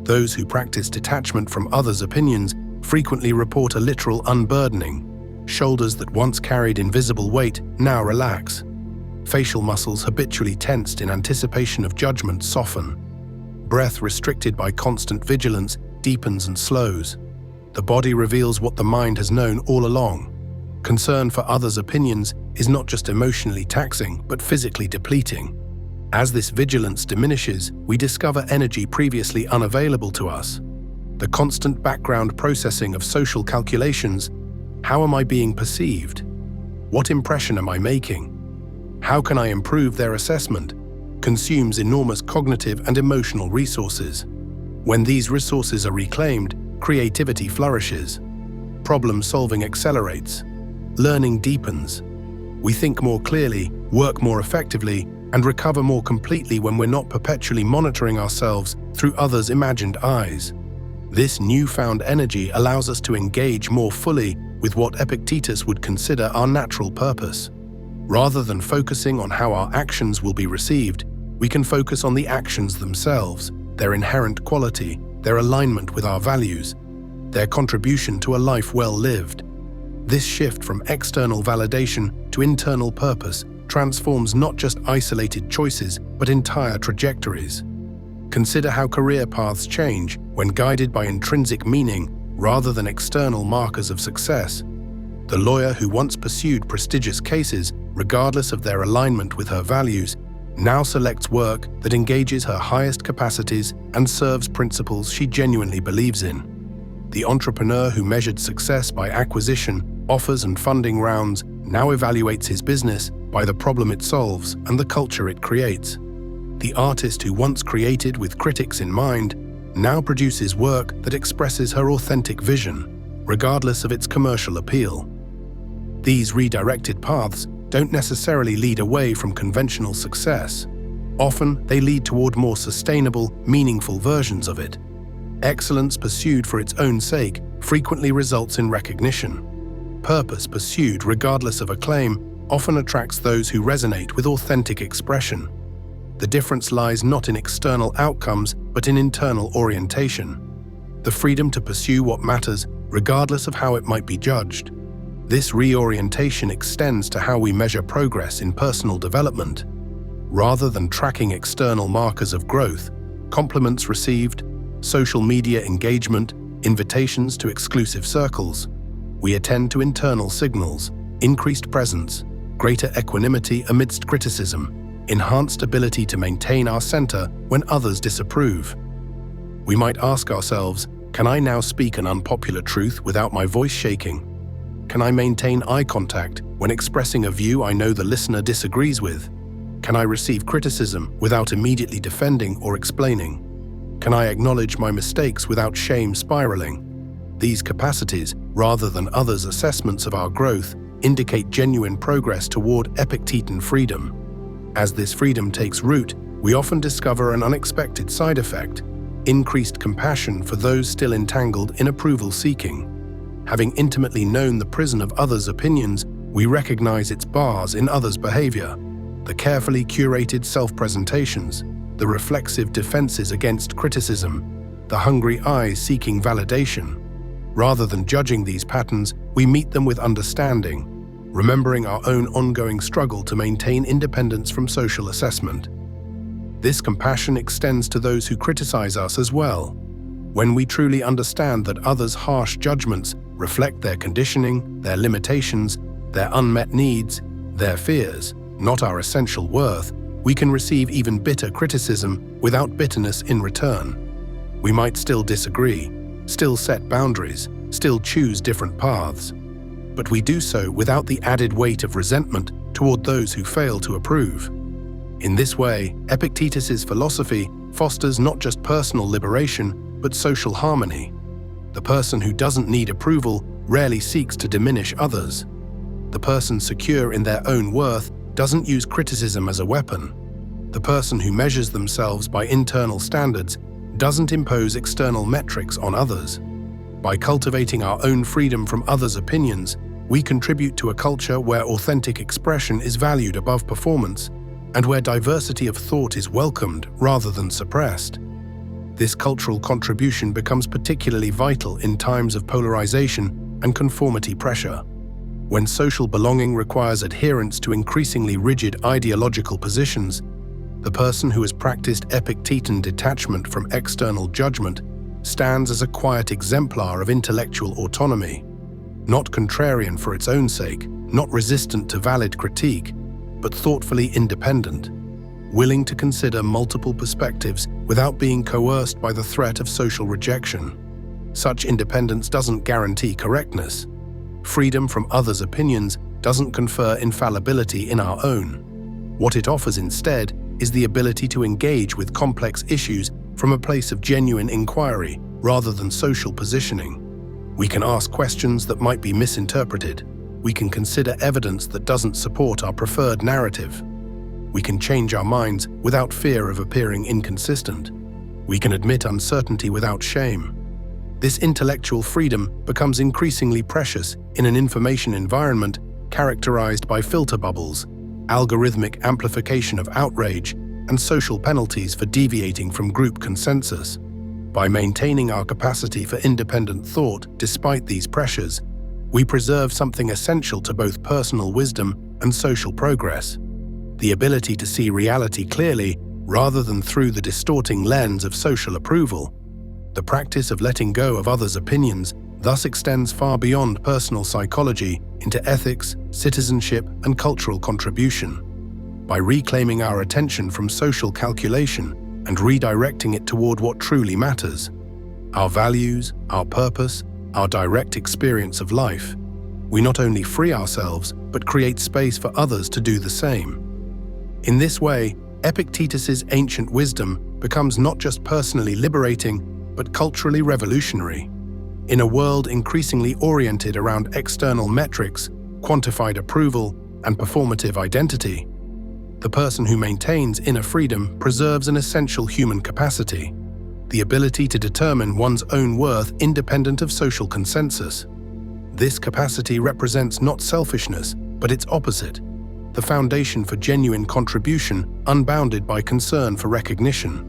Those who practice detachment from others' opinions frequently report a literal unburdening. Shoulders that once carried invisible weight now relax. Facial muscles habitually tensed in anticipation of judgment soften. Breath restricted by constant vigilance deepens and slows. The body reveals what the mind has known all along. Concern for others' opinions is not just emotionally taxing, but physically depleting. As this vigilance diminishes, we discover energy previously unavailable to us. The constant background processing of social calculations. How am I being perceived? What impression am I making? How can I improve their assessment? Consumes enormous cognitive and emotional resources. When these resources are reclaimed, creativity flourishes. Problem-solving accelerates. Learning deepens. We think more clearly, work more effectively, and recover more completely when we're not perpetually monitoring ourselves through others' imagined eyes. This newfound energy allows us to engage more fully with what Epictetus would consider our natural purpose. Rather than focusing on how our actions will be received, we can focus on the actions themselves, their inherent quality, their alignment with our values, their contribution to a life well lived. This shift from external validation to internal purpose transforms not just isolated choices, but entire trajectories. Consider how career paths change when guided by intrinsic meaning rather than external markers of success. The lawyer who once pursued prestigious cases, regardless of their alignment with her values, now selects work that engages her highest capacities and serves principles she genuinely believes in. The entrepreneur who measured success by acquisition, offers, and funding rounds now evaluates his business by the problem it solves and the culture it creates. The artist who once created with critics in mind now produces work that expresses her authentic vision, regardless of its commercial appeal. These redirected paths don't necessarily lead away from conventional success. Often, they lead toward more sustainable, meaningful versions of it. Excellence pursued for its own sake frequently results in recognition. Purpose pursued regardless of acclaim often attracts those who resonate with authentic expression. The difference lies not in external outcomes, but in internal orientation. The freedom to pursue what matters, regardless of how it might be judged. This reorientation extends to how we measure progress in personal development. Rather than tracking external markers of growth, compliments received, social media engagement, invitations to exclusive circles, we attend to internal signals, increased presence, greater equanimity amidst criticism, enhanced ability to maintain our center when others disapprove. We might ask ourselves, can I now speak an unpopular truth without my voice shaking? Can I maintain eye contact when expressing a view I know the listener disagrees with? Can I receive criticism without immediately defending or explaining? Can I acknowledge my mistakes without shame spiraling? These capacities, rather than others' assessments of our growth, indicate genuine progress toward Epictetan freedom. As this freedom takes root, we often discover an unexpected side effect: increased compassion for those still entangled in approval-seeking. Having intimately known the prison of others' opinions, we recognize its bars in others' behavior, the carefully curated self-presentations, the reflexive defenses against criticism, the hungry eyes seeking validation. Rather than judging these patterns, we meet them with understanding, remembering our own ongoing struggle to maintain independence from social assessment. This compassion extends to those who criticize us as well. When we truly understand that others' harsh judgments reflect their conditioning, their limitations, their unmet needs, their fears, not our essential worth, we can receive even bitter criticism without bitterness in return. We might still disagree, still set boundaries, still choose different paths, but we do so without the added weight of resentment toward those who fail to approve. In this way, Epictetus's philosophy fosters not just personal liberation, but social harmony. The person who doesn't need approval rarely seeks to diminish others. The person secure in their own worth doesn't use criticism as a weapon. The person who measures themselves by internal standards doesn't impose external metrics on others. By cultivating our own freedom from others' opinions, we contribute to a culture where authentic expression is valued above performance, and where diversity of thought is welcomed rather than suppressed. This cultural contribution becomes particularly vital in times of polarization and conformity pressure. When social belonging requires adherence to increasingly rigid ideological positions, the person who has practiced Epictetan detachment from external judgment stands as a quiet exemplar of intellectual autonomy, not contrarian for its own sake, not resistant to valid critique, but thoughtfully independent, willing to consider multiple perspectives without being coerced by the threat of social rejection. Such independence doesn't guarantee correctness. Freedom from others' opinions doesn't confer infallibility in our own. What it offers instead is the ability to engage with complex issues from a place of genuine inquiry rather than social positioning. We can ask questions that might be misinterpreted. We can consider evidence that doesn't support our preferred narrative. We can change our minds without fear of appearing inconsistent. We can admit uncertainty without shame. This intellectual freedom becomes increasingly precious in an information environment characterized by filter bubbles, algorithmic amplification of outrage, and social penalties for deviating from group consensus. By maintaining our capacity for independent thought despite these pressures, we preserve something essential to both personal wisdom and social progress: the ability to see reality clearly rather than through the distorting lens of social approval. The practice of letting go of others' opinions thus extends far beyond personal psychology into ethics, citizenship, and cultural contribution. By reclaiming our attention from social calculation and redirecting it toward what truly matters, our values, our purpose, our direct experience of life, we not only free ourselves, but create space for others to do the same. In this way, Epictetus's ancient wisdom becomes not just personally liberating, but culturally revolutionary. In a world increasingly oriented around external metrics, quantified approval, and performative identity, the person who maintains inner freedom preserves an essential human capacity: the ability to determine one's own worth independent of social consensus. This capacity represents not selfishness, but its opposite: the foundation for genuine contribution, unbounded by concern for recognition.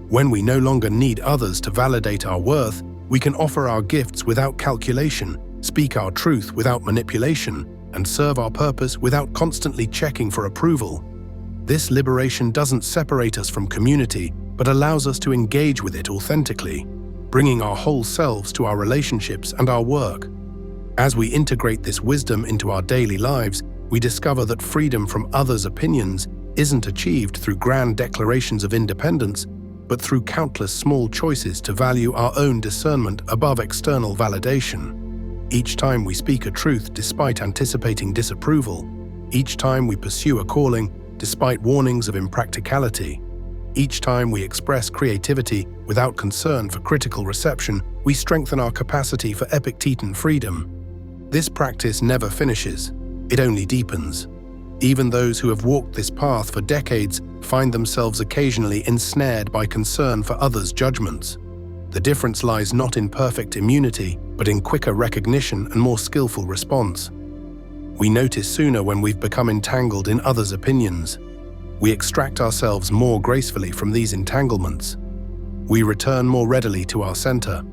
When we no longer need others to validate our worth, we can offer our gifts without calculation, speak our truth without manipulation, and serve our purpose without constantly checking for approval. This liberation doesn't separate us from community, but allows us to engage with it authentically, bringing our whole selves to our relationships and our work. As we integrate this wisdom into our daily lives, we discover that freedom from others' opinions isn't achieved through grand declarations of independence, but through countless small choices to value our own discernment above external validation. Each time we speak a truth despite anticipating disapproval, each time we pursue a calling despite warnings of impracticality, each time we express creativity without concern for critical reception, we strengthen our capacity for Epictetan freedom. This practice never finishes, it only deepens. Even those who have walked this path for decades find themselves occasionally ensnared by concern for others' judgments. The difference lies not in perfect immunity, but in quicker recognition and more skillful response. We notice sooner when we've become entangled in others' opinions. We extract ourselves more gracefully from these entanglements. We return more readily to our center,